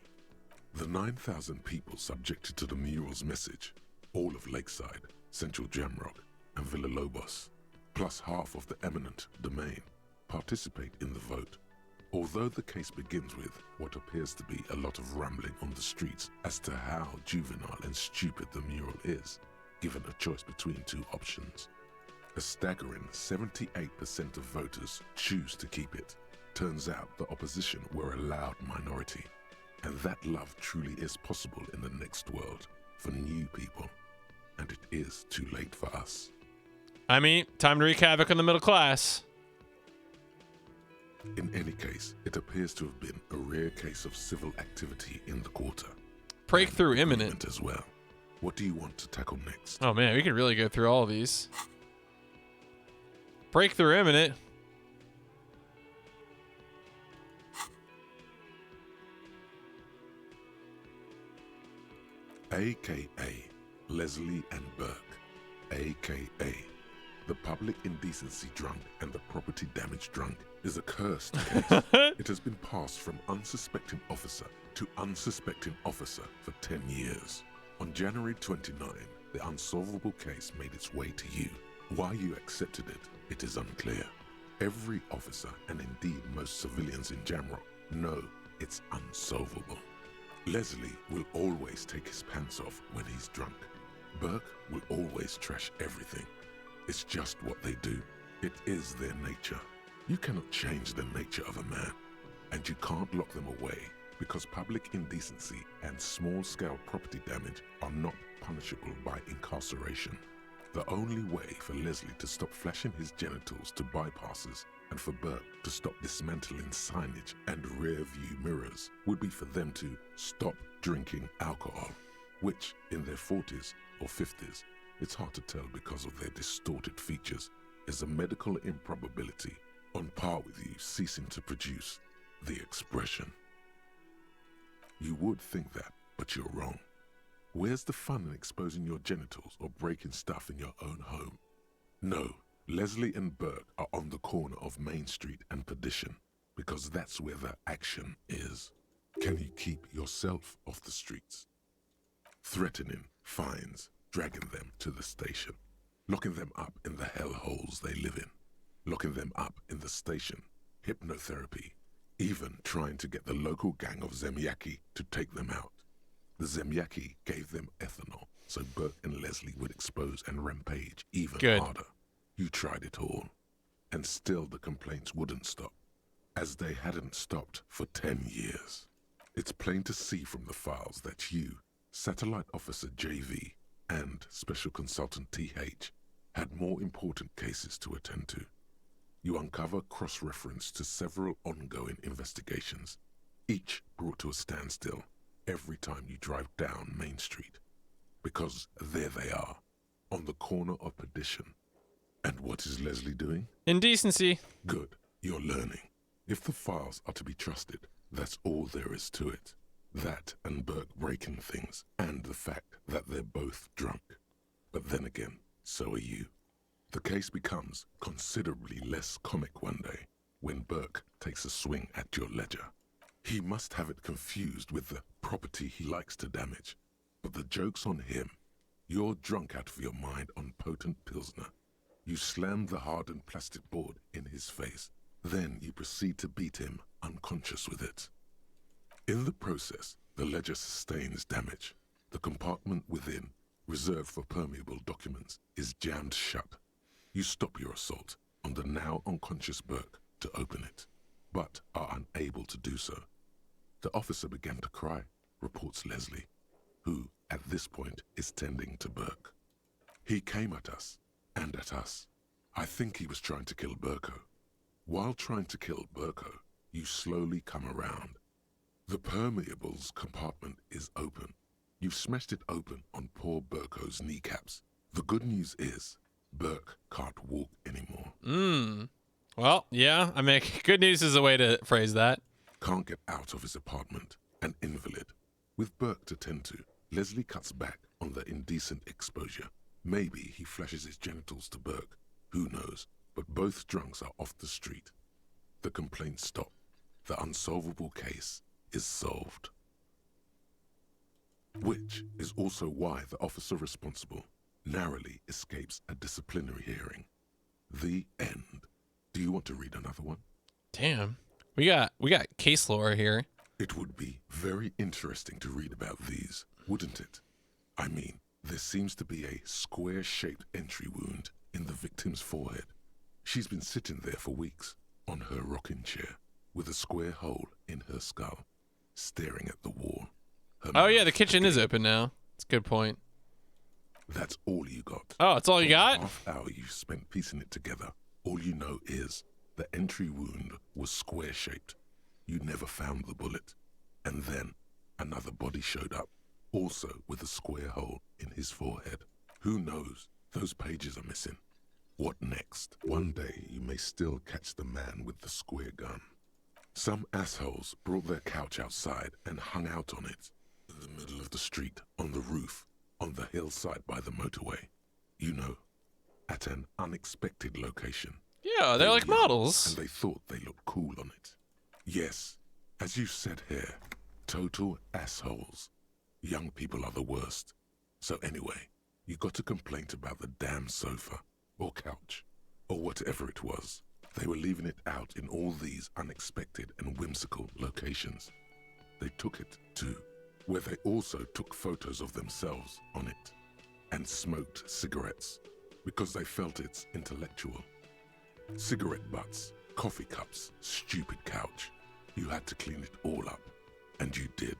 The 9,000 people subjected to the mural's message, all of Lakeside, Central Jamrock, and Villalobos, plus half of the eminent domain, participate in the vote. Although the case begins with what appears to be a lot of rambling on the streets as to how juvenile and stupid the mural is, given a choice between 2 options. A staggering 78% of voters choose to keep it. Turns out the opposition were a loud minority. And that love truly is possible in the next world for new people. And it is too late for us. I mean, time to wreak havoc on the middle class. In any case, it appears to have been a rare case of civil activity in the quarter. Breakthrough imminent as well. What do you want to tackle next? Oh man, we can really go through all of these. Breakthrough imminent. AKA Leslie and Burke, AKA the public indecency drunk and the property damage drunk, is a cursed case. It has been passed from unsuspecting officer to unsuspecting officer for 10 years. On January 29, the unsolvable case made its way to you. Why you accepted it, it is unclear. Every officer, and indeed most civilians in Jamrock, know it's unsolvable. Leslie will always take his pants off when he's drunk. Burke will always trash everything. It's just what they do. It is their nature. You cannot change the nature of a man, and you can't lock them away because public indecency and small-scale property damage are not punishable by incarceration. The only way for Leslie to stop flashing his genitals to bypassers and for Burke to stop dismantling signage and rear-view mirrors would be for them to stop drinking alcohol, which in their 40s or 50s, it's hard to tell because of their distorted features, is a medical improbability on par with you ceasing to produce the expression. You would think that, but you're wrong. Where's the fun in exposing your genitals or breaking stuff in your own home? No, Leslie and Burke are on the corner of Main Street and Perdition because that's where the action is. Can you keep yourself off the streets? Threatening fines, dragging them to the station, locking them up in the hellholes they live in, locking them up in the station, hypnotherapy, even trying to get the local gang of Zemyaki to take them out. The Zemyaki gave them ethanol, so Burke and Leslie would expose and rampage even harder. You tried it all, and still the complaints wouldn't stop, as they hadn't stopped for 10 years. It's plain to see from the files that you, Satellite Officer JV, and Special Consultant TH had more important cases to attend to. You uncover cross-reference to several ongoing investigations, each brought to a standstill every time you drive down Main Street. Because there they are, on the corner of Perdition. And what is Leslie doing? Indecency. Good, you're learning. If the files are to be trusted, that's all there is to it. That and Burke breaking things, and the fact that they're both drunk. But then again, so are you. The case becomes considerably less comic one day when Burke takes a swing at your ledger. He must have it confused with the property he likes to damage. But the joke's on him. You're drunk out of your mind on potent Pilsner. You slam the hardened plastic board in his face. Then you proceed to beat him unconscious with it. In the process, the ledger sustains damage. The compartment within, reserved for permeable documents, is jammed shut. You stop your assault on the now unconscious Burke to open it, but are unable to do so. The officer began to cry, reports Leslie, who, at this point, is tending to Burke. He came at us, and at us. I think he was trying to kill Burko. While trying to kill Burko, you slowly come around. The permeables compartment is open. You've smashed it open on poor Burko's kneecaps. The good news is, Burke can't walk anymore. Well, yeah, I mean, good news is a way to phrase that. Can't get out of his apartment, an invalid. With Burke to tend to, Leslie cuts back on the indecent exposure. Maybe he flashes his genitals to Burke. Who knows? But both drunks are off the street. The complaints stop. The unsolvable case is solved. Which is also why the officer responsible narrowly escapes a disciplinary hearing. The end. Do you want to read another one? Damn. We got case lore here. It would be very interesting to read about these, wouldn't it? I mean, there seems to be a square-shaped entry wound in the victim's forehead. She's been sitting there for weeks, on her rocking chair, with a square hole in her skull, staring at the wall. Oh yeah, the kitchen is open now. That's a good point. That's all you got. Oh, that's all you got? Half hour you spent piecing it together. All you know is the entry wound was square-shaped. You never found the bullet. And then another body showed up, also with a square hole in his forehead. Who knows? Those pages are missing. What next? One day you may still catch the man with the square gun. Some assholes brought their couch outside and hung out on it, in the middle of the street, on the roof, on the hillside by the motorway. You know, at an unexpected location. Yeah, they're like models. And they thought they looked cool on it. Yes, as you said here, total assholes. Young people are the worst. So anyway, you got a complaint about the damn sofa, or couch, or whatever it was. They were leaving it out in all these unexpected and whimsical locations. They took it, too, where they also took photos of themselves on it, and smoked cigarettes, because they felt it's intellectual. Cigarette butts, coffee cups, stupid couch. You had to clean it all up, and you did.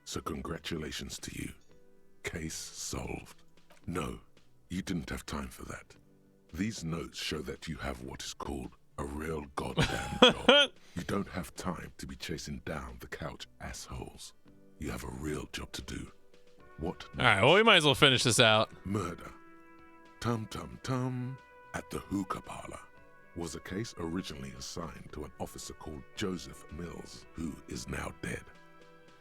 So congratulations to you. Case solved. No, you didn't have time for that. These notes show that you have what is called a real goddamn job. You don't have time to be chasing down the couch assholes. You have a real job to do. What next? All right, well, we might as well finish this out. Murder. Tum at the hookah parlor was a case originally assigned to an officer called Joseph Mills, who is now dead,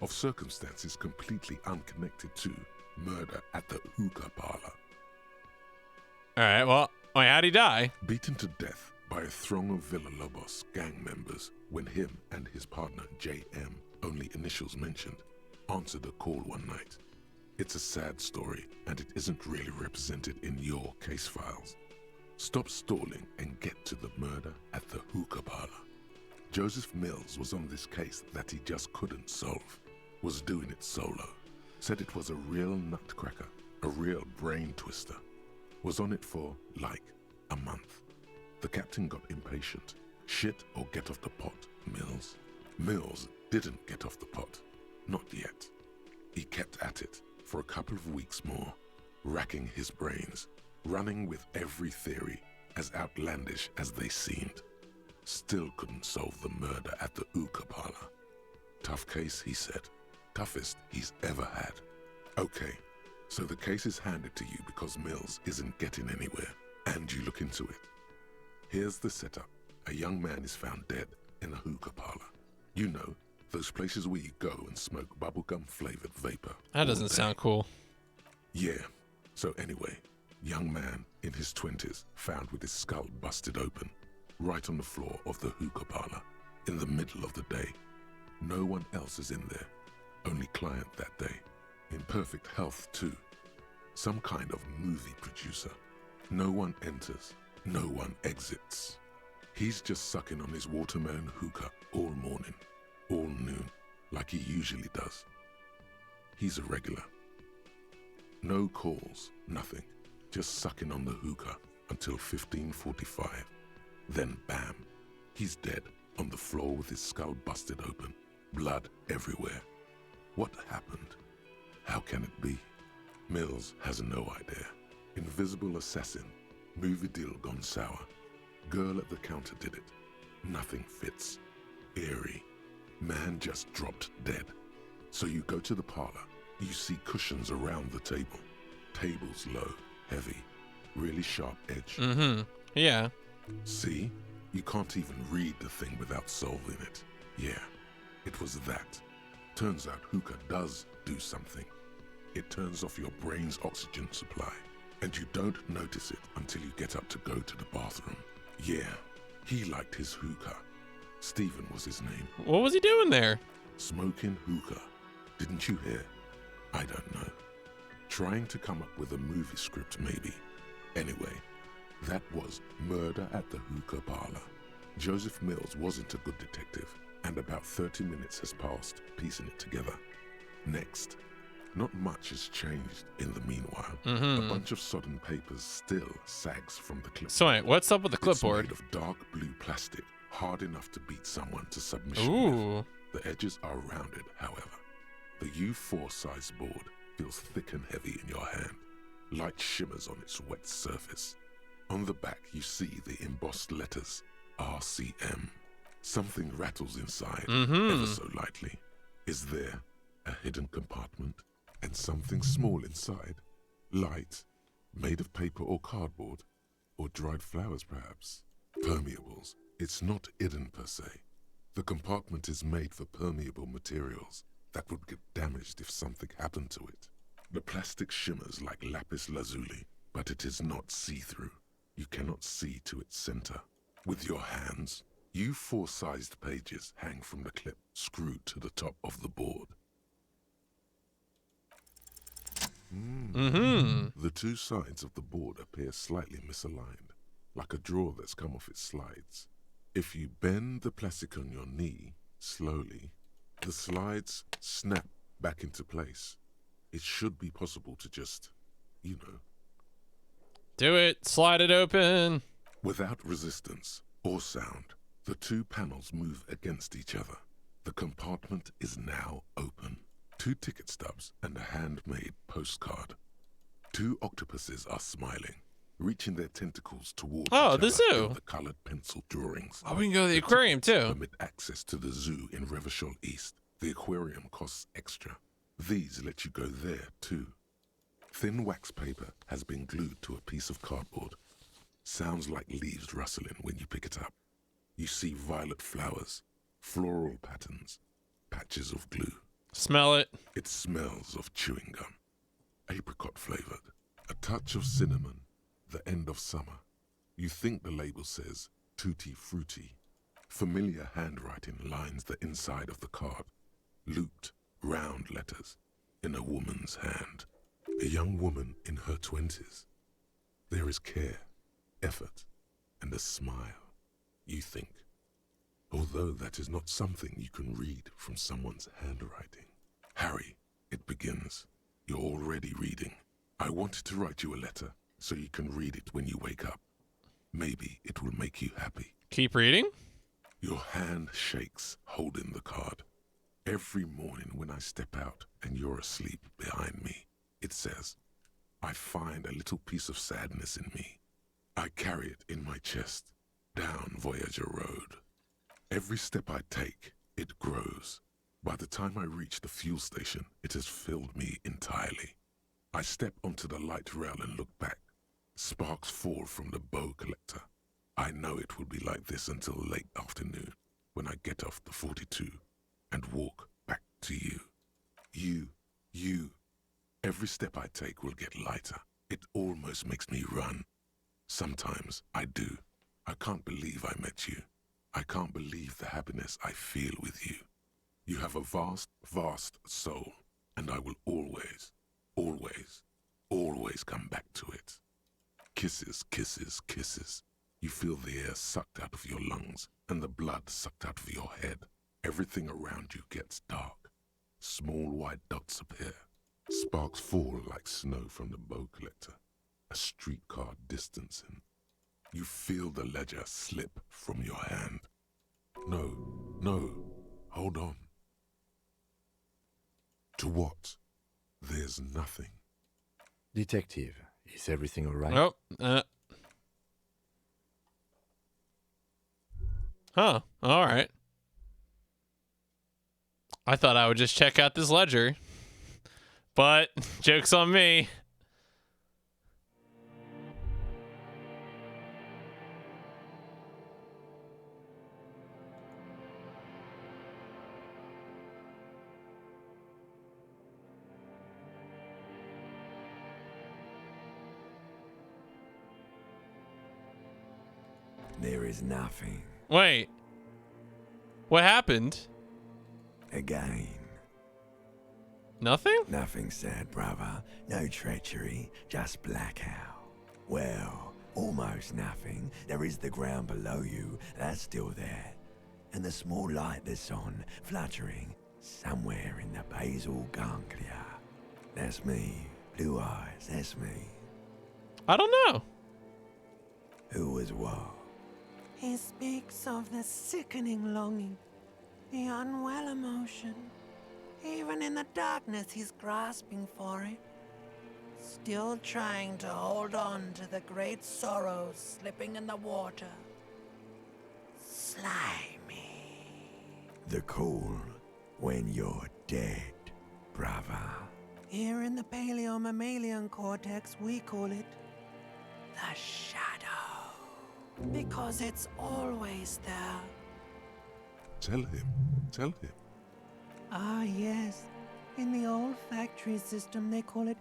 of circumstances completely unconnected to murder at the hookah parlor. All right, well, wait, how'd he die? Beaten to death by a throng of Villalobos gang members when him and his partner J.M., only initials mentioned, answered a call one night. It's a sad story, and it isn't really represented in your case files. Stop stalling and get to the murder at the hookah parlor. Joseph Mills was on this case that he just couldn't solve, was doing it solo, said it was a real nutcracker, a real brain twister, was on it for, like, a month. The captain got impatient. Shit or get off the pot, Mills. Mills didn't get off the pot. Not yet. He kept at it for a couple of weeks more. racking his brains, running with every theory as outlandish as they seemed. Still couldn't solve the murder at the hookah parlor. Tough case, he said. Toughest he's ever had. Okay, so the case is handed to you because Mills isn't getting anywhere, and you look into it. Here's the setup. A young man is found dead in a hookah parlor. You know, those places where you go and smoke bubblegum-flavored vapor. That doesn't sound cool. Yeah. So anyway, young man in his 20s found with his skull busted open, right on the floor of the hookah parlor, in the middle of the day. No one else is in there, only client that day. In perfect health too. Some kind of movie producer. No one enters, no one exits. He's just sucking on his watermelon hookah all morning, all noon, like he usually does. He's a regular. No calls, nothing. Just sucking on the hookah until 15:45. Then bam, he's dead on the floor with his skull busted open, blood everywhere. What happened? How can it be? Mills has no idea. Invisible assassin, movie deal gone sour. Girl at the counter did it. Nothing fits. Eerie. Man just dropped dead. So you go to the parlor. You see cushions around the table. Table's low, heavy, really sharp edge. Mm-hmm. Yeah. See? You can't even read the thing without solving it. Yeah, it was that. Turns out hookah does do something. It turns off your brain's oxygen supply, and you don't notice it until you get up to go to the bathroom. Yeah, he liked his hookah. Stephen was his name. What was he doing there? Smoking hookah. Didn't you hear? I don't know. Trying to come up with a movie script, maybe. Anyway, that was Murder at the Hookah Parlor. Joseph Mills wasn't a good detective, and about 30 minutes has passed piecing it together. Next. Not much has changed in the meanwhile. A bunch of sodden papers still sags from the clipboard. So wait, what's up with the clipboard? It's made of dark blue plastic, hard enough to beat someone to submission Ooh. with. The edges are rounded, however. The U4 size board feels thick and heavy in your hand. Light shimmers on its wet surface. On the back, you see the embossed letters, RCM. Something rattles inside, ever so lightly. Is there a hidden compartment? And something small inside, light, made of paper or cardboard, or dried flowers perhaps. Permeables. It's not hidden per se. The compartment is made for permeable materials that would get damaged if something happened to it. The plastic shimmers like lapis lazuli, but it is not see-through. You cannot see to its center. With your hands, U4-sized pages hang from the clip screwed to the top of the board. The two sides of the board appear slightly misaligned, like a drawer that's come off its slides. If you bend the plastic on your knee, slowly, the slides snap back into place. It should be possible to just, you know. Do it. Slide it open. Without resistance or sound, the two panels move against each other. The compartment is now open. 2 ticket stubs and a handmade postcard. 2 octopuses are smiling, reaching their tentacles towards the zoo. The colored pencil drawings. Oh, we can go to the aquarium too. Permit access to the zoo in Revershall East. The aquarium costs extra. These let you go there too. Thin wax paper has been glued to a piece of cardboard. Sounds like leaves rustling when you pick it up. You see violet flowers, floral patterns, patches of glue. Smell it. It smells of chewing gum. Apricot flavored. A touch of cinnamon. The end of summer. You think the label says tutti frutti. Familiar handwriting lines the inside of the card. Looped, round letters in a woman's hand. A young woman in her 20s. There is care, effort, and a smile, you think. Although that is not something you can read from someone's handwriting. Harry, it begins. You're already reading. I wanted to write you a letter so you can read it when you wake up. Maybe it will make you happy. Keep reading? Your hand shakes, holding the card. Every morning when I step out and you're asleep behind me, it says, I find a little piece of sadness in me. I carry it in my chest, down Voyager Road. Every step I take, it grows. By the time I reach the fuel station, it has filled me entirely. I step onto the light rail and look back. Sparks fall from the bow collector. I know it will be like this until late afternoon, when I get off the 42 and walk back to you. You. Every step I take will get lighter. It almost makes me run. Sometimes I do. I can't believe I met you. I can't believe the happiness I feel with you. You have a vast, vast soul, and I will always, always, always come back to it. Kisses, kisses, kisses. You feel the air sucked out of your lungs and the blood sucked out of your head. Everything around you gets dark. Small white dots appear. Sparks fall like snow from the bow collector. A streetcar distancing. You feel the ledger slip from your hand. No, hold on. To what? There's nothing. Detective, is everything all right? Nope. Huh. All right. I thought I would just check out this ledger. But, joke's on me. There is nothing. Wait. What happened? Again. Nothing? Nothing sad, brother. No treachery, just blackout. Well, almost nothing. There is the ground below you, that's still there. And the small light that's on, fluttering, somewhere in the basal ganglia. That's me. Blue eyes, that's me. I don't know. Who was what? He speaks of the sickening longing, the unwell emotion. Even in the darkness, he's grasping for it. Still trying to hold on to the great sorrows slipping in the water. Slimy. The cool when you're dead, brother. Here in the paleo-mammalian cortex, we call it the shadow. Because it's always there. Tell him. Ah, yes. In the olfactory system, they call it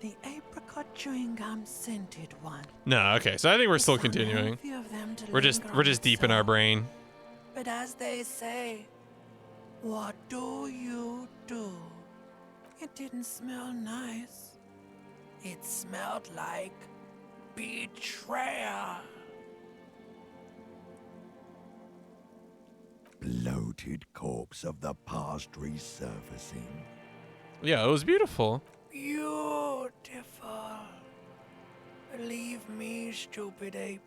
the apricot chewing gum scented one. No, okay. So I think we're still continuing. We're just deep in our brain. But as they say, what do you do? It didn't smell nice. It smelled like betrayal. Bloated corpse of the past resurfacing. Yeah, it was beautiful. Beautiful. Believe me, stupid ape,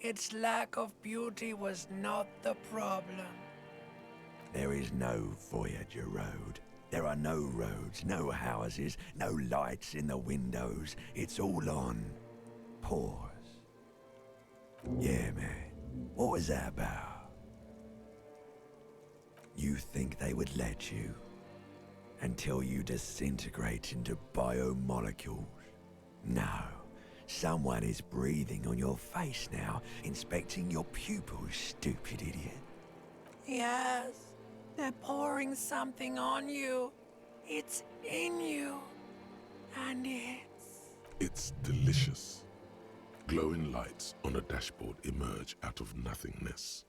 its lack of beauty was not the problem. There is no Voyager Road. There are no roads, no houses, no lights in the windows. It's all on pause. Yeah, man. What was that about? You think they would let you? Until you disintegrate into biomolecules? No. Someone is breathing on your face now, inspecting your pupils, stupid idiot. Yes, they're pouring something on you. It's in you. And It's delicious. Glowing lights on a dashboard emerge out of nothingness.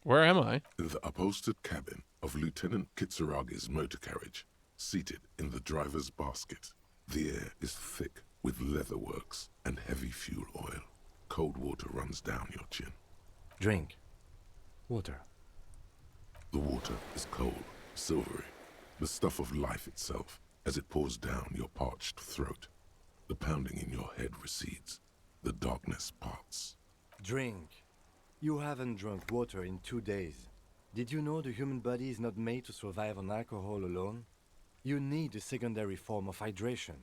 Where am I? In the upholstered cabin of Lieutenant Kitsuragi's motor carriage, seated in the driver's basket. The air is thick with leatherworks and heavy fuel oil. Cold water runs down your chin. Drink. Water. The water is cold, silvery, the stuff of life itself as it pours down your parched throat. The pounding in your head recedes. The darkness parts. Drink. You haven't drunk water in 2 days. Did you know the human body is not made to survive on alcohol alone? You need a secondary form of hydration.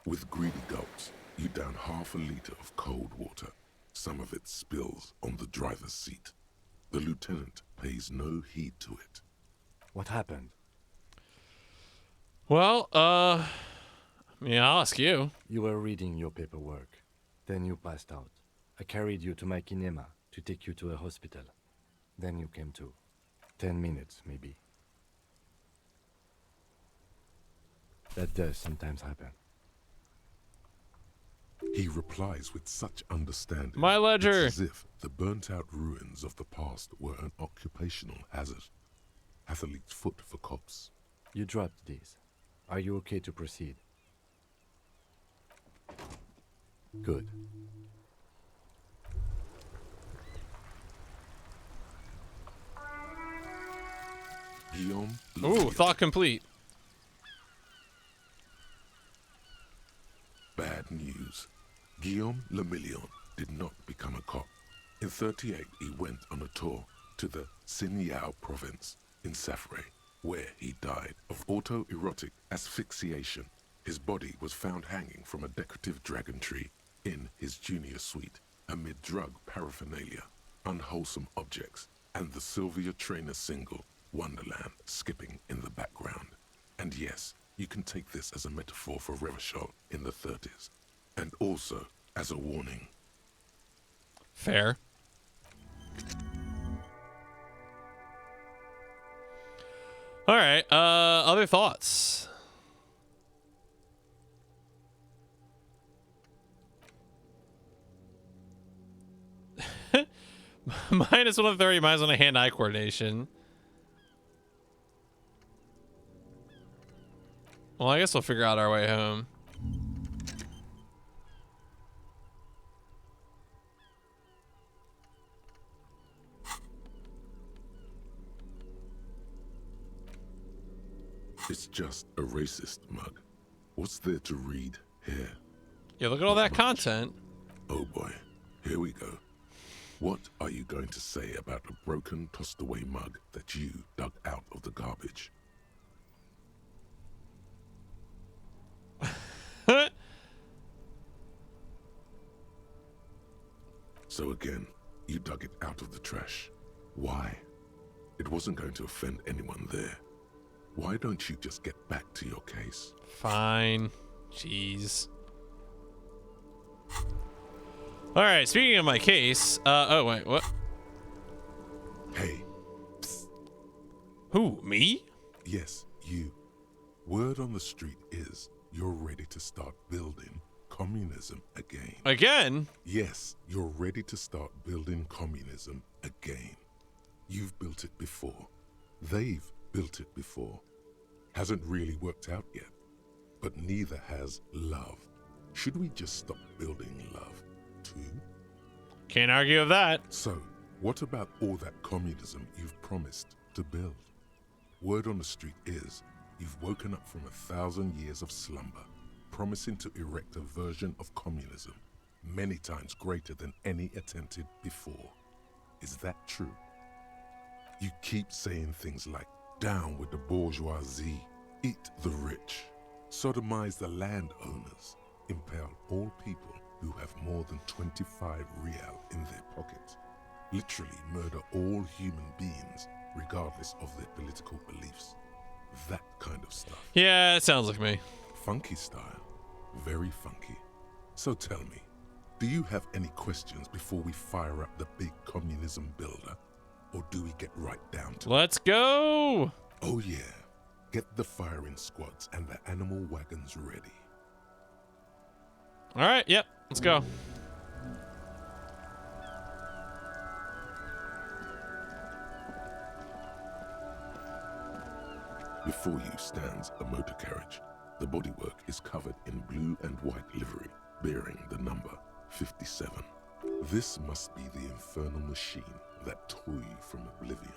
With greedy gulps, you down half a liter of cold water. Some of it spills on the driver's seat. The lieutenant pays no heed to it. What happened? Well, I'll ask you. You were reading your paperwork. Then you passed out. I carried you to my kinema to take you to a hospital. Then you came to. 10 minutes, maybe. That does sometimes happen. He replies with such understanding. My ledger. It's as if the burnt-out ruins of the past were an occupational hazard. Athlete's foot for cops. You dropped these. Are you okay to proceed? Good. Guillaume. Ooh, thought complete. Bad news. Guillaume Lemillion did not become a cop. In 38, he went on a tour to the Sinyao province in Safre, where he died of autoerotic asphyxiation. His body was found hanging from a decorative dragon tree in his junior suite, amid drug paraphernalia, unwholesome objects, and the Sylvia Trainer single, Wonderland, skipping in the background. And yes, you can take this as a metaphor for Revachol in the 30s, and also as a warning. Fair. All right, other thoughts? Minus 130 miles on a hand-eye coordination. Well, I guess we'll figure out our way home. It's just a racist mug. What's there to read here? Yeah, look at all that content. Oh boy, here we go. What are you going to say about a broken, tossed-away mug that you dug out of the garbage? So again, you dug it out of the trash. Why? It wasn't going to offend anyone there. Why don't you just get back to your case? Fine. Jeez. All right, speaking of my case, oh wait, what? Hey. Psst. Who, me? Yes, you. Word on the street is you're ready to start building communism again. Again? Yes, you're ready to start building communism again. You've built it before. They've built it before. Hasn't really worked out yet. But neither has love. Should we just stop building love, too? Can't argue with that. So, what about all that communism you've promised to build? Word on the street is you've woken up from 1,000 years of slumber, promising to erect a version of communism many times greater than any attempted before. Is that true? You keep saying things like, down with the bourgeoisie, eat the rich, sodomize the landowners, impale all people who have more than 25 real in their pockets, literally murder all human beings regardless of their political beliefs. That kind of stuff. Yeah, it sounds like me. Funky style. Very funky. So tell me, do you have any questions before we fire up the big communism builder? Or do we get right down to Let's go! Oh yeah. Get the firing squads and the animal wagons ready. All right, yep, let's go. Before you stands a motor carriage. The bodywork is covered in blue and white livery, bearing the number 57. This must be the infernal machine that tore you from oblivion.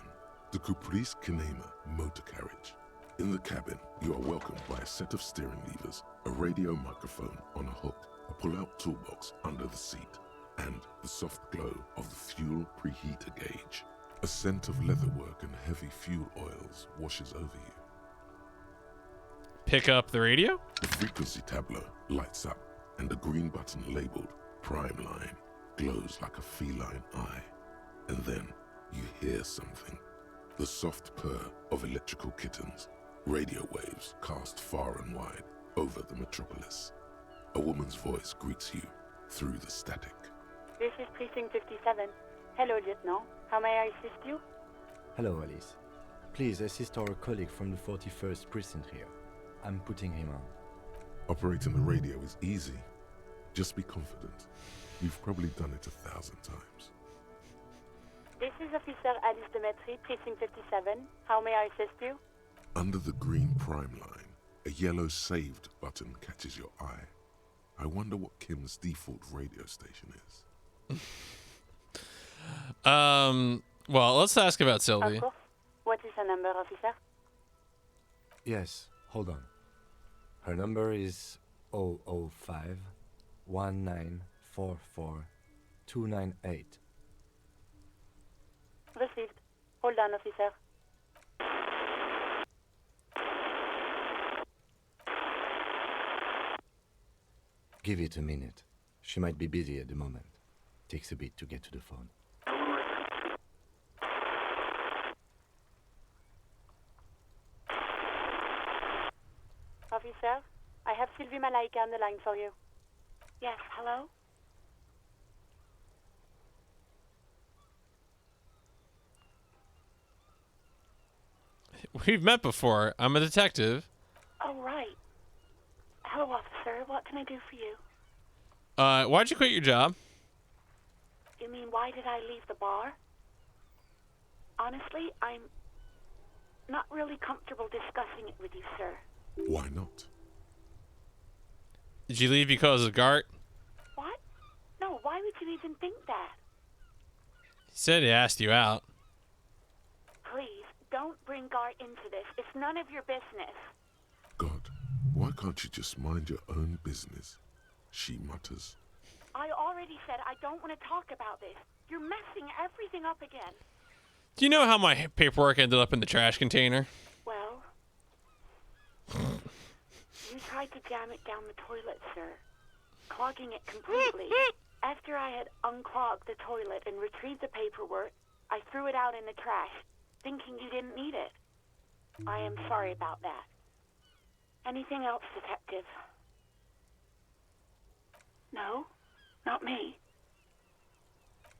The Caprice Kinema motor carriage. In the cabin, you are welcomed by a set of steering levers, a radio microphone on a hook, a pull-out toolbox under the seat, and the soft glow of the fuel preheater gauge. A scent of leatherwork and heavy fuel oils washes over you. pick up the radio? The frequency tableau lights up, and the green button labeled Prime Line glows like a feline eye. And then you hear something. The soft purr of electrical kittens. Radio waves cast far and wide over the metropolis. A woman's voice greets you through the static. This is Precinct 57. Hello, Lieutenant. How may I assist you? Hello, Alice. Please assist our colleague from the 41st precinct here. I'm putting him on. Operating the radio is easy. Just be confident. You've probably done it 1,000 times. This is Officer Alice Demetri, Precinct 57. How may I assist you? Under the green Prime Line, a yellow saved button catches your eye. I wonder what Kim's default radio station is. Well, let's ask about Of Sylvie. course. What is her number, officer? Yes, hold on. Her number is 005 1944 298. Received. Hold on, officer. Give it a minute. She might be busy at the moment. Takes a bit to get to the phone. Officer, I have Sylvie Malaika on the line for you. Yes, hello? We've met before. I'm a detective. Oh, right. Hello, officer. What can I do for you? Why'd you quit your job? You mean, why did I leave the bar? Honestly, I'm not really comfortable discussing it with you, sir. Why not? Did you leave because of Gart? What? No, why would you even think that? He said he asked you out. Please, don't bring Gart into this. It's none of your business. God, why can't you just mind your own business? She mutters. I already said I don't want to talk about this. You're messing everything up again. Do you know how my paperwork ended up in the trash container? Well, you tried to jam it down the toilet, sir, clogging it completely. After I had unclogged the toilet and retrieved the paperwork, I threw it out in the trash, thinking you didn't need it. I am sorry about that. Anything else, detective? No? Not me?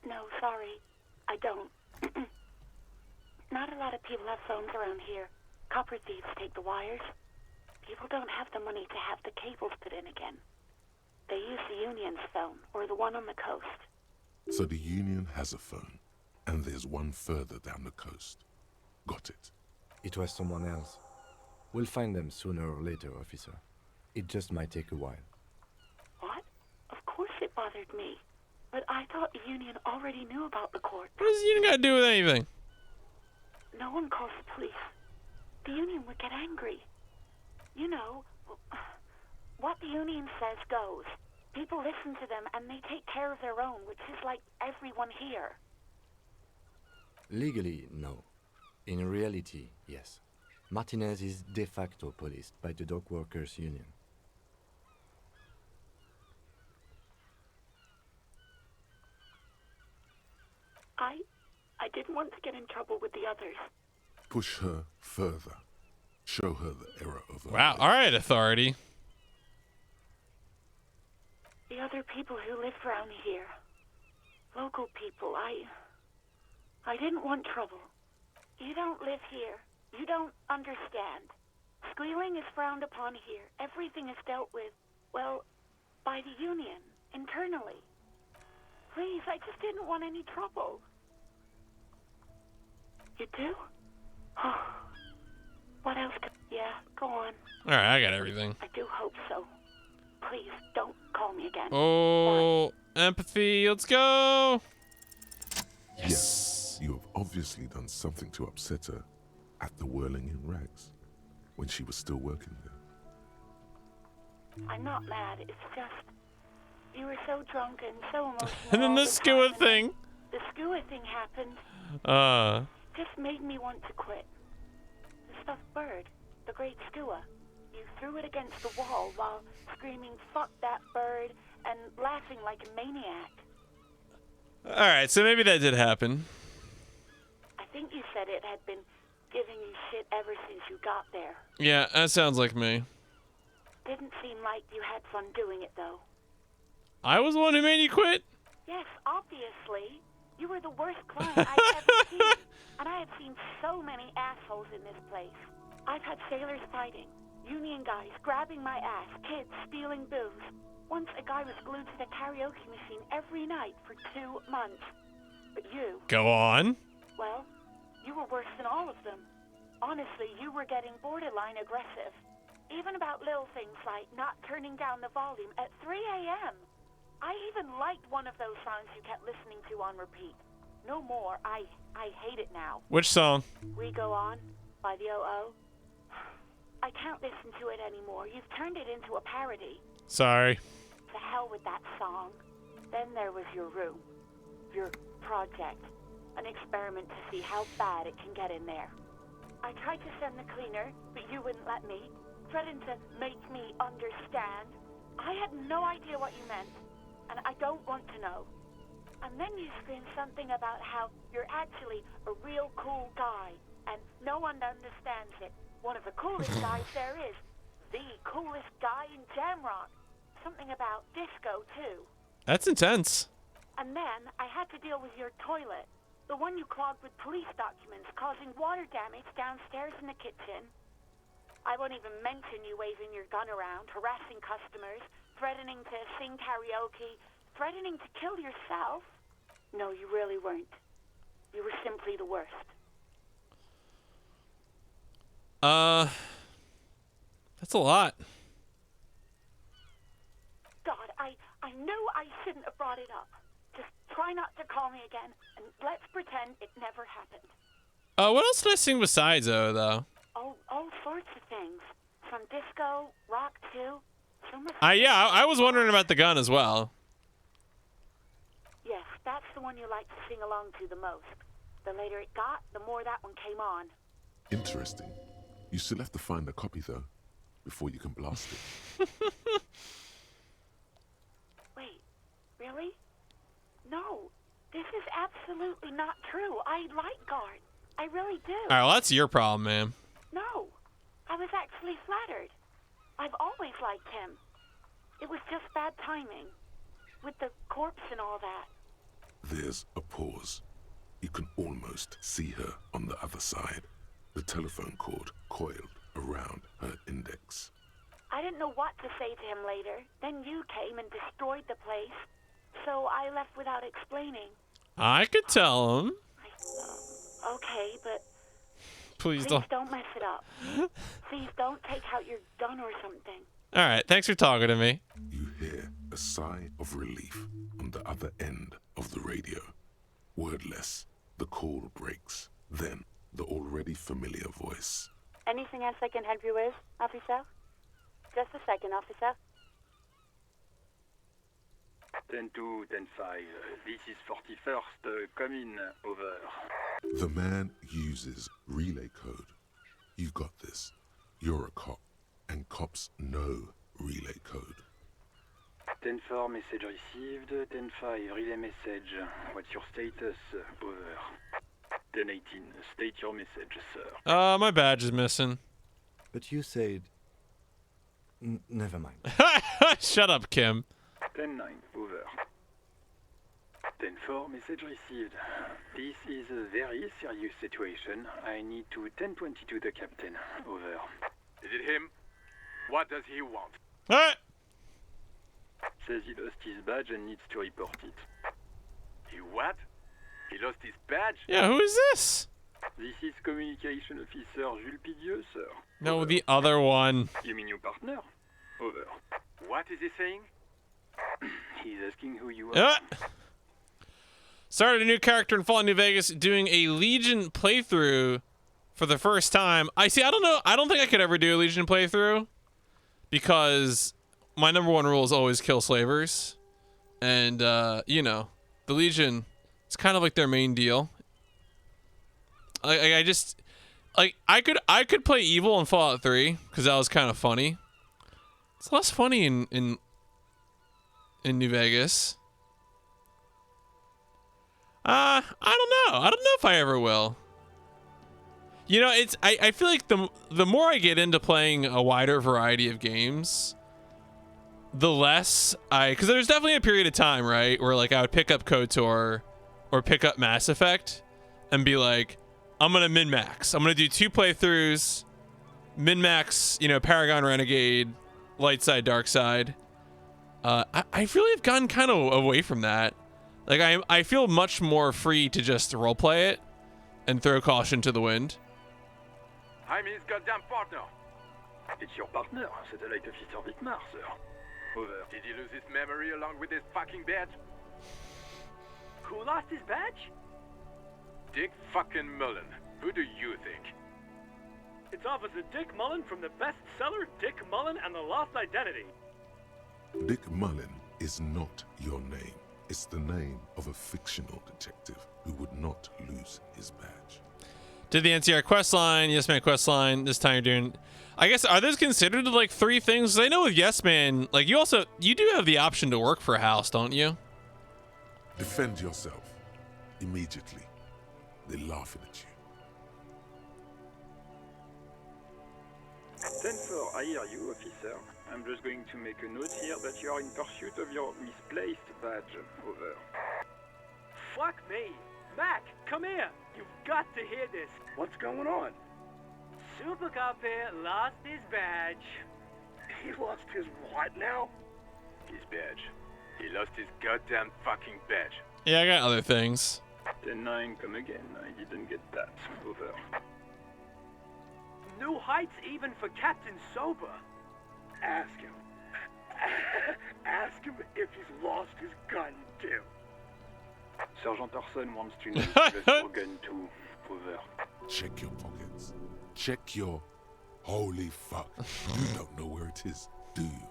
No, sorry. I don't. Not a lot of people have phones around here. Copper thieves take the wires. People don't have the money to have the cables put in again. They use the Union's phone, or the one on the coast. So the Union has a phone, and there's one further down the coast. Got it. It was someone else. We'll find them sooner or later, officer. It just might take a while. What? Of course it bothered me. But I thought the Union already knew about the court. What does the Union got to do with anything? No one calls the police. The Union would get angry. You know, what the Union says goes. People listen to them and they take care of their own, which is like everyone here. Legally, no. In reality, yes. Martinez is de facto policed by the Dock Workers Union. I didn't want to get in trouble with the others. Push her further. Show her the error of her Wow. ways. All right, authority. The other people who live around here. Local people, I didn't want trouble. You don't live here. You don't understand. Squealing is frowned upon here. Everything is dealt with, well, by the Union, internally. Please, I just didn't want any trouble. You do? Oh. What else? Yeah, go on. All right, I got everything. I do hope so. Please, don't call me again. Oh, empathy. Let's go. Yes. You have obviously done something to upset her at the Whirling in Rags when she was still working there. I'm not mad. It's just you were so drunk and so emotional. And then all the the skua time, thing. and the skua thing happened. Uh. Just made me want to quit. The stuffed bird, the great skua. you threw it against the wall while screaming, "Fuck that bird," and laughing like a maniac. All right, so maybe that did happen. I think you said it had been giving you shit ever since you got there. Yeah, that sounds like me. Didn't seem like you had fun doing it, though. I was the one who made you quit? Yes, obviously. You were the worst client I've ever seen. And I have seen so many assholes in this place. I've had sailors fighting, union guys grabbing my ass, kids stealing booze. Once a guy was glued to the karaoke machine every night for 2 months. But you... Go on. Well, you were worse than all of them. Honestly, you were getting borderline aggressive. Even about little things like not turning down the volume at 3 a.m. I even liked one of those songs you kept listening to on repeat. No more. I hate it now. Which song? We Go On by the O.O. I can't listen to it anymore. You've turned it into a parody. Sorry. To hell with that song. Then there was your room. Your project. An experiment to see how bad it can get in there. I tried to send the cleaner, but you wouldn't let me. Threatened to make me understand. I had no idea what you meant, and I don't want to know. And then you screamed something about how you're actually a real cool guy, and no one understands it. One of the coolest guys there is. The coolest guy in Jamrock. Something about disco, too. That's intense. And then I had to deal with your toilet. The one you clogged with police documents, causing water damage downstairs in the kitchen. I won't even mention you waving your gun around, harassing customers, threatening to sing karaoke, threatening to kill yourself. No, you really weren't. You were simply the worst. That's a lot. God, I knew I shouldn't have brought it up. Just try not to call me again, and let's pretend it never happened. What else did I sing besides though? Oh, all sorts of things. From disco, rock too. So much. Yeah, I was wondering about the gun as well. Yes, that's the one you like to sing along to the most. The later it got, the more that one came on. Interesting. You still have to find a copy, though, before you can blast it. Wait, really? No, this is absolutely not true. I like Guard. I really do. All right, well, that's your problem, man. No, I was actually flattered. I've always liked him. It was just bad timing. With the corpse and all that. There's a pause. You can almost see her on the other side. The telephone cord coiled around her index. I didn't know what to say to him later. Then you came and destroyed the place. So I left without explaining. I could tell him. Okay, but Please don't mess it up. Please don't take out your gun or something. All right, thanks for talking to me. You hear a sigh of relief on the other end of the radio. Wordless, the call breaks. Then, the already familiar voice. Anything else I can help you with, officer? Just a second, officer. 10-2, 10-5. This is 41st. Come in. Over. The man uses relay code. You've got this. You're a cop, and cops know relay code. 10-4, message received. 10-5, relay message. What's your status? Over. 10-18, state your message, sir. My badge is missing. But you said... never mind. Shut up, Kim. 10-9, over. 10-4, message received. This is a very serious situation. I need to 10-22 the captain. Over. Is it him? What does he want? What? Says he lost his badge and needs to report it. He what? He lost his badge? Yeah, who is this? This is Communication Officer Jules Pidieux, sir. No, the other one. You mean your partner? Over. What is he saying? He's asking who you are. Started a new character in Fallout New Vegas, doing a Legion playthrough for the first time. I don't know. I don't think I could ever do a Legion playthrough because my number one rule is always kill slavers. And, you know, the Legion, it's kind of like their main deal. I just, like I could play evil in Fallout 3 because that was kind of funny. It's less funny in New Vegas. I don't know. I don't know if I ever will. You know, I feel like the more I get into playing a wider variety of games, the less because there's definitely a period of time, right, where like I would pick up KOTOR or pick up Mass Effect and be like, I'm gonna min-max. I'm gonna do 2 playthroughs, min-max, you know, Paragon Renegade, light side, dark side. I really have gotten kind of away from that. Like I feel much more free to just roleplay it and throw caution to the wind. I'm his goddamn partner. It's your partner, Satellite Officer Vicmar, sir. Over. Did he lose his memory along with his fucking badge? Who lost his badge? Dick fucking Mullen. Who do you think? It's Officer Dick Mullen from the bestseller Dick Mullen and the Lost Identity. Dick Mullen is not your name. It's the name of a fictional detective who would not lose his badge. Did the NCR quest line, Yes Man quest line. This time you're doing, I guess, are those considered like 3 things? I know with Yes Man, like you do have the option to work for a house, don't you? Defend yourself immediately. They're laughing at you. 10-4, I hear you, officer. I'm just going to make a note here that you are in pursuit of your misplaced badge. Over. Fuck me! Mac, come here! You've got to hear this. What's going on? Super Cop here lost his badge. He lost his what now? His badge. He lost his goddamn fucking badge. Yeah, I got other things. 10-9, come again. I didn't get that. Over. New heights even for Captain Sober. Ask him. Ask him if he's lost his gun, too. Sergeant Orson wants to know if you lost your gun, too. Over. Check your pockets. Check your... Holy fuck. You don't know where it is, do you?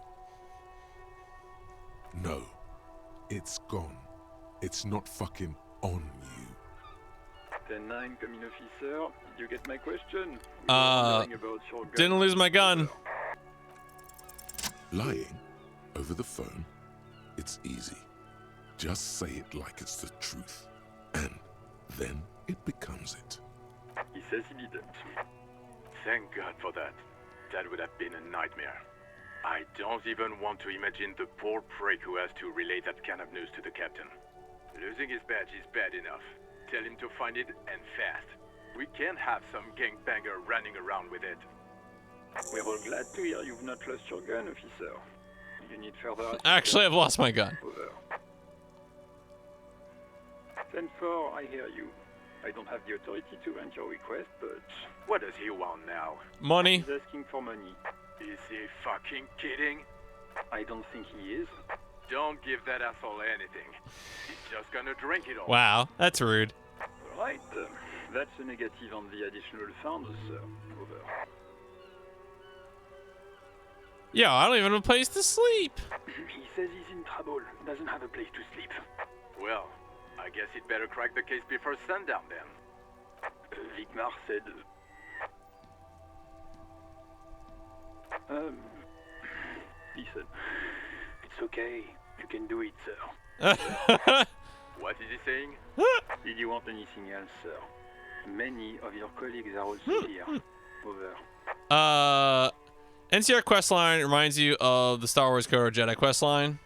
No. It's gone. It's not fucking on you. 10-9, coming officer. Did you get my question? Didn't lose my gun. Lying over the phone, it's easy. Just say it like it's the truth, and then it becomes it. He says he didn't. Thank God for that. That would have been a nightmare. I don't even want to imagine the poor prick who has to relay that kind of news to the captain. Losing his badge is bad enough. Tell him to find it, and fast. We can't have some gangbanger running around with it. We're all glad to hear you've not lost your gun, officer. You need further assistance? Actually, I've lost my gun. Over. 10-4, I hear you. I don't have the authority to grant your request, but... What does he want now? Money. He's asking for money. Is he fucking kidding? I don't think he is. Don't give that asshole anything. He's just gonna drink it all. Wow, that's rude. Right. That's a negative on the additional funds, sir. Over. Yeah, I don't even have a place to sleep. He says he's in trouble. Doesn't have a place to sleep. Well, I guess he'd better crack the case before sundown then. Vicmar said... Listen. It's okay. You can do it, sir. What is he saying? Did you want anything else, sir? Many of your colleagues are also here. Over. NCR questline reminds you of the Star Wars KOTOR Jedi questline.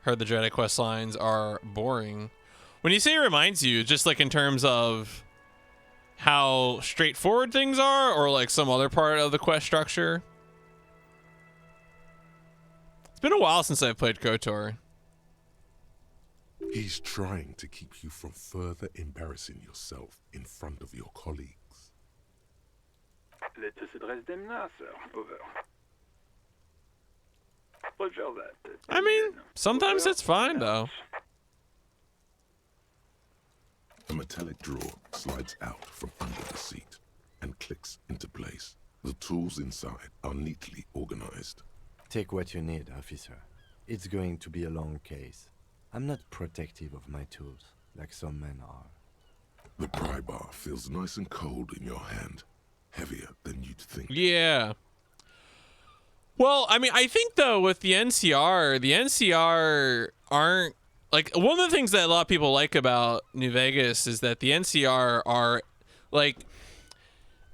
Heard the Jedi questlines are boring. When you say it reminds you, just like in terms of how straightforward things are, or like some other part of the quest structure? It's been a while since I've played KOTOR. He's trying to keep you from further embarrassing yourself in front of your colleagues. Let us address them now, sir. Over. Roger that. I mean, sometimes it's fine, though. A metallic drawer slides out from under the seat and clicks into place. The tools inside are neatly organized. Take what you need, officer. It's going to be a long case. I'm not protective of my tools, like some men are. The pry bar feels nice and cold in your hand. heavier than you'd think. Yeah. Well, I mean, I think though with the NCR aren't like one of the things that a lot of people like about New Vegas is that the NCR are like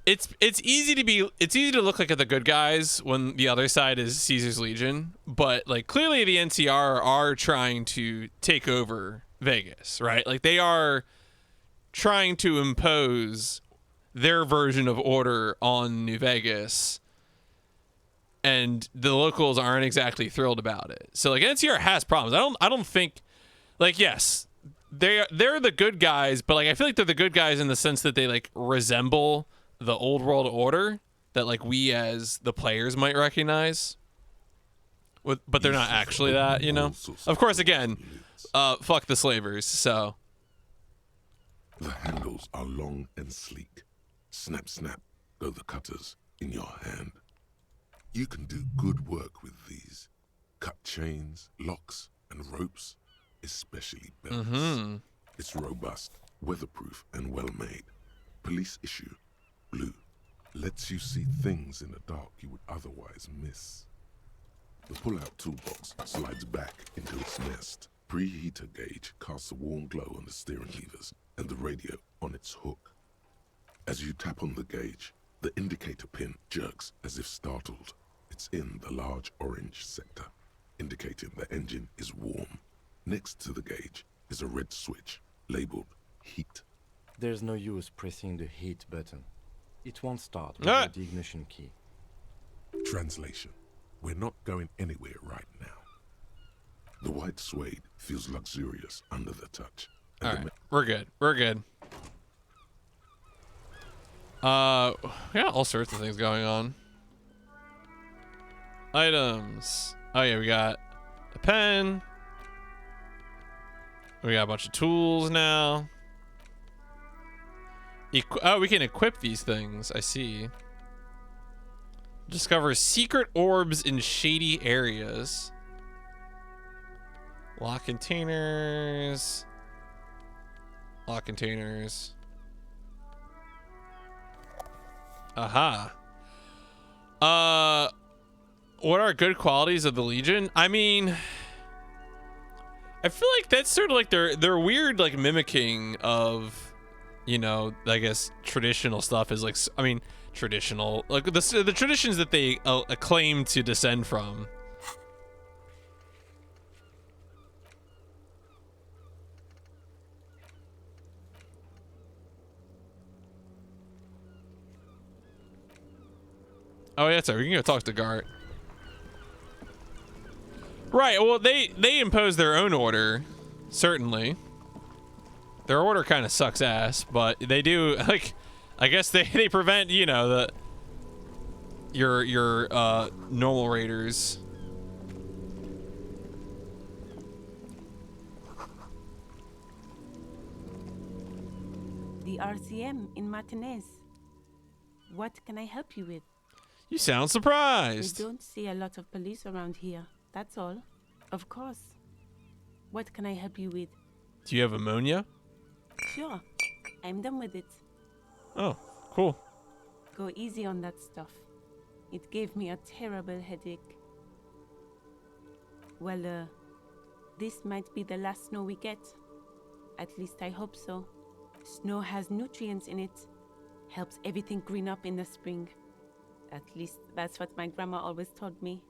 it's easy to look like the good guys when the other side is Caesar's Legion, but like clearly the NCR are trying to take over Vegas, right? Like they are trying to impose their version of order on New Vegas, and the locals aren't exactly thrilled about it. So like NCR has problems. I don't think like yes, they're the good guys, but like I feel like they're the good guys in the sense that they like resemble the old world order that like we as the players might recognize. But they're not actually that, you know. Of course, again, fuck the slavers. So the handles are long and sleek. Snap, snap, go the cutters in your hand. You can do good work with these. Cut chains, locks, and ropes, especially belts. It's robust, weatherproof, and well-made. Police issue, blue. Lets you see things in the dark you would otherwise miss. The pull-out toolbox slides back into its nest. Preheater gauge casts a warm glow on the steering levers and the radio on its hook. As you tap on the gauge, the indicator pin jerks as if startled. It's in the large orange sector, indicating the engine is warm. Next to the gauge is a red switch labeled heat. There's no use pressing the heat button. It won't start without the ignition key. Translation. We're not going anywhere right now. The white suede feels luxurious under the touch. All right, we're good. We're good. We got all sorts of things going on. Items. Oh yeah, we got a pen. We got a bunch of tools now. Oh, we can equip these things. I see. Discover secret orbs in shady areas. Lock containers. Lock containers. Aha. What are good qualities of the Legion? I mean, I feel like that's sort of like their weird like mimicking of, you know, I guess traditional stuff is like, I mean, traditional, like the traditions that they claim to descend from. Oh yeah, sorry. We can go talk to Gart. Right. Well, they impose their own order, certainly. Their order kind of sucks ass, but they do like. I guess they prevent, you know, your normal raiders. The RCM in Martinez. What can I help you with? You sound surprised. We don't see a lot of police around here. That's all. Of course. What can I help you with? Do you have ammonia? Sure. I'm done with it. Oh, cool. Go easy on that stuff. It gave me a terrible headache. Well, this might be the last snow we get. At least I hope so. Snow has nutrients in it. Helps everything green up in the spring. At least that's what my grandma always told me.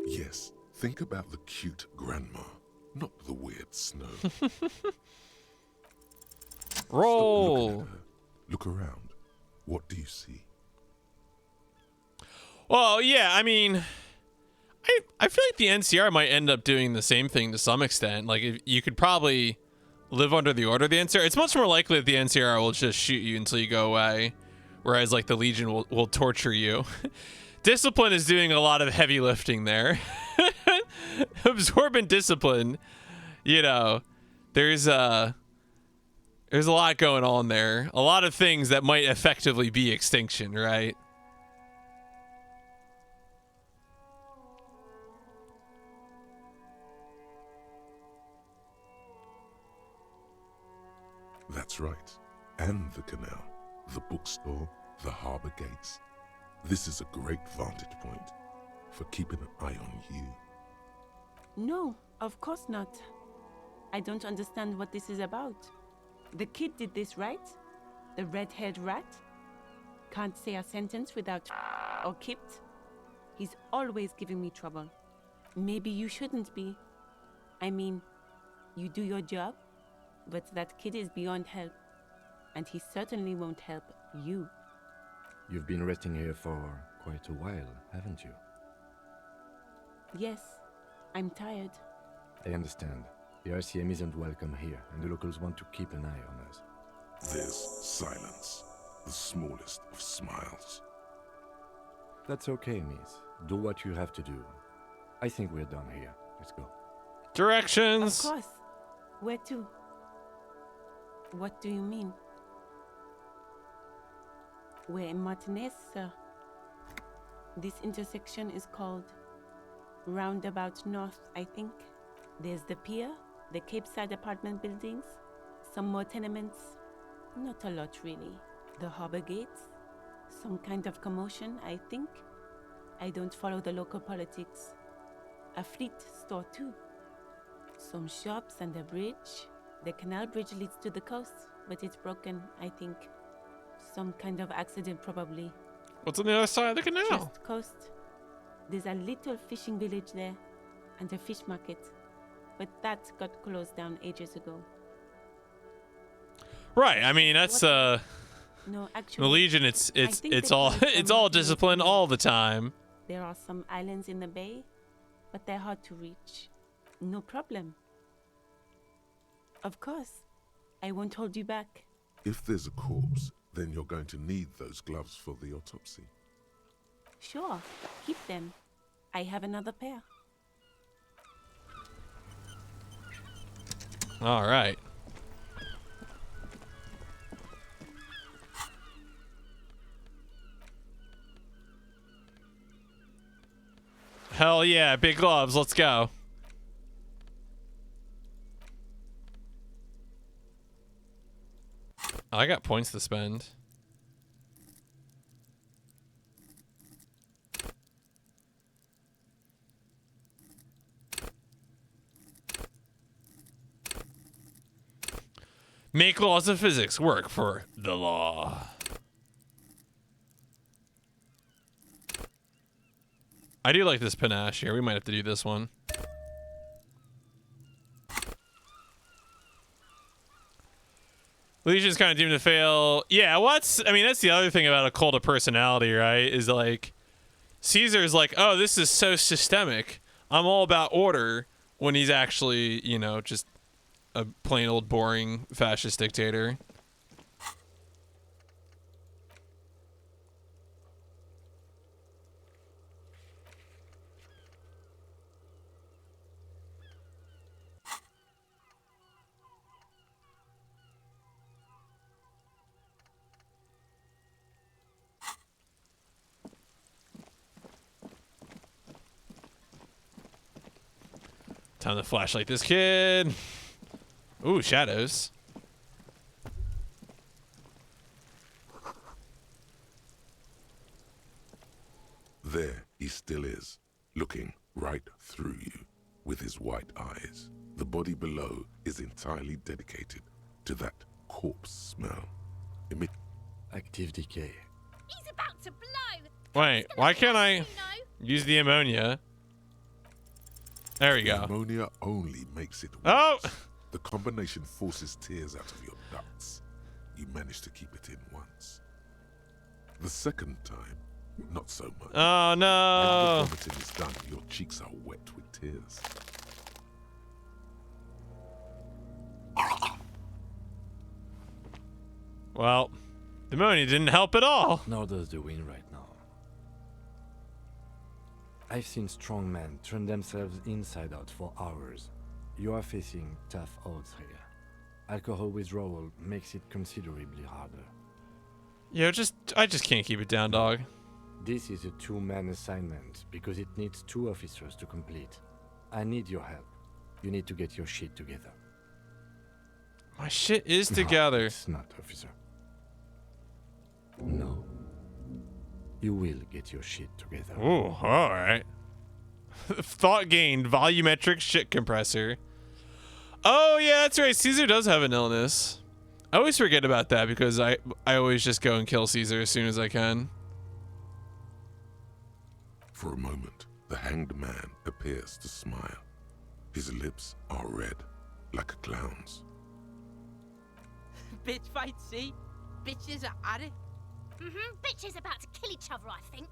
Yes, think about the cute grandma, not the weird snow. Roll. Look around. What do you see? Well, yeah, I mean, I feel like the NCR might end up doing the same thing to some extent. Like, if you could probably live under the order of the NCR. It's much more likely that the NCR will just shoot you until you go away, whereas, like, the Legion will torture you. Discipline is doing a lot of heavy lifting there. Absorbent discipline, you know, there's a lot going on there. A lot of things that might effectively be extinction, right? That's right. And the canal, the bookstore, the harbor gates. This is a great vantage point for keeping an eye on you. No, of course not. I don't understand what this is about. The kid did this, right? The red-haired rat? Can't say a sentence without or kipped. He's always giving me trouble. Maybe you shouldn't be. I mean, you do your job, but that kid is beyond help. And he certainly won't help you. You've been resting here for quite a while, haven't you? Yes, I'm tired. I understand. The RCM isn't welcome here, and the locals want to keep an eye on us. There's silence, the smallest of smiles. That's okay, miss. Do what you have to do. I think we're done here. Let's go. Directions! Of course. Where to? What do you mean? We're in Martinez, sir. This intersection is called Roundabout North, I think. There's the pier, the Cape Side apartment buildings, some more tenements. Not a lot, really. The harbor gates, some kind of commotion, I think. I don't follow the local politics. A fleet store, too. Some shops and a bridge. The canal bridge leads to the coast, but it's broken, I think. Some kind of accident, probably. What's on the other side of the canal? Just coast. There's a little fishing village there, and a fish market. But that got closed down ages ago. Right. I mean, that's No, actually, the Legion. It's all it's all discipline all the time. There are some islands in the bay, but they're hard to reach. No problem. Of course. I won't hold you back. If there's a corpse, then you're going to need those gloves for the autopsy. Sure. Keep them. I have another pair. All right. Hell yeah, big gloves. Let's go. I got points to spend. Make laws of physics work for the law. I do like this panache here. We might have to do this one. Legion's kind of doomed to fail. Yeah, I mean, that's the other thing about a cult of personality, right? Is like, Caesar's like, oh, this is so systemic. I'm all about order, when he's actually, you know, just a plain old boring fascist dictator. Time to flashlight this kid. Ooh, shadows. There he still is, looking right through you with his white eyes. The body below is entirely dedicated to that corpse smell. Active decay. He's about to blow. Wait, why can't I use the ammonia? There we go. Ammonia only makes it worse. Oh! The combination forces tears out of your ducts. You manage to keep it in once. The second time, not so much. Oh no! When the vomiting is done, your cheeks are wet with tears. Well, the ammonia didn't help at all. Nor does the wind right now. I've seen strong men turn themselves inside out for hours. You are facing tough odds here. Alcohol withdrawal makes it considerably harder. Yo, I just can't keep it down, dog. This is a two-man assignment because it needs 2 officers to complete. I need your help. You need to get your shit together. My shit is together. No, it's not, officer. No, You will get your shit together. Ooh, all right. Thought gained, volumetric shit compressor. Oh yeah, that's right. Caesar does have an illness. I always forget about that because I always just go and kill Caesar as soon as I can. For a moment, the hanged man appears to smile. His lips are red, like a clown's. Bitch fight, see? Bitches are at it. Bitches about to kill each other, I think.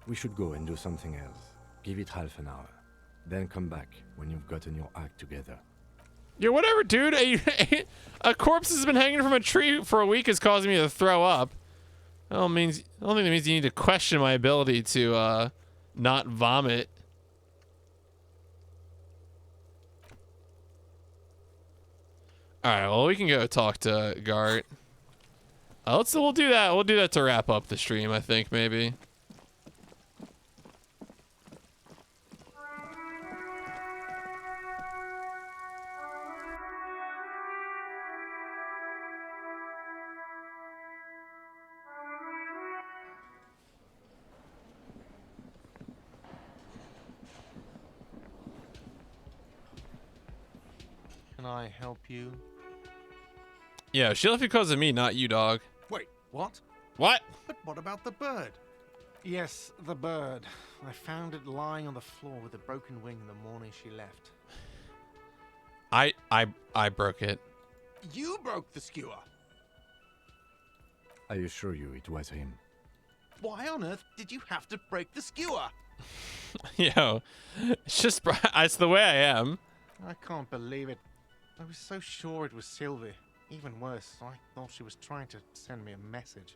We should go and do something else. Give it half an hour. Then come back when you've gotten your act together. Yeah, whatever, dude. A corpse has been hanging from a tree for a week is causing me to throw up. I don't think that means you need to question my ability to not vomit. All right, well, we can go talk to Gart. We'll do that. We'll do that to wrap up the stream, I think, maybe. Can I help you? Yeah, she left because of me, not you, dog. Wait, what? What? But what about the bird? Yes, the bird. I found it lying on the floor with a broken wing the morning she left. I broke it. You broke the skewer. I assure you it was him. Why on earth did you have to break the skewer? Yo, it's the way I am. I can't believe it. I was so sure it was Sylvie. Even worse, I thought she was trying to send me a message.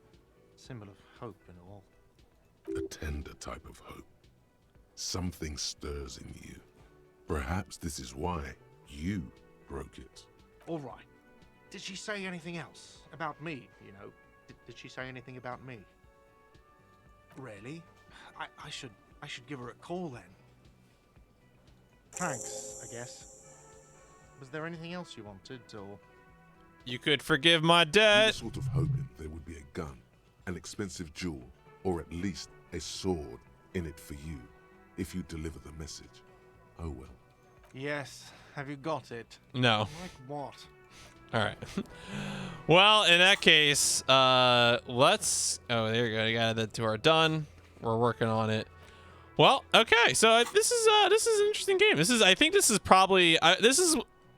Symbol of hope and all. A tender type of hope. Something stirs in you. Perhaps this is why you broke it. All right. Did she say anything else? About me, you know? Did she say anything about me? Really? I should give her a call then. Thanks, I guess. Was there anything else you wanted, or...? You could forgive my You were debt. sort of hoping there would be a gun, an expensive jewel, or at least a sword in it for you, if you deliver the message. Oh well. Yes. Have you got it? No. Like what? All right. Well, in that case, let's. Oh, there you go. You got that to our done. We're working on it. Well, okay. So this is an interesting game. I think this is probably this is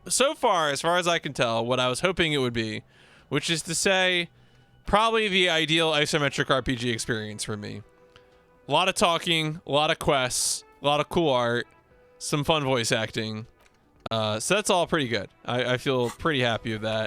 so far as I can tell what I was hoping it would be, which is to say, probably the ideal isometric RPG experience for me. A lot of talking, a lot of quests, a lot of cool art, some fun voice acting. So that's all pretty good. I feel pretty happy with that.